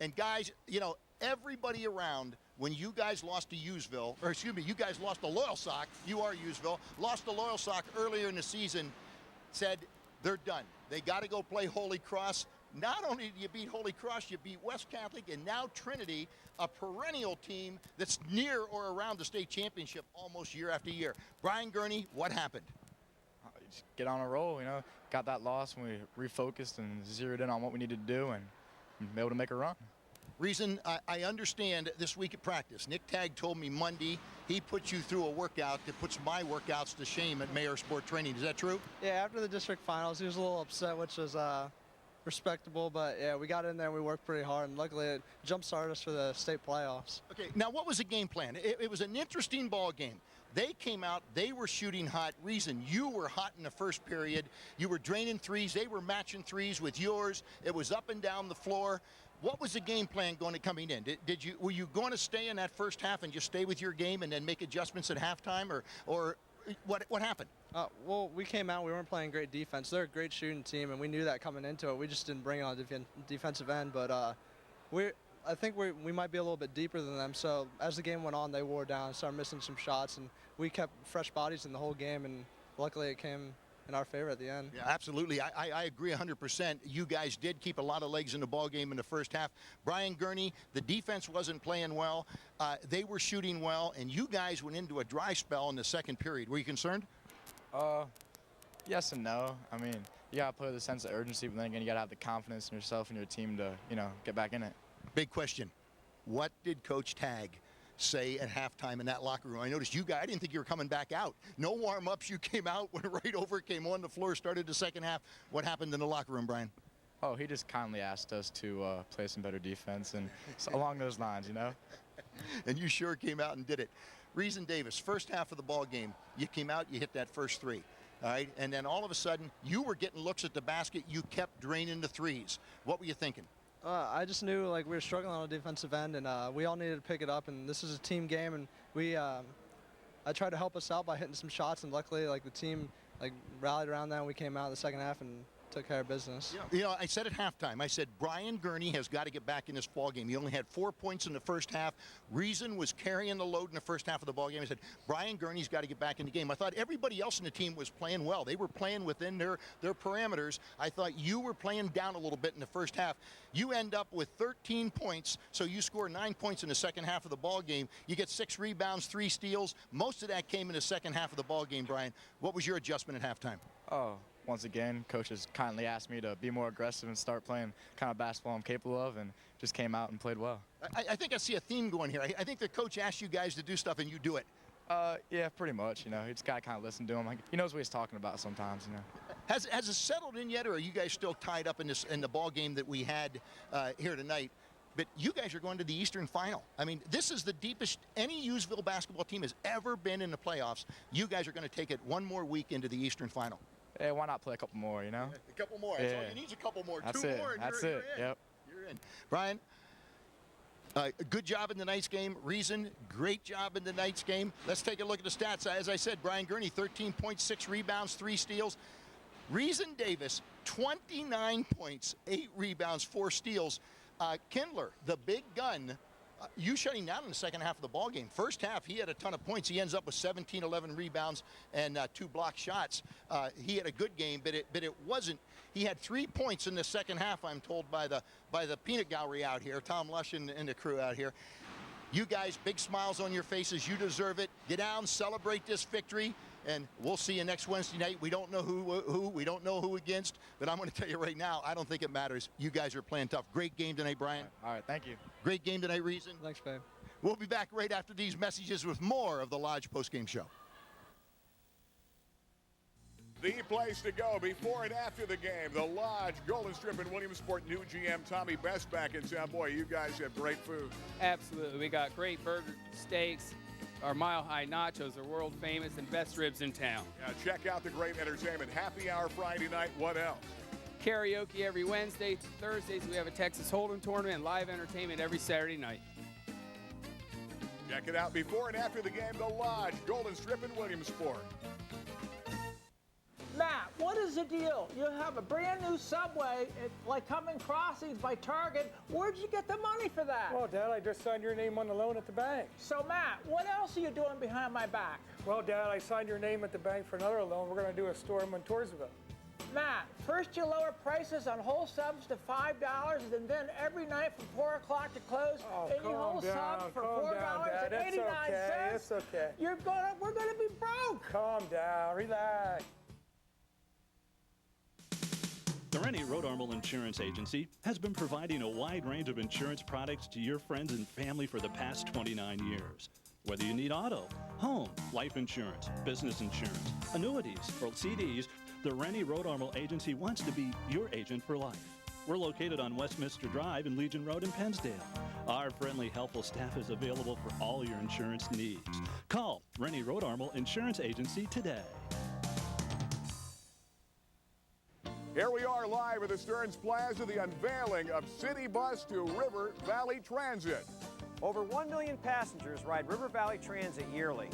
and guys, you know, everybody around when you guys lost to Useville, or excuse me, you guys lost to Loyal Sock, you are Useville, lost to Loyal Sock earlier in the season, said they're done. They got to go play Holy Cross. Not only did you beat Holy Cross, you beat West Catholic, and now Trinity, a perennial team that's near or around the state championship almost year after year. Brian Gurney, what happened? Just get on a roll, you know. Got that loss when we refocused and zeroed in on what we needed to do and be able to make a run. Reason, I understand this week at practice, Nick Tagg told me Monday he put you through a workout that puts my workouts to shame at Mayor Sport Training. Is that true? Yeah, after the district finals, he was a little upset, which was respectable. But, yeah, we got in there and we worked pretty hard, and luckily it jump-started us for the state playoffs. Okay, now what was the game plan? It was an interesting ball game. They came out, they were shooting hot. Reason, you were hot in the first period. You were draining threes. They were matching threes with yours. It was up and down the floor. What was the game plan going to coming in? Were you going to stay in that first half and just stay with your game and then make adjustments at halftime, or what happened? Well, we came out. We weren't playing great defense. They're a great shooting team, and we knew that coming into it. We just didn't bring it on the defensive end, but I think we might be a little bit deeper than them. So as the game went on, they wore down and started missing some shots, and we kept fresh bodies in the whole game, and luckily it came in our favor at the end. Yeah, absolutely. I agree 100%. You guys did keep a lot of legs in the ball game in the first half. Brian Gurney, the defense wasn't playing well. They were shooting well, and you guys went into a dry spell in the second period. Were you concerned? Yes and no. I mean, you got to play with a sense of urgency, but then again, you got to have the confidence in yourself and your team to, you know, get back in it. Big question. What did Coach Tagg say at halftime in that locker room? I noticed you guys, I didn't think you were coming back out. No warm-ups. You came out, went right over, came on the floor, started the second half. What happened in the locker room, Brian? Oh, he just kindly asked us to play some better defense and along those lines, you know. And you sure came out and did it. Reason Davis, first half of the ball game, you came out, you hit that first three. All right, and then all of a sudden, you were getting looks at the basket. You kept draining the threes. What were you thinking? I just knew like we were struggling on the defensive end, and we all needed to pick it up. And this is a team game, and I tried to help us out by hitting some shots, and luckily, like the team like rallied around that. And we came out in the second half and took care of business. You know, I said at halftime, I said Brian Gurney has got to get back in this ball game. He only had 4 points in the first half. Reason was carrying the load in the first half of the ball game. I said Brian Gurney's got to get back in the game. I thought everybody else in the team was playing well. They were playing within their parameters. I thought you were playing down a little bit in the first half. You end up with 13 points, so you score 9 points in the second half of the ball game. You get 6 rebounds, 3 steals. Most of that came in the second half of the ball game, Brian. What was your adjustment at halftime? Once again, coaches kindly asked me to be more aggressive and start playing kind of basketball I'm capable of, and just came out and played well. I think I see a theme going here. I think the coach asked you guys to do stuff and you do it. Yeah, pretty much. You know, you just got to kind of listen to him. Like, he knows what he's talking about sometimes, you know. Has it settled in yet, or are you guys still tied up in the ball game that we had here tonight? But you guys are going to the Eastern Final. I mean, this is the deepest any Hughesville basketball team has ever been in the playoffs. You guys are going to take it one more week into the Eastern Final. Hey, why not play a couple more, you know? A couple more. That's all you need is a couple more. That's 2 it. more, and That's you're it. in. Yep. You're in. Brian, good job in the night's game. Reason, great job in the night's game. Let's take a look at the stats. As I said, Brian Gurney, 13 points, 6 rebounds, 3 steals. Reason Davis, 29 points, 8 rebounds, 4 steals. Kindler, the big gun, you shutting down in the second half of the ball game. First half, he had a ton of points. He ends up with 17, 11 rebounds and 2 block shots. He had a good game, but it wasn't. He had 3 points in the second half, I'm told, by the peanut gallery out here, Tom Lush and the crew out here. You guys, big smiles on your faces. You deserve it. Get down, celebrate this victory, and we'll see you next Wednesday night. We don't know who we don't know who against, but I'm going to tell you right now, I don't think it matters. You guys are playing tough. Great game tonight, Brian. All right, thank you. Great game tonight, Reason. Thanks, babe. We'll be back right after these messages with more of the Lodge postgame show. The place to go before and after the game. The Lodge, Golden Strip, and Williamsport. New GM Tommy Best back in town. Boy, you guys have great food. Absolutely. We got great burger steaks. Our mile-high nachos are world famous, and best ribs in town. Yeah, check out the great entertainment. Happy hour Friday night. What else? Karaoke every Wednesday. Thursdays we have a Texas Hold'em tournament and live entertainment every Saturday night. Check it out before and after the game. The Lodge, Golden Strip, and Williamsport. Matt, what is the deal? You have a brand new Subway, like Coming Crossings by Target. Where'd you get the money for that? Well, Dad, I just signed your name on the loan at the bank. So, Matt, what else are you doing behind my back? Well, Dad, I signed your name at the bank for another loan. We're going to do a store in Montoursville. Matt, first you lower prices on whole subs to $5, and then every night from 4 o'clock to close, any whole sub for $4.89. It's okay. We're gonna be broke. Calm down, relax. The Rennie Road Armel Insurance Agency has been providing a wide range of insurance products to your friends and family for the past 29 years. Whether you need auto, home, life insurance, business insurance, annuities, or CDs, the Rennie Road Armel Agency wants to be your agent for life. We're located on Westminster Drive and Legion Road in Pennsdale. Our friendly, helpful staff is available for all your insurance needs. Call Rennie Road Armel Insurance Agency today. Here we are live at the Stearns Plaza, the unveiling of City Bus to River Valley Transit. Over 1 million passengers ride River Valley Transit yearly.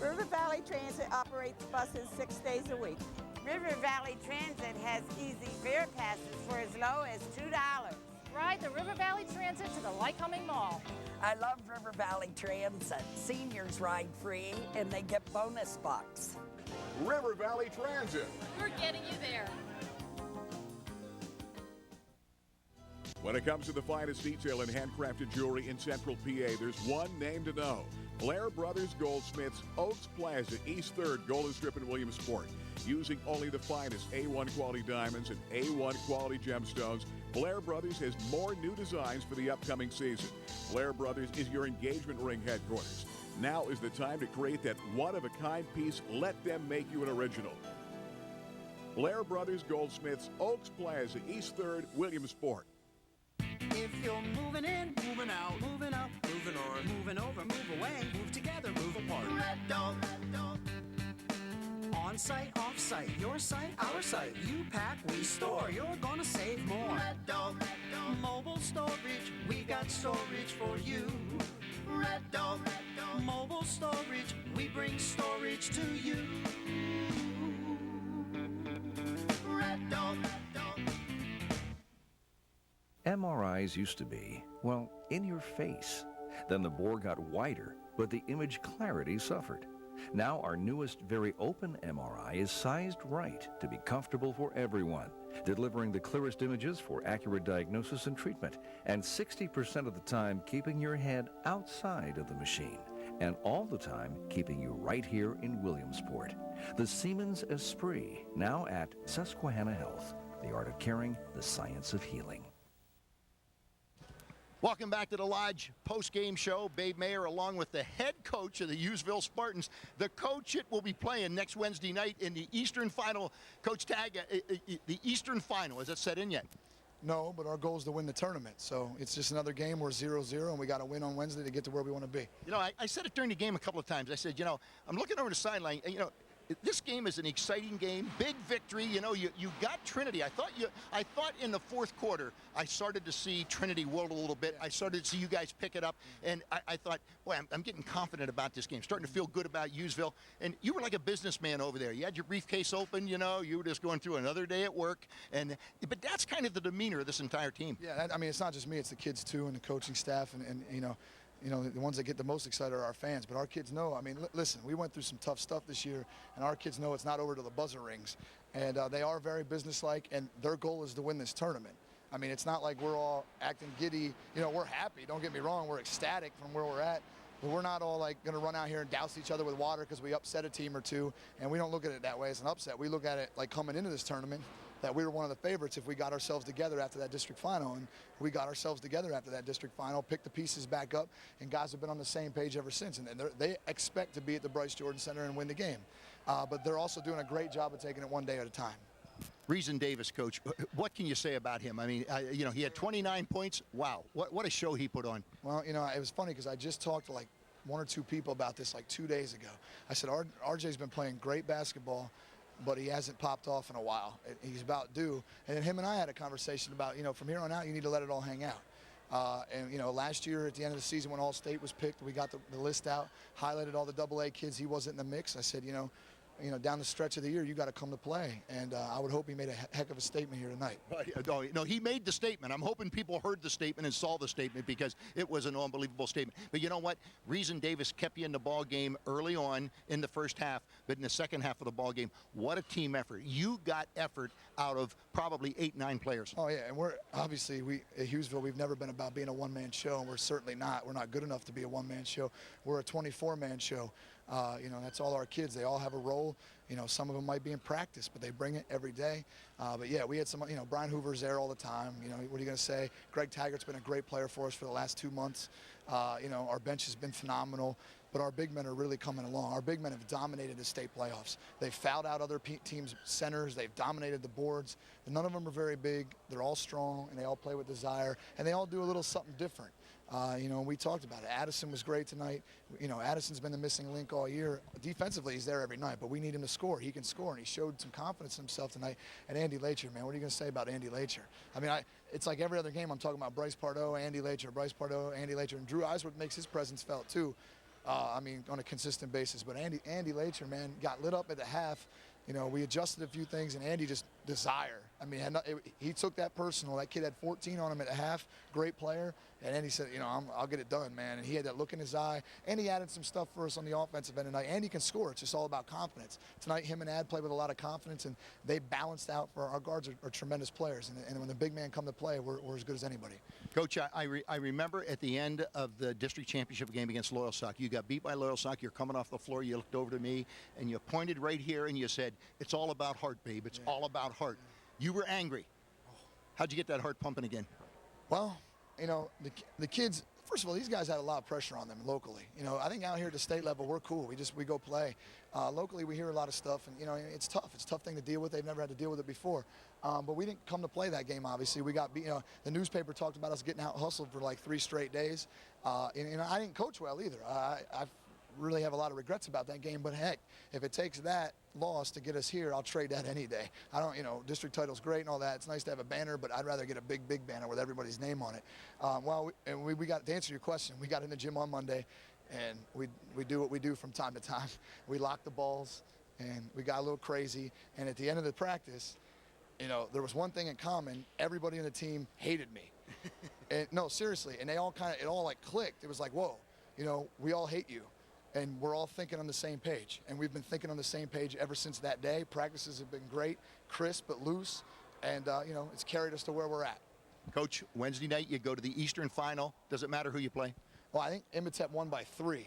River Valley Transit operates buses 6 days a week. River Valley Transit has easy fare passes for as low as $2. Ride the River Valley Transit to the Lycoming Mall. I love River Valley Transit. Seniors ride free and they get bonus bucks. River Valley Transit. We're getting you there. When it comes to the finest detail in handcrafted jewelry in Central PA, there's one name to know. Blair Brothers Goldsmiths, Oaks Plaza, East 3rd, Golden Strip in Williamsport. Using only the finest A1 quality diamonds and A1 quality gemstones, Blair Brothers has more new designs for the upcoming season. Blair Brothers is your engagement ring headquarters. Now is the time to create that one-of-a-kind piece. Let them make you an original. Blair Brothers Goldsmiths, Oaks Plaza, East 3rd, Williamsport. If you're moving in, moving out, moving up, moving on, moving over, move away, move together, move apart. Red Dog, Red Dog. On site, off site, your site, our site. You pack, we store. You're gonna save more. Red Dog, Red Dog. Mobile storage, we got storage for you. Red Dog, Red Dog. Mobile storage, we bring storage to you. Red Dog, Red Dog. MRIs used to be, well, in your face. Then the bore got wider, but the image clarity suffered. Now our newest very open MRI is sized right to be comfortable for everyone, delivering the clearest images for accurate diagnosis and treatment, and 60% of the time keeping your head outside of the machine, and all the time keeping you right here in Williamsport. The Siemens Esprit, now at Susquehanna Health. The art of caring, the science of healing. Welcome back to the Lodge post-game show. Babe Mayer along with the head coach of the Hughesville Spartans. The coach it will be playing next Wednesday night in the Eastern Final. Coach Tagg, the Eastern Final, is it set in yet? No, but our goal is to win the tournament. So it's just another game. We're 0-0, and we got to win on Wednesday to get to where we want to be. You know, I said it during the game a couple of times. I said, you know, I'm looking over the sideline, and, you know, this game is an exciting game, big victory. You know, you got Trinity. I thought in the fourth quarter I started to see Trinity wilt a little bit. I started to see you guys pick it up, and I thought, boy, I'm getting confident about this game. Starting to feel good about Hughesville. And you were like a businessman over there. You had your briefcase open. You know, you were just going through another day at work. But that's kind of the demeanor of this entire team. Yeah, I mean, it's not just me. It's the kids too, and the coaching staff, and you know. You know, the ones that get the most excited are our fans, but our kids know. I mean, listen, we went through some tough stuff this year, and our kids know it's not over till the buzzer rings. And they are very businesslike, and their goal is to win this tournament. I mean, it's not like we're all acting giddy. You know, we're happy. Don't get me wrong. We're ecstatic from where we're at. But we're not all like going to run out here and douse each other with water because we upset a team or two. And we don't look at it that way as an upset. We look at it like coming into this tournament, that we were one of the favorites if we got ourselves together after that district final. And we got ourselves together after that district final, picked the pieces back up, and guys have been on the same page ever since. And they expect to be at the Bryce Jordan Center and win the game. But they're also doing a great job of taking it one day at a time. Reason Davis, Coach, what can you say about him? I mean, you know, he had 29 points. Wow, what a show he put on. Well, you know, it was funny because I just talked to like one or two people about this like 2 days ago. I said, RJ's been playing great basketball, but he hasn't popped off in a while. He's about due. And then him and I had a conversation about, you know, from here on out, you need to let it all hang out. And, you know, last year at the end of the season when All-State was picked, we got the list out, highlighted all the AA kids. He wasn't in the mix. I said, you know, down the stretch of the year, you got to come to play. And I would hope he made a heck of a statement here tonight. No, he made the statement. I'm hoping people heard the statement and saw the statement because it was an unbelievable statement. But you know what? Reason Davis kept you in the ball game early on in the first half, but in the second half of the ball game, what a team effort. You got effort out of probably 8-9 players. Oh, yeah, and we're obviously, at Hughesville, we've never been about being a one-man show, and we're certainly not. We're not good enough to be a one-man show. We're a 24-man show. That's all our kids. They all have a role. Some of them might be in practice, but they bring it every day. But yeah, we had some, Brian Hoover's there all the time. What are you going to say? Greg Taggart's been a great player for us for the last 2 months. Our bench has been phenomenal, but our big men are really coming along. Our big men have dominated the state playoffs. They've fouled out other teams' centers. They've dominated the boards. None of them are very big. They're all strong, and they all play with desire, and they all do a little something different. We talked about it. Addison was great tonight. Addison's been the missing link all year. Defensively, he's there every night, but we need him to score. He can score, and he showed some confidence in himself tonight. And Andy Lacher, man, what are you going to say about Andy Lacher? I mean, it's like every other game I'm talking about Bryce Pardo, Andy Lacher, Bryce Pardo, Andy Lacher. And Drew Eisworth makes his presence felt, too, on a consistent basis. But Andy Lacher, man, got lit up at the half. We adjusted a few things, and Andy just desire. I mean, he took that personal. That kid had 14 on him at a half. Great player. And Andy said, I'll get it done, man. And he had that look in his eye. And he added some stuff for us on the offensive end tonight. Andy can score. It's just all about confidence. Tonight, him and Ad played with a lot of confidence, and they balanced out for our guards are tremendous players. And when the big man come to play, we're as good as anybody. Coach, I remember at the end of the district championship game against Loyal Sock, you got beat by Loyal Sock. You're coming off the floor. You looked over to me, and you pointed right here, and you said, it's all about heart, babe. It's all about heart. You were angry. How'd you get that heart pumping again? Well, the kids, first of all, these guys had a lot of pressure on them locally. I think out here at the state level, we're cool. We go play. Locally, we hear a lot of stuff, and, it's tough. It's a tough thing to deal with. They've never had to deal with it before. But we didn't come to play that game, obviously. We got beat. The newspaper talked about us getting out hustled for like 3 straight days. And I didn't coach well either. I really have a lot of regrets about that game, but heck, if it takes that loss to get us here, I'll trade that any day. I don't, district title's great and all that. It's nice to have a banner, but I'd rather get a big banner with everybody's name on it. We got, to answer your question, we got in the gym on Monday, and we do what we do from time to time. We locked the balls, and we got a little crazy, and at the end of the practice, there was one thing in common. Everybody in the team hated me. And no, seriously, and it all like clicked. It was like, whoa, we all hate you. And we're all thinking on the same page. And we've been thinking on the same page ever since that day. Practices have been great, crisp but loose. And, it's carried us to where we're at. Coach, Wednesday night you go to the Eastern Final. Does it matter who you play? Well, I think Imhotep won by 3.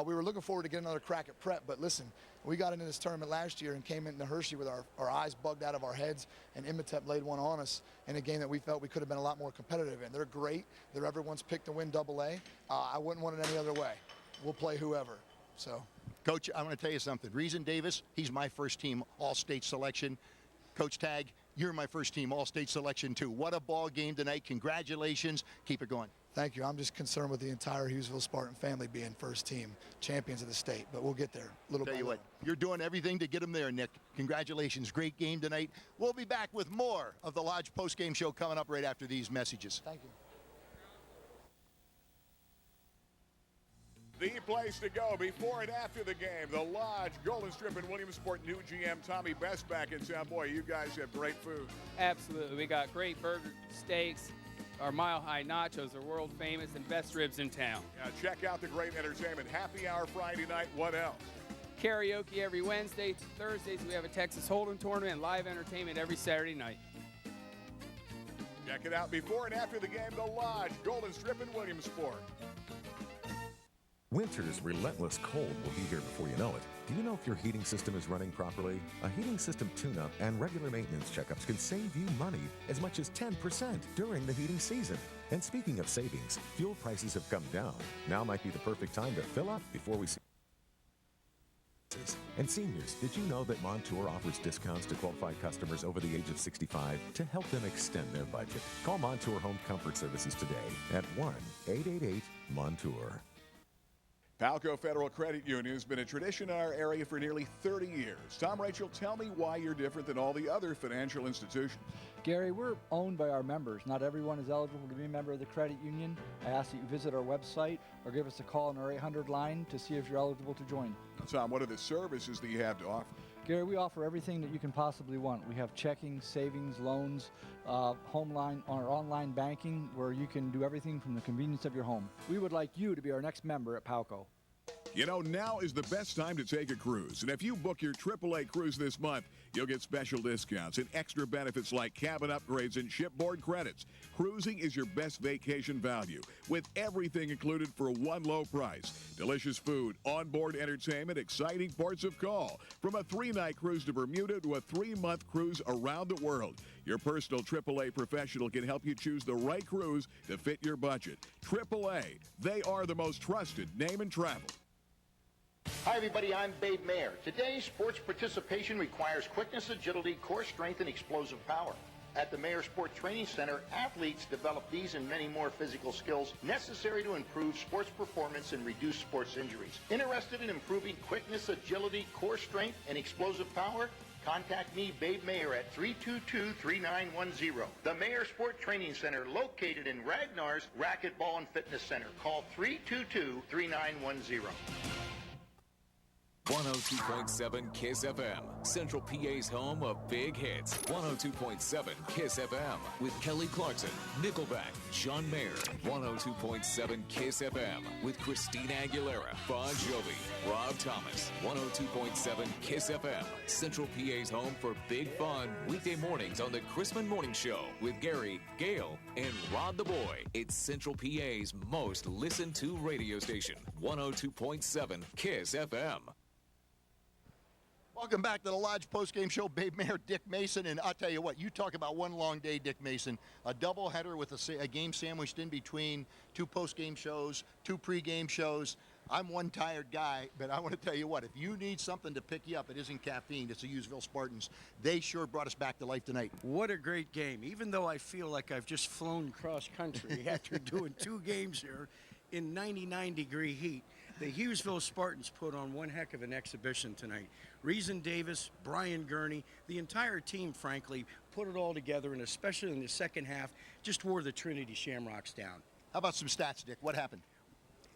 We were looking forward to get another crack at prep. But listen, we got into this tournament last year and came into Hershey with our eyes bugged out of our heads. And Imhotep laid one on us in a game that we felt we could have been a lot more competitive in. They're great. They're everyone's pick to win AA. I wouldn't want it any other way. We'll play whoever. So, Coach, I'm going to tell you something. Reason Davis, he's my first team All-State selection. Coach Tagg, you're my first team All-State selection too. What a ball game tonight. Congratulations. Keep it going. Thank you. I'm just concerned with the entire Hughesville Spartan family being first team champions of the state, but we'll get there little by little. What, you're doing everything to get them there, Nick. Congratulations. Great game tonight. We'll be back with more of the Lodge post-game show coming up right after these messages. Thank you. The place to go before and after the game. The Lodge, Golden Strip, and Williamsport. New GM Tommy Best back in town. Boy, you guys have great food. Absolutely. We got great burger, steaks. Our mile-high nachos are world famous and best ribs in town. Yeah, check out the great entertainment. Happy hour Friday night. What else? Karaoke every Wednesday. Thursdays we have a Texas Hold'em tournament and live entertainment every Saturday night. Check it out before and after the game. The Lodge, Golden Strip, and Williamsport. Winter's relentless cold will be here before you know it. Do you know if your heating system is running properly? A heating system tune-up and regular maintenance checkups can save you money as much as 10% during the heating season. And speaking of savings, fuel prices have come down. Now might be the perfect time to fill up before we see. And seniors, did you know that Montour offers discounts to qualified customers over the age of 65 to help them extend their budget? Call Montour Home Comfort Services today at 1-888-MONTOUR. Palco Federal Credit Union has been a tradition in our area for nearly 30 years. Tom, Rachel, tell me why you're different than all the other financial institutions. Gary, we're owned by our members. Not everyone is eligible to be a member of the credit union. I ask that you visit our website or give us a call on our 800 line to see if you're eligible to join. Tom, what are the services that you have to offer? Gary, we offer everything that you can possibly want. We have checking, savings, loans, home line, our online banking, where you can do everything from the convenience of your home. We would like you to be our next member at PALCO. You know, now is the best time to take a cruise. And if you book your AAA cruise this month, you'll get special discounts and extra benefits like cabin upgrades and shipboard credits. Cruising is your best vacation value, with everything included for one low price. Delicious food, onboard entertainment, exciting ports of call. From a 3-night cruise to Bermuda to a 3-month cruise around the world. Your personal AAA professional can help you choose the right cruise to fit your budget. AAA, they are the most trusted name in travel. Hi everybody, I'm Babe Mayer. Today, sports participation requires quickness, agility, core strength, and explosive power. At the Mayer Sport Training Center, athletes develop these and many more physical skills necessary to improve sports performance and reduce sports injuries. Interested in improving quickness, agility, core strength, and explosive power? Contact me, Babe Mayer, at 322-3910. The Mayer Sport Training Center, located in Ragnar's Racquetball and Fitness Center. Call 322-3910. 102.7 KISS FM, Central PA's home of big hits. 102.7 KISS FM with Kelly Clarkson, Nickelback, John Mayer. 102.7 KISS FM with Christina Aguilera, Bon Jovi, Rob Thomas. 102.7 KISS FM, Central PA's home for big fun weekday mornings on the Chrisman Morning Show with Gary, Gail, and Rod the Boy. It's Central PA's most listened to radio station. 102.7 KISS FM. Welcome back to the Lodge postgame show. Babe Mayer, Dick Mason, and I'll tell you what, you talk about one long day, Dick Mason. A doubleheader with a game sandwiched in between, 2 postgame shows, 2 pregame shows. I'm one tired guy, but I want to tell you what, if you need something to pick you up, it isn't caffeine, it's the Hughesville Spartans. They sure brought us back to life tonight. What a great game. Even though I feel like I've just flown cross country after doing 2 games here in 99-degree heat, the Hughesville Spartans put on one heck of an exhibition tonight. Reason Davis, Brian Gurney, the entire team, frankly, put it all together, and especially in the second half, just wore the Trinity Shamrocks down. How about some stats, Dick? What happened?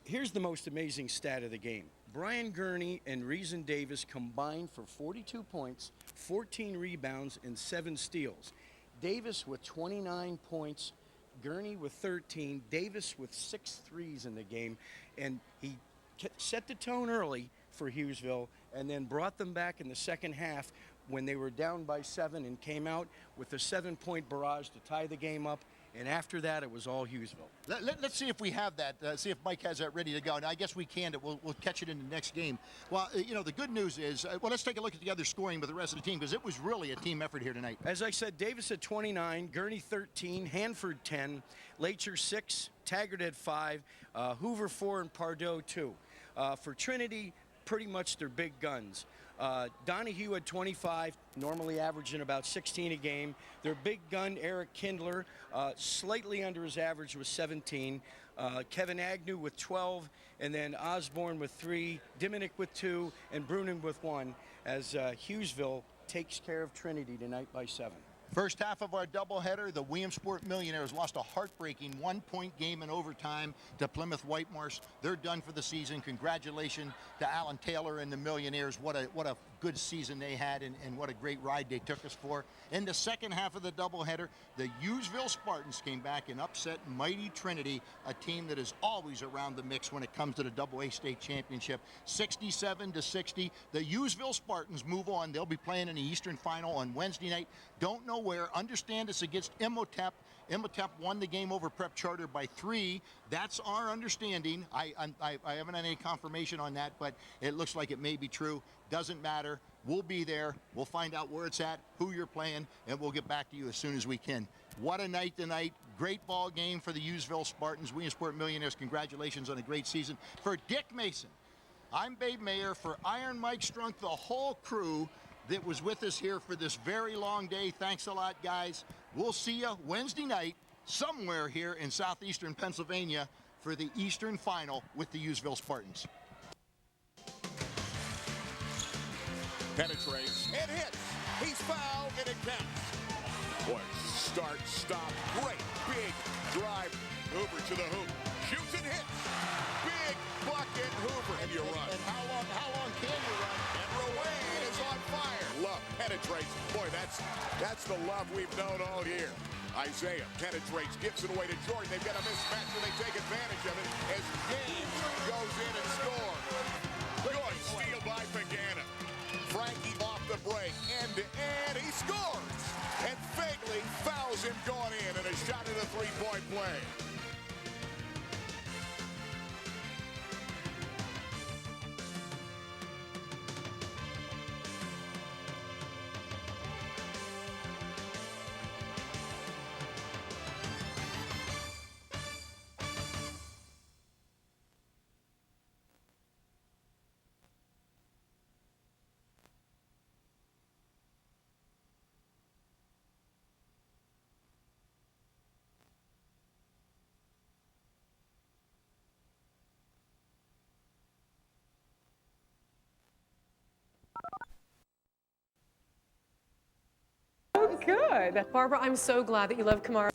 Here's the most amazing stat of the game. Brian Gurney and Reason Davis combined for 42 points, 14 rebounds, and 7 steals. Davis with 29 points, Gurney with 13, Davis with 6 threes in the game, and he set the tone early for Hughesville and then brought them back in the second half when they were down by 7 and came out with a 7-point barrage to tie the game up. And after that, it was all Hughesville. Let's see if we have that, see if Mike has that ready to go. Now, I guess we can. We'll catch it in the next game. Well, you know, the good news is, well, let's take a look at the other scoring with the rest of the team, because it was really a team effort here tonight. As I said, Davis at 29, Gurney 13, Hanford 10, Lacher 6, Taggart at 5, Hoover 4, and Pardo 2. For Trinity, pretty much their big guns. Donahue at 25, normally averaging about 16 a game. Their big gun, Eric Kindler, slightly under his average with 17. Kevin Agnew with 12, and then Osborne with 3, Diminick with 2, and Brunin with 1, as Hughesville takes care of Trinity tonight by 7. First half of our doubleheader, the Williamsport Millionaires lost a heartbreaking 1-point game in overtime to Plymouth Whitemarsh. They're done for the season. Congratulations to Alan Taylor and the Millionaires. What a good season they had, and what a great ride they took us for. In the second half of the doubleheader, the Hughesville Spartans came back and upset mighty Trinity, a team that is always around the mix when it comes to the AA state championship. 67-60. The Hughesville Spartans move on. They'll be playing in the Eastern Final on Wednesday night. Don't know where. Understand it's against Imhotep. Imhotep won the game over Prep Charter by 3. That's our understanding. I haven't had any confirmation on that, but it looks like it may be true. Doesn't matter. We'll be there. We'll find out where it's at, who you're playing, and we'll get back to you as soon as we can. What a night tonight. Great ball game for the Hughesville Spartans. Williamsport Millionaires, congratulations on a great season. For Dick Mason, I'm Babe Mayer. For Iron Mike Strunk, the whole crew that was with us here for this very long day. Thanks a lot, guys. We'll see you Wednesday night somewhere here in southeastern Pennsylvania for the Eastern Final with the Hughesville Spartans. Penetrates and hits. He's fouled and it counts. Boy, start, stop, great big drive. Hoover to the hoop. Shoots and hits. Big bucket, Hoover. And you run. And how long can you run? And Rowan is on fire. up, penetrates. Boy, that's the love we've known all year. Isaiah penetrates, gives it away to Jordan. They've got a mismatch, and they take advantage of it as James goes in and scores. Good steal by Pagana. Frankie off the break, end-to-end, he scores! And Fagley fouls him going in, and a shot at a three-point play. Oh, good. Barbara, I'm so glad that you love Kamara.